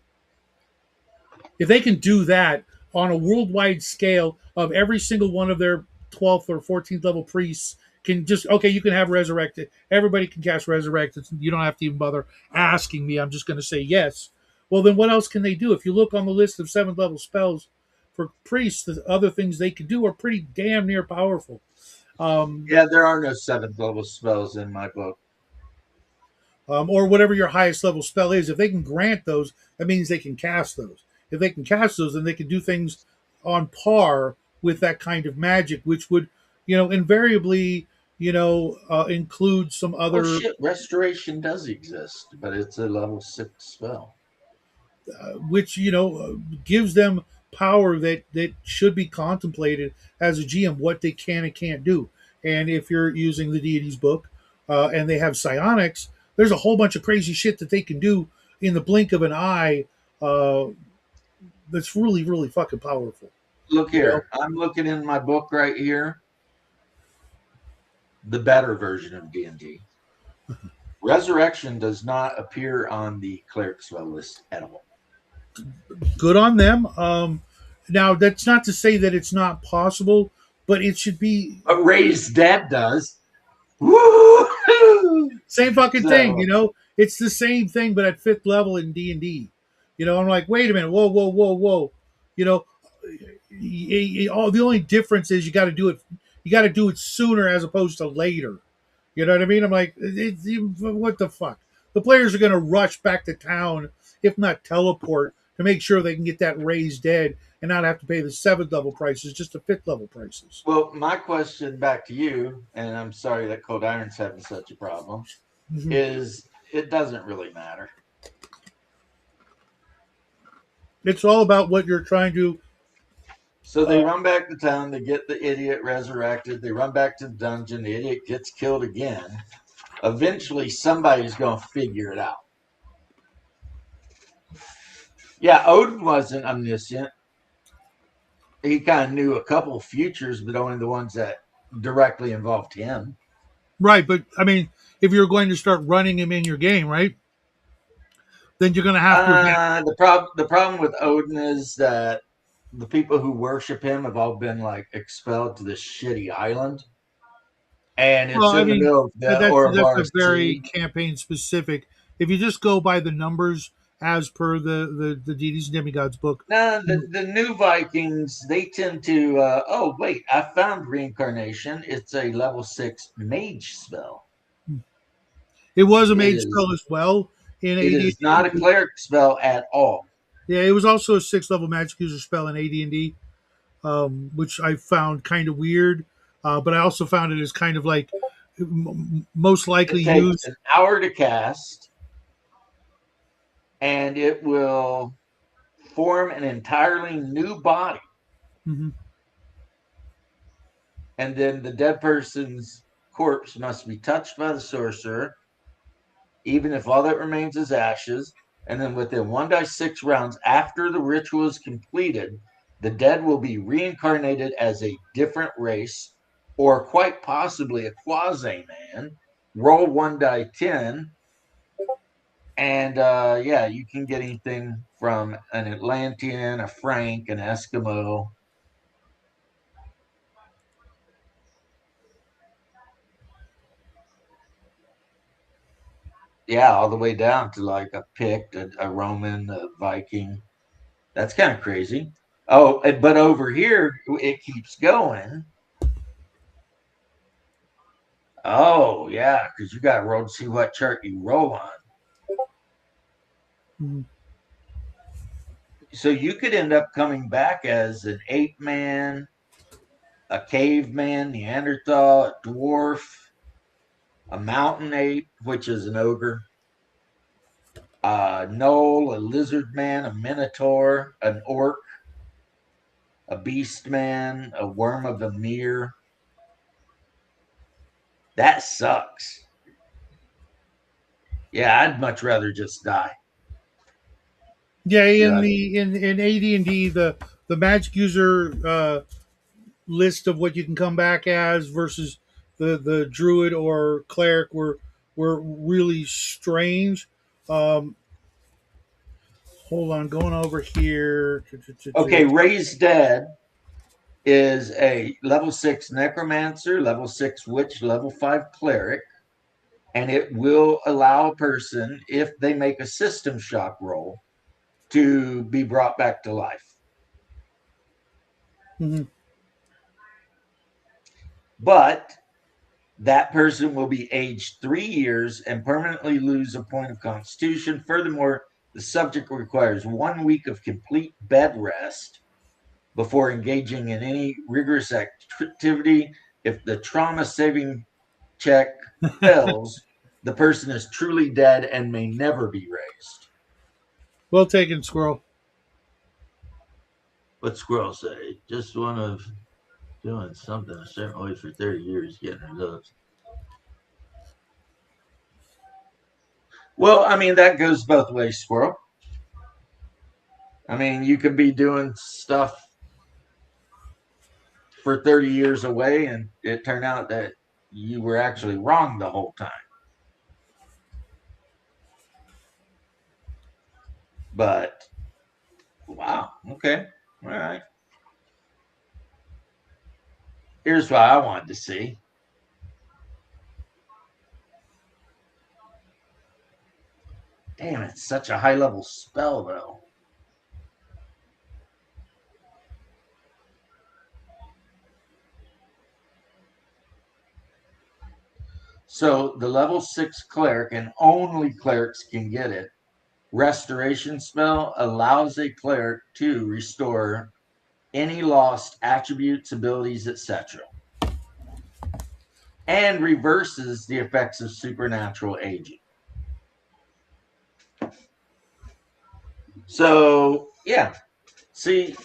A: If they can do that on a worldwide scale of every single one of their 12th or 14th level priests can just, okay, you can have resurrected. Everybody can cast resurrected. You don't have to even bother asking me. I'm just going to say yes. Well, then what else can they do? If you look on the list of 7th level spells for priests, the other things they can do are pretty damn near powerful. Um,
B: Yeah, there are no seventh level spells in my book.
A: or whatever your highest level spell is. If they can grant those, that means they can cast those. If they can cast those, then they can do things on par with that kind of magic, which would, invariably, include some
B: Oh
A: other,
B: shit, restoration does exist, but it's a level 6 spell.
A: which gives them power that should be contemplated as a GM, what they can and can't do. And if you're using the deities book, and they have psionics, there's a whole bunch of crazy shit that they can do in the blink of an eye. Uh, that's really, really fucking powerful.
B: Look
A: You know,
B: here, I'm looking in my book right here. the better version of D&D. Resurrection does not appear on the cleric spell list at all.
A: Good on them. Now that's not to say that it's not possible, but it should be
B: But Raised Dead does. Woo!
A: same fucking thing.
B: So,
A: It's the same thing, but at fifth level in D&D. I'm like, wait a minute, whoa, whoa, whoa, whoa. You know, the only difference is you got to do it. You got to do it sooner as opposed to later. You know what I mean? I'm like, what the fuck? The players are going to rush back to town, if not teleport, to make sure they can get that raised dead and not have to pay the seventh level prices, just the fifth level prices.
B: well, my question back to you, and I'm sorry that Cold Iron's having such a problem,
A: Mhm.
B: is it doesn't really matter.
A: It's all about what you're trying to.
B: So
A: Uh,
B: they run back to town, they get the idiot resurrected, they run back to the dungeon, the idiot gets killed again. Eventually, somebody's going to figure it out. Yeah, Odin wasn't omniscient. He kind of knew a couple of futures, but only the ones that directly involved him.
A: right, but I mean, if you're going to start running him in your game, right, then you're going to have to.
B: The problem with Odin is that the people who worship him have all been like expelled to this shitty island, and
A: Well,
B: it's
A: I
B: in the
A: mean,
B: middle of the
A: that's a
B: Ouroboros
A: very
B: Sea.
A: campaign specific. If you just go by the numbers as per the deities and demigods book,
B: No, the new Vikings, they tend to. Oh, wait, I found reincarnation. It's a level 6 mage spell.
A: it was a
B: It
A: mage
B: is.
A: spell as well in
B: It is not a
A: AD&D.
B: cleric spell at all.
A: Yeah, it was also a sixth level magic user spell in AD&D, which I found kind of weird. But I also found it as kind of like most likely
B: It takes
A: used.
B: an hour to cast, and it will form an entirely new body.
A: Mhm.
B: And then the dead person's corpse must be touched by the sorcerer, even if all that remains is ashes. And then within 1 die 6 rounds after the ritual is completed, the dead will be reincarnated as a different race or quite possibly a quasi man. Roll 1 die 10. And yeah, you can get anything from an Atlantean, a Frank, an Eskimo. Yeah, all the way down to like a Pict, a Roman, a Viking. That's kind of crazy. Oh, but over here it keeps going. Oh yeah, because you got to roll to see what chart you roll on.
A: Mhm.
B: So you could end up coming back as an ape man, a caveman, Neanderthal, a dwarf, a mountain ape, which is an ogre, a gnoll, a lizard man, a minotaur, an orc, a beast man, a worm of the mere. That sucks. Yeah, I'd much rather just die.
A: Yeah, in
B: Yeah.
A: the in AD&D, the magic user list of what you can come back as versus the druid or cleric were really strange. Um, hold on, going over here.
B: Okay, Raised Dead is a level 6 necromancer, level 6 witch, level 5 cleric, and it will allow a person, if they make a system shock roll, to be brought back to life.
A: Mhm.
B: But that person will be aged 3 years and permanently lose a point of constitution. Furthermore, the subject requires 1 week of complete bed rest before engaging in any rigorous activity. If the trauma saving check fails, the person is truly dead and may never be raised.
A: Well taken, squirrel.
B: What squirrel say? Just one of doing something a certain way for 30 years, getting results. Well, I mean, that goes both ways, squirrel. I mean, you could be doing stuff for 30 years away and it turned out that you were actually wrong the whole time. But wow, okay, all right. Here's what I wanted to see. Damn, it's such a high level spell, though. So the level 6 cleric, and only clerics can get it. Restoration spell allows a cleric to restore any lost attributes, abilities, etc., and reverses the effects of supernatural aging. So, yeah. See,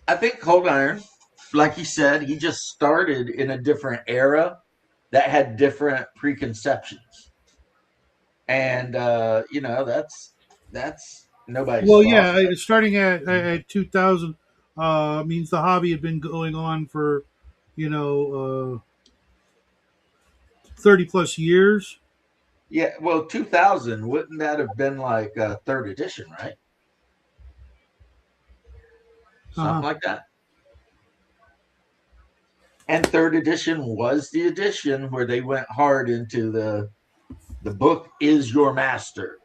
B: I think Cold Iron, like he said, he just started in a different era that had different preconceptions. And, that's nobody's
A: Well,
B: fault.
A: yeah, starting at 2000 means the hobby had been going on for, 30 plus years.
B: Yeah, well, 2000, wouldn't that have been like third edition, right? Something
A: Uh-huh.
B: like that. And third edition was the edition where they went hard into the book is your master.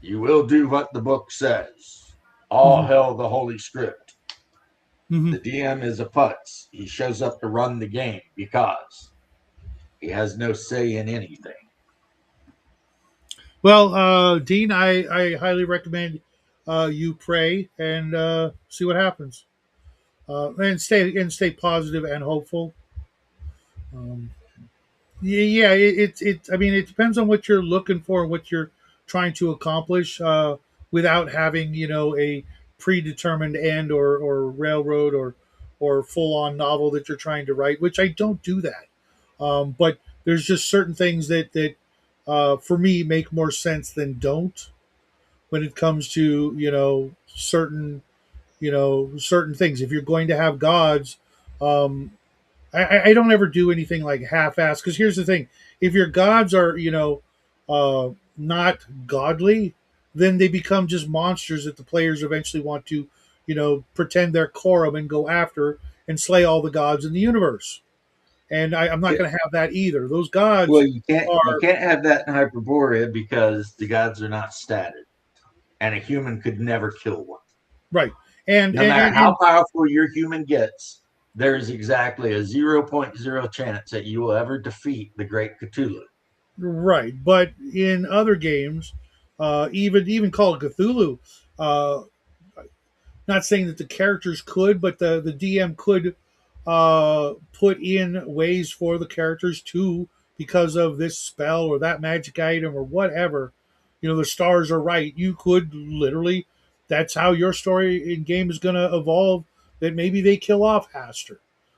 B: You will do what the book says. All
A: Hmm.
B: hell the holy script.
A: Hmm.
B: The DM is a putz. He shows up to run the game because he has no say in anything.
A: Well, Dean, I highly recommend you pray and see what happens, and stay positive and hopeful. Um, yeah, I mean, it depends on what you're looking for, what you're trying to accomplish, without having a predetermined end or railroad or full on novel that you're trying to write. Which I don't do that. But there's just certain things that for me make more sense than don't when it comes to certain things. If you're going to have gods, um, I don't ever do anything like half-ass, because here's the thing: if your gods are not godly, then they become just monsters that the players eventually want to pretend they're Corum and go after and slay all the gods in the universe. And I'm not
B: Yeah,
A: going to have that either. Those
B: well,
A: gods
B: you
A: are
B: can't have that in Hyperborea because the gods are not statted, and a human could never kill one.
A: right, and
B: No
A: and,
B: matter
A: and,
B: how
A: and
B: powerful your human gets, there is exactly a 0.0 chance that you will ever defeat the Great Cthulhu.
A: right, but in other games, even Call of Cthulhu, uh, not saying that the characters could, but the DM could put in ways for the characters to, because of this spell or that magic item or whatever. The stars are right. You could literally, that's how your story in game is going to evolve. That maybe they kill off Haster,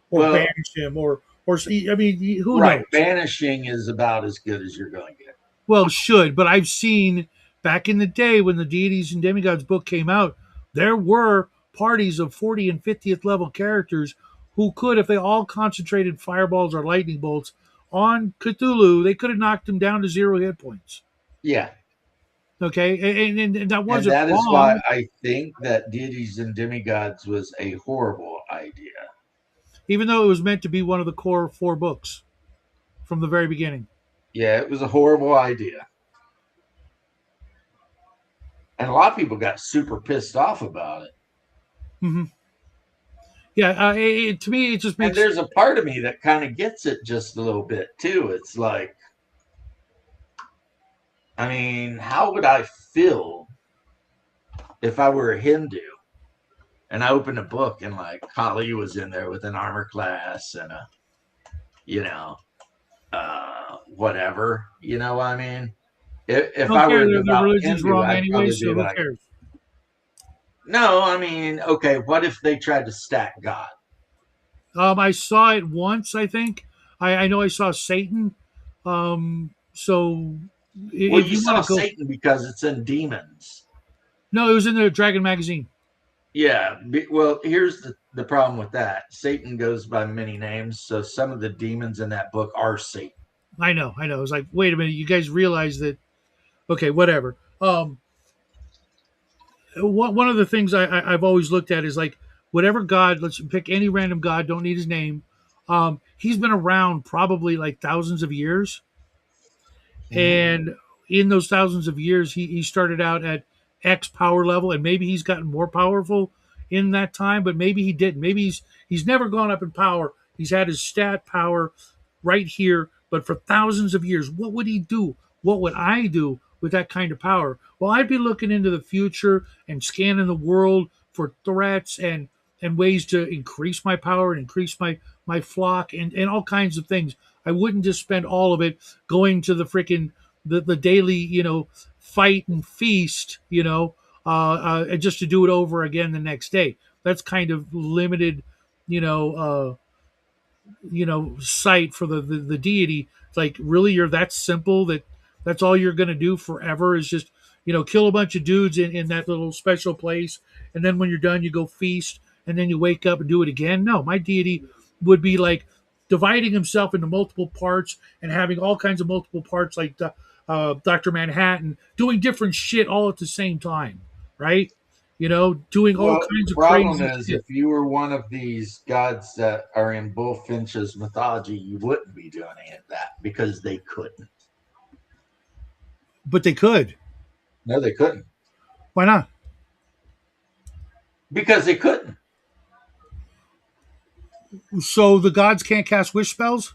A: or
B: Well,
A: banish him, or I mean, who
B: right,
A: knows?
B: banishing is about as good as you're going to get.
A: Well, should, but I've seen back in the day when the Deities and Demigods book came out, there were parties of 40 and 50th level characters who could, if they all concentrated fireballs or lightning bolts on Cthulhu, they could have knocked him down to 0 hit points.
B: Yeah,
A: Okay, and that
B: and
A: wasn't
B: that is why
A: wrong,
B: I think that deities and demigods was a horrible idea.
A: even though it was meant to be one of the core 4 books from the very beginning.
B: Yeah, it was a horrible idea. And a lot of people got super pissed off about it.
A: Hmm. Yeah, to me, it just
B: And
A: makes
B: there's a part of me that kind of gets it just a little bit too. It's like, I mean, how would I feel if I were a Hindu and I opened a book and like Kali was in there with an armor class and a, you know, whatever, you know what I mean? If
A: don't
B: I
A: care.
B: were a
A: Their
B: devout
A: religion's
B: Hindu,
A: wrong
B: I'd
A: anyway,
B: probably
A: so
B: be
A: who
B: like,
A: cares?
B: no, I mean, okay, what if they tried to stack God?
A: I saw it once, I think. I know I saw Satan. So
B: Well,
A: if
B: you
A: you want
B: saw
A: to go,
B: Satan because it's in demons.
A: no, it was in the Dragon magazine.
B: Yeah. Well, here's the problem with that. Satan goes by many names, so some of the demons in that book are Satan.
A: I know, I know. It's like, wait a minute, you guys realize that? Okay, whatever. One of the things I've always looked at is like whatever God. Let's pick any random God. Don't need his name. He's been around probably like thousands of years,
B: Mhm.
A: and in those thousands of years, he started out at X power level, and maybe he's gotten more powerful in that time, but maybe he didn't. Maybe he's never gone up in power. He's had his stat power right here, but for thousands of years, what would he do? What would I do with that kind of power? Well, I'd be looking into the future and scanning the world for threats and ways to increase my power and increase my flock and all kinds of things. I wouldn't just spend all of it going to the freaking the daily fight and feast just to do it over again the next day. That's kind of limited you know uh, sight for the deity. It's like, really, you're that simple that's all you're going to do forever is just kill a bunch of dudes in that little special place, and then when you're done you go feast, and then you wake up and do it again? No, my deity would be like dividing himself into multiple parts and having all kinds of multiple parts, like Dr. Manhattan doing different shit all at the same time, right? Doing all
B: Well, the
A: kinds of
B: problem
A: crazy
B: is
A: shit.
B: if you were one of these gods that are in Bullfinch's mythology, you wouldn't be doing any of that because they couldn't.
A: But they could.
B: No, they couldn't.
A: Why not?
B: Because they couldn't.
A: So the gods can't cast wish spells?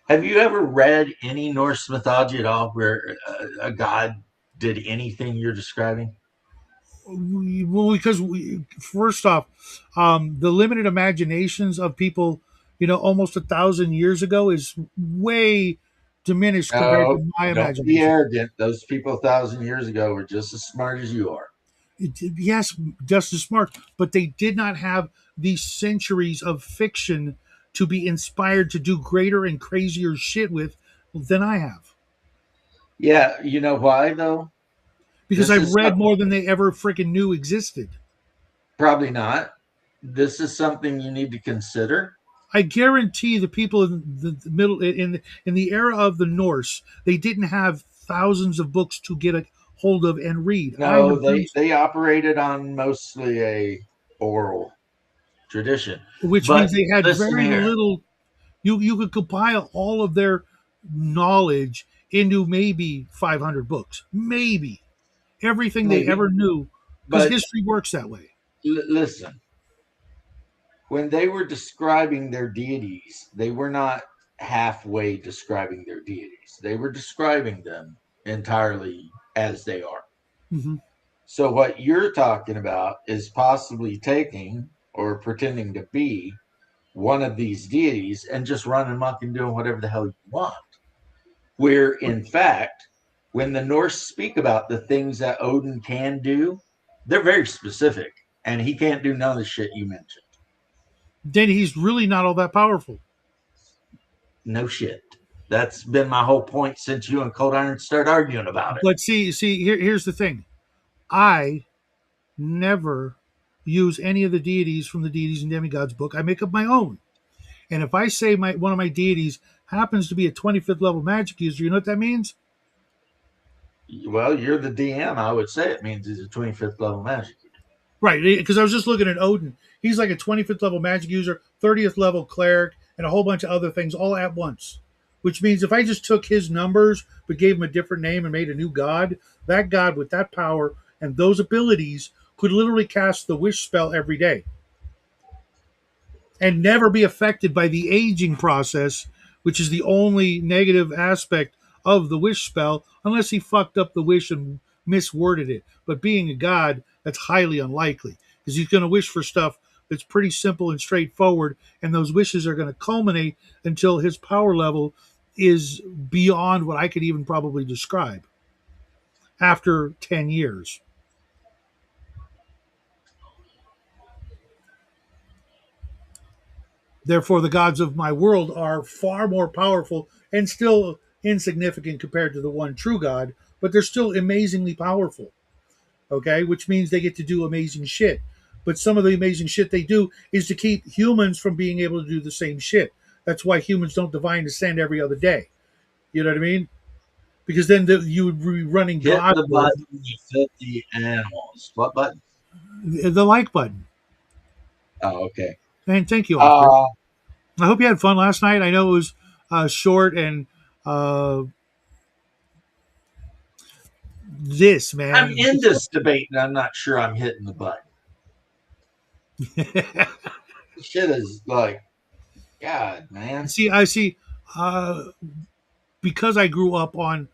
B: Have you ever read any Norse mythology at all where a god did anything you're describing?
A: Well, because first off, the limited imaginations of people, almost 1,000 years ago is way diminished compared
B: No,
A: to my
B: don't be
A: imagination.
B: arrogant. Those people 1,000 years ago were just as smart as you are.
A: Yes, just as smart, but they did not have these centuries of fiction to be inspired to do greater and crazier shit with than I have.
B: Yeah, you know why though?
A: Because
B: This
A: I've
B: is
A: read more than they ever freaking knew existed.
B: probably not. This is something you need to consider.
A: I guarantee the people in the middle in the era of the Norse, they didn't have thousands of books to get a hold of and read. I
B: No,
A: have done,
B: they operated on mostly a oral tradition.
A: which means
B: But
A: they had
B: listen
A: very
B: here,
A: little. You could compile all of their knowledge into maybe 500 books, maybe everything they
B: maybe,
A: ever knew, because
B: but
A: history works that way.
B: listen, when they were describing their deities, they were not halfway describing their deities. They were describing them entirely as they are.
A: Hmm.
B: So what you're talking about is possibly taking or pretending to be one of these deities and just running amok and doing whatever the hell you want. Where in fact, when the Norse speak about the things that Odin can do, they're very specific, and he can't do none of the shit you mentioned.
A: Then he's really not all that powerful.
B: No shit. That's been my whole point since you and Cold Iron started arguing about it.
A: But here's the thing. I never use any of the deities from the deities and demigods book. I make up my own. And if I say my one of my deities happens to be a 25th level magic user, you know what that means?
B: Well, you're the DM. I would say it means he's a 25th level magic.
A: Right, because I was just looking at Odin. He's like a 25th level magic user, 30th level cleric, and a whole bunch of other things all at once. Which means if I just took his numbers but gave him a different name and made a new god, that god with that power and those abilities could literally cast the wish spell every day and never be affected by the aging process, which is the only negative aspect of the wish spell, unless he fucked up the wish and misworded it. But being a god, that's highly unlikely because he's going to wish for stuff that's pretty simple and straightforward, and those wishes are going to culminate until his power level is beyond what I could even probably describe after 10 years. Therefore, the gods of my world are far more powerful and still insignificant compared to the one true God, but they're still amazingly powerful. Okay, which means they get to do amazing shit. But some of the amazing shit they do is to keep humans from being able to do the same shit. That's why humans don't divine descend every other day. You know what I mean? Because then you would be running
B: Hit
A: God
B: the
A: mode.
B: button, you filthy animals. What button?
A: The like button.
B: Oh, okay.
A: And thank you, Oscar.
B: Uh,
A: I hope you had fun last night. I know it was short and this
B: I'm
A: man.
B: in this debate and I'm not sure I'm hitting the button. This shit is like, God, man.
A: See, I see. Uh, because I grew up on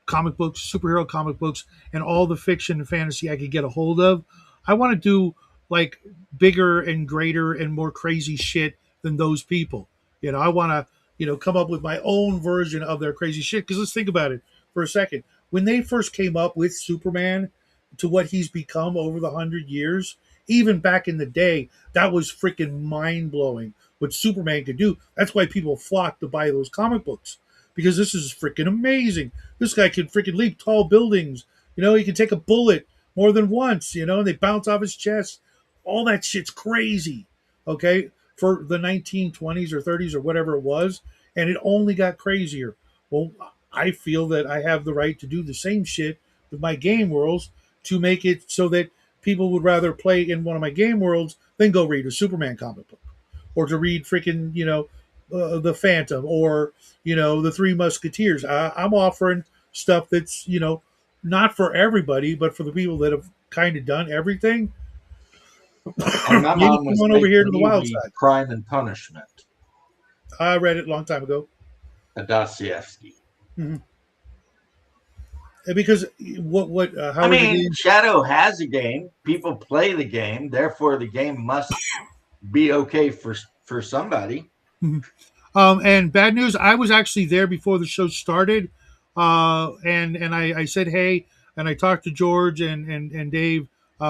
A: comic books, superhero comic books, and all the fiction and fantasy I could get a hold of, I want to do like bigger and greater and more crazy shit than those people. I want to come up with my own version of their crazy shit. Because let's think about it for a second. When they first came up with Superman to what he's become over the 100 years, even back in the day, that was freaking mind blowing what Superman could do. That's why people flock to buy those comic books because this is freaking amazing. This guy can freaking leap tall buildings. He can take a bullet more than once, and they bounce off his chest. All that shit's crazy. Okay. For the 1920s or 30s or whatever it was. And it only got crazier. Well, I feel that I have the right to do the same shit with my game worlds to make it so that people would rather play in one of my game worlds than go read a Superman comic book or to read freaking the Phantom or the Three Musketeers. I'm offering stuff that's not for everybody, but for the people that have kind of done everything.
B: And my
A: Maybe
B: mom
A: come
B: was
A: on over here
B: making
A: to the
B: me
A: wild
B: read
A: side.
B: Crime and Punishment,
A: I read it a long time ago.
B: a Dostoevsky.
A: Mm-hmm. Because what
B: I
A: how are the
B: mean,
A: games?
B: Shadow has a game. People play the game. Therefore, the game must be okay for somebody.
A: Mhm. And bad news, I was actually there before the show started, and I said hey, and I talked to George and Dave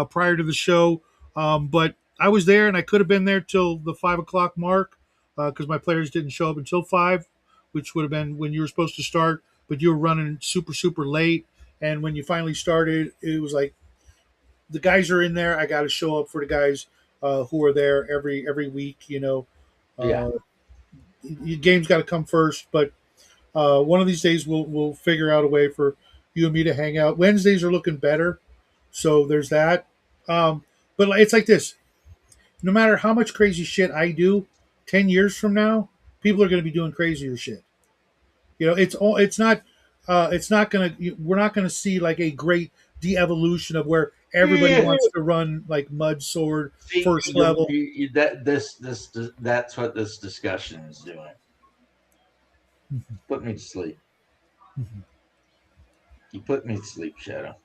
A: prior to the show, but I was there and I could have been there till the 5 o'clock mark because my players didn't show up until 5, which would have been when you were supposed to start, but you were running super late, and when you finally started, it was like the guys are in there. I got to show up for the guys who are there every week.
B: Yeah.
A: Uh, game's got to come first, but one of these days we'll figure out a way for you and me to hang out. Wednesdays are looking better, so there's that. But it's like this: no matter how much crazy shit I do, 10 years from now, people are going to be doing crazier shit. It's not gonna. We're not gonna see like a great de-evolution of where everybody
B: Yeah.
A: wants to run like mud sword
B: See,
A: first level.
B: that that's what this discussion is doing. Put me to sleep. You put me to sleep, Shadow.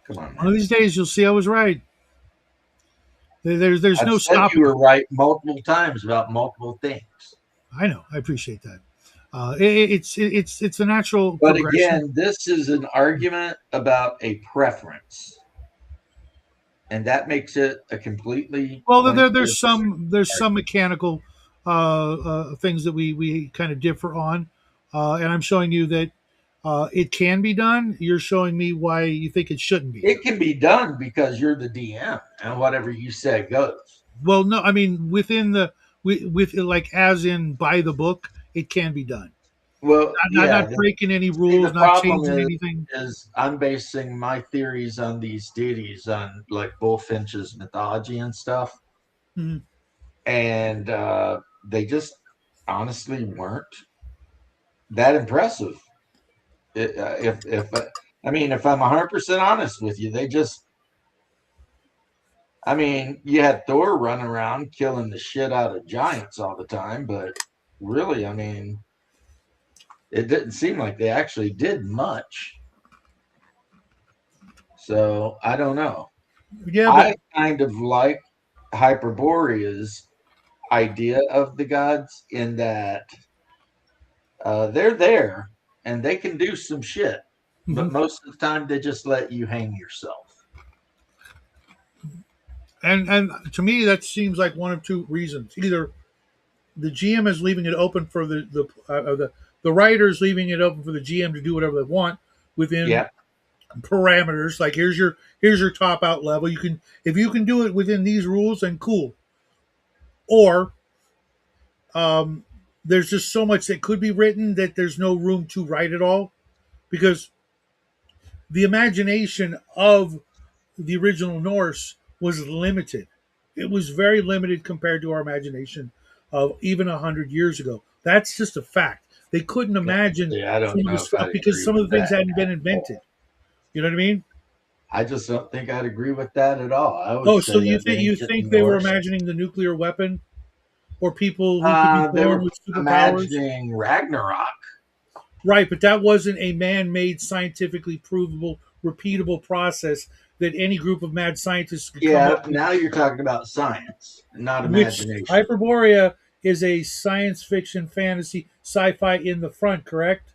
B: Come on,
A: One of
B: man.
A: these days, you'll see I was right. There's
B: I've
A: no
B: said you
A: stopping
B: were
A: it.
B: right multiple times about multiple things.
A: I know. I appreciate that. It's a natural
B: But
A: progression.
B: again, this is an argument about a preference, and that makes it a completely
A: Well,
B: pointless
A: there's some
B: argument.
A: mechanical things that we kind of differ on, and I'm showing you that it can be done. You're showing me why you think it shouldn't be.
B: It can be done because you're the DM, and whatever you say goes.
A: Well, no, I mean within the with like as in by the book, it can be done.
B: Well,
A: Not
B: yeah.
A: breaking any
B: See, the
A: rules, not
B: problem
A: changing anything.
B: is I'm basing my theories on these deities on like Bullfinch's mythology and stuff,
A: Mhm.
B: and they just honestly weren't that impressive. If I mean, if I'm 100% honest with you, they just. I mean, you had Thor running around killing the shit out of giants all the time, but really, I mean, it didn't seem like they actually did much. So I don't know.
A: Yeah, but
B: I kind of like Hyperborea's idea of the gods in that they're there and they can do some shit, but
A: mhm.
B: most of the time they just let you hang yourself.
A: And to me that seems like one of two reasons: either the GM is leaving it open for the writers leaving it open for the GM to do whatever they want within
B: Yeah,
A: parameters. Like here's your top out level. You can if you can do it within these rules, then cool. Or um, there's just so much that could be written that there's no room to write it all because the imagination of the original Norse was limited. It was very limited compared to our imagination of even 100 years ago. That's just a fact. They couldn't imagine
B: Yeah, I
A: some
B: don't
A: of the
B: know if
A: stuff
B: I'd
A: because
B: agree
A: some of
B: with
A: the things
B: that
A: hadn't been
B: at
A: invented.
B: all.
A: You know what I mean?
B: I just don't think I'd agree with that at all. I would
A: Oh, so
B: say
A: you
B: that the
A: think you
B: ancient
A: think they were
B: Norse,
A: imagining the nuclear weapon or people who could be
B: they
A: born
B: were
A: with superpowers?
B: imagining Ragnarok.
A: Right, but that wasn't a man-made, scientifically provable, repeatable process that any group of mad scientists could come up
B: Yeah,
A: with.
B: now you're talking about science, not
A: Which
B: imagination.
A: Hyperborea is a science fiction, fantasy, sci-fi in the front, correct?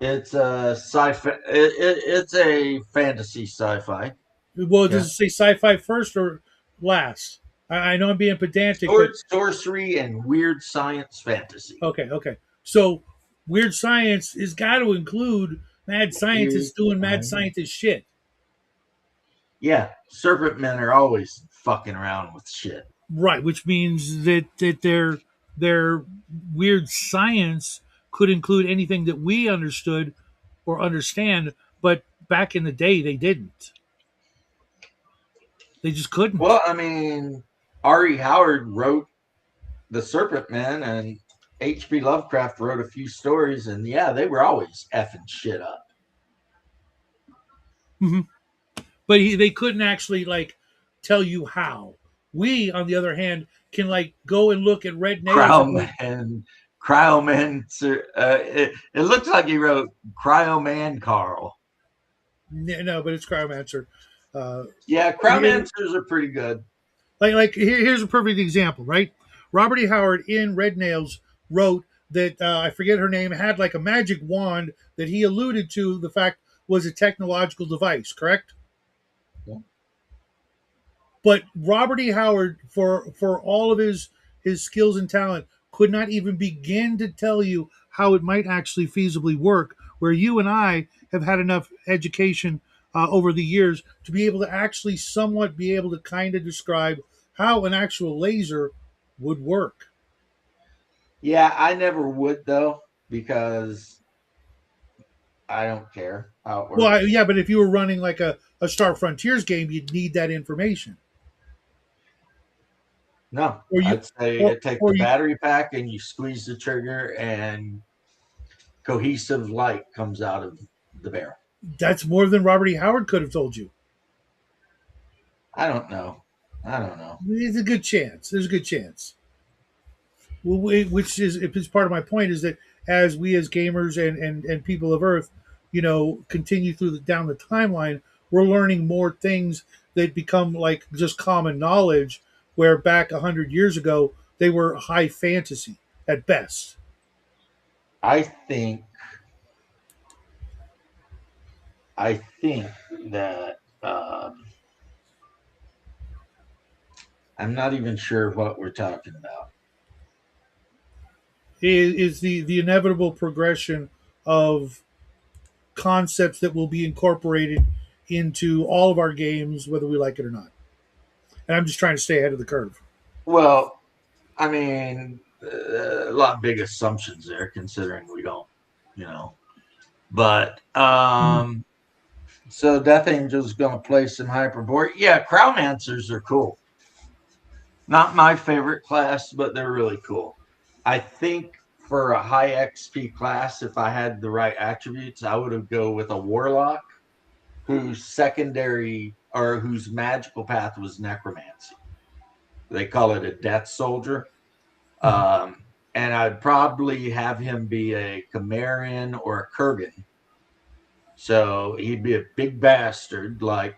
B: It's a sci-fi. It's a fantasy sci-fi.
A: Well, does
B: Yeah,
A: it say sci-fi first or last? I know I'm being pedantic, but
B: sword, sorcery, and weird science fantasy.
A: okay, okay. So weird science has got to include mad
B: Weird
A: scientists doing mad
B: science.
A: scientist shit.
B: Yeah, serpent men are always fucking around with shit.
A: Right, which means that their weird science could include anything that we understood or understand, but back in the day they didn't. They just couldn't.
B: Well, I mean, R.E. Howard wrote The Serpent Men, and H.P. Lovecraft wrote a few stories, and yeah, they were always effing shit up.
A: Mhm. But they couldn't actually like tell you how. We, on the other hand, can like go and look at red nails and go,
B: Cryoman, Cryoman. It looks like he wrote Cryoman Carl.
A: No, but it's Cryomancer. Uh,
B: Yeah,
A: it,
B: Cryomancers are pretty good.
A: here's a perfect example, right? Robert E. Howard in Red Nails wrote that I forget her name had like a magic wand that he alluded to the fact was a technological device, correct?
B: Yeah.
A: But Robert E. Howard, for all of his skills and talent, could not even begin to tell you how it might actually feasibly work. Where you and I have had enough education over the years to be able to actually somewhat be able to kind of describe how an actual laser would work.
B: Yeah, I never would though, because I don't care how it
A: Well,
B: works.
A: yeah, but if you were running like a Star Frontiers game, you'd need that information.
B: No,
A: Or you,
B: I'd say
A: or,
B: it take
A: or
B: the
A: you,
B: battery pack and you squeeze the trigger and cohesive light comes out of the barrel.
A: that's more than Robert E. Howard could have told you.
B: I don't know. I don't know.
A: There's a good chance. There's a good chance. Well, which is if it's part of my point is that as we as gamers and people of Earth, continue through down the timeline, we're learning more things that become like just common knowledge. Where back 100 years ago they were high fantasy at best.
B: I think I think that I'm not even sure what we're talking about.
A: Is the inevitable progression of concepts that will be incorporated into all of our games, whether we like it or not. And I'm just trying to stay ahead of the curve.
B: Well, I mean, a lot of big assumptions there, considering we don't, you know. But so Death Angel's going to play some Hyperborea. Yeah, Crowmancers are cool. Not my favorite class, but they're really cool. I think for a high XP class, if I had the right attributes, I would have go with a Warlock whose secondary or whose magical path was necromancy. They call it a death soldier. And I'd probably have him be a Chimerian or a Kurgan. So he'd be a big bastard like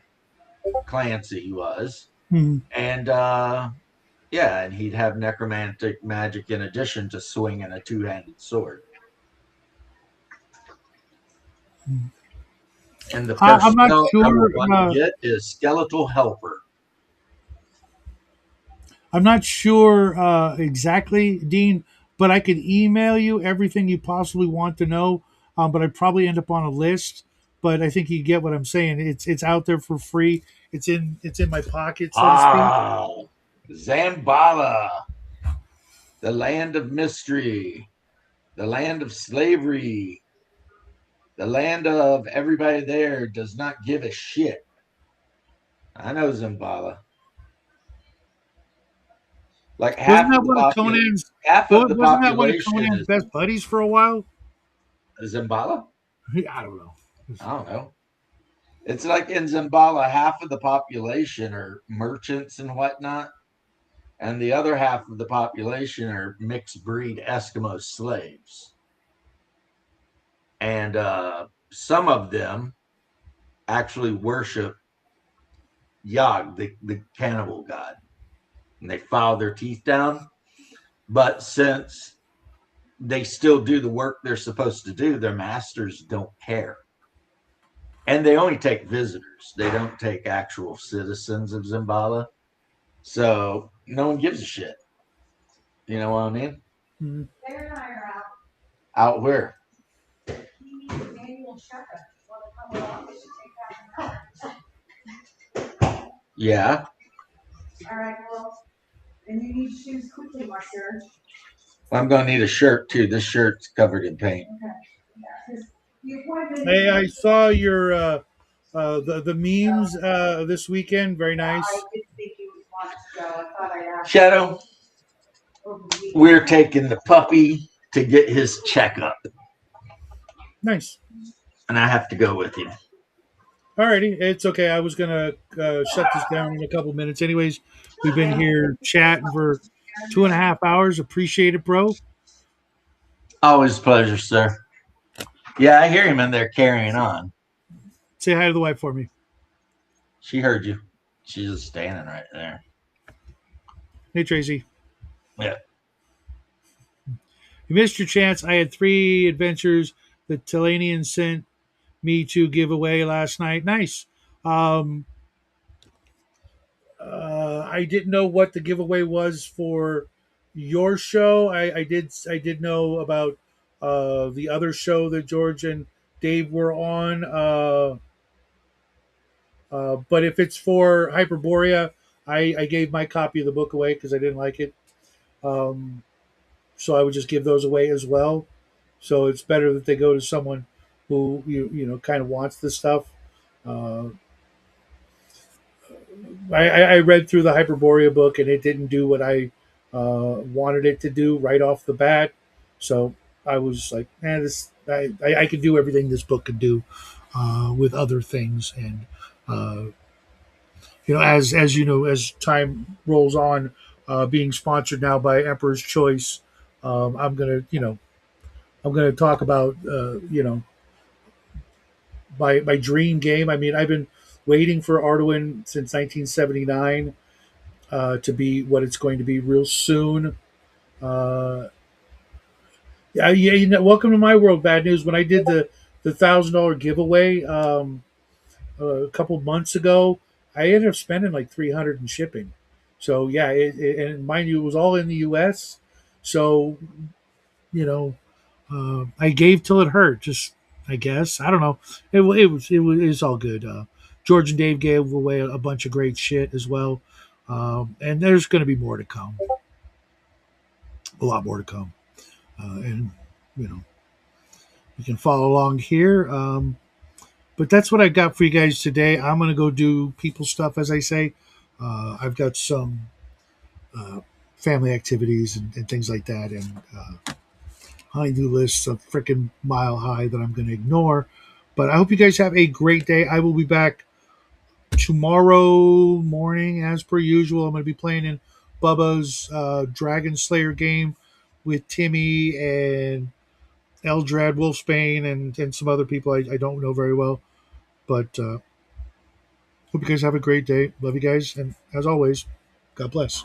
B: Clancy was.
A: Mhm.
B: And yeah, and he'd have necromantic magic in addition to swinging a two-handed sword. And the
A: I'm
B: first
A: not
B: spell I would
A: sure.
B: want to get is Skeletal Helper.
A: I'm not sure exactly, Dean, but I could email you everything you possibly want to know but I'd probably end up on a list. But I think you get what I'm saying. It's out there for free. It's in my pocket, so to speak.
B: Ah, Zambala, the land of mystery, the land of slavery, the land of everybody there does not give a shit. I know Zambala. Like
A: Wasn't that one of Conan's?
B: half of
A: What
B: the
A: wasn't that one of
B: population
A: Conan's
B: is
A: best buddies for a while?
B: Zambala.
A: I don't know.
B: I don't know. It's like in Zambala, half of the population are merchants and whatnot, and the other half of the population are mixed breed Eskimo slaves. And some of them actually worship Yog, the cannibal god, and they file their teeth down. But since they still do the work they're supposed to do, their masters don't care. And they only take visitors, they don't take actual citizens of Zimbala. So no one gives a shit. You know what I mean?
A: Mhm.
B: Out where? Yeah. All right, well, and you need shoes quickly, my sir. I'm going to need a shirt too. This shirt's covered in paint. Okay.
A: Hey, I saw your the memes this weekend. Very nice.
B: Shadow, we're taking the puppy to get his checkup,
A: Nice.
B: and I have to go with you.
A: Alrighty, it's okay. I was gonna shut this down in a couple minutes. Anyways, we've been here chatting for 2.5 hours. Appreciate it, bro.
B: Always a pleasure, sir. Yeah, I hear him in there carrying on.
A: Say hi to the wife for me.
B: She heard you. She's just standing right there.
A: Hey, Tracy.
B: Yeah.
A: You missed your chance. I had 3 adventures that Telanian sent me to give away last night. Nice. Um, I didn't know what the giveaway was for your show. I did know about the other show that George and Dave were on. But if it's for Hyperborea, I gave my copy of the book away because I didn't like it. Um, so I would just give those away as well. So it's better that they go to someone who you know kind of wants the stuff. Uh, I read through the Hyperborea book and it didn't do what I wanted it to do right off the bat. So I was like, man, this I could do everything this book could do with other things, and uh, as you know, as time rolls on, being sponsored now by Emperor's Choice, I'm gonna talk about my dream game. I mean, I've been waiting for Arduin since 1979 to be what it's going to be real soon. Uh, yeah. Welcome to my world. Bad news. When I did the $1,000 giveaway a couple months ago, I ended up spending like 300 in shipping. So yeah, and mind you, it was all in the U.S. So you know, I gave till it hurt. Just I guess I don't know. It was all good. George and Dave gave away a bunch of great shit as well, and there's going to be more to come. A lot more to come, and you know you can follow along here. But that's what I got for you guys today. I'm going to go do people stuff, as I say. I've got some uh, family activities and things like that, and honey-do lists of freaking mile high that I'm going to ignore. But I hope you guys have a great day. I will be back tomorrow morning, as per usual. I'm going to be playing in Bubba's Dragon Slayer game with Timmy and Eldrad Wolfsbane and some other people I don't know very well. But hope you guys have a great day. Love you guys. And as always, God bless.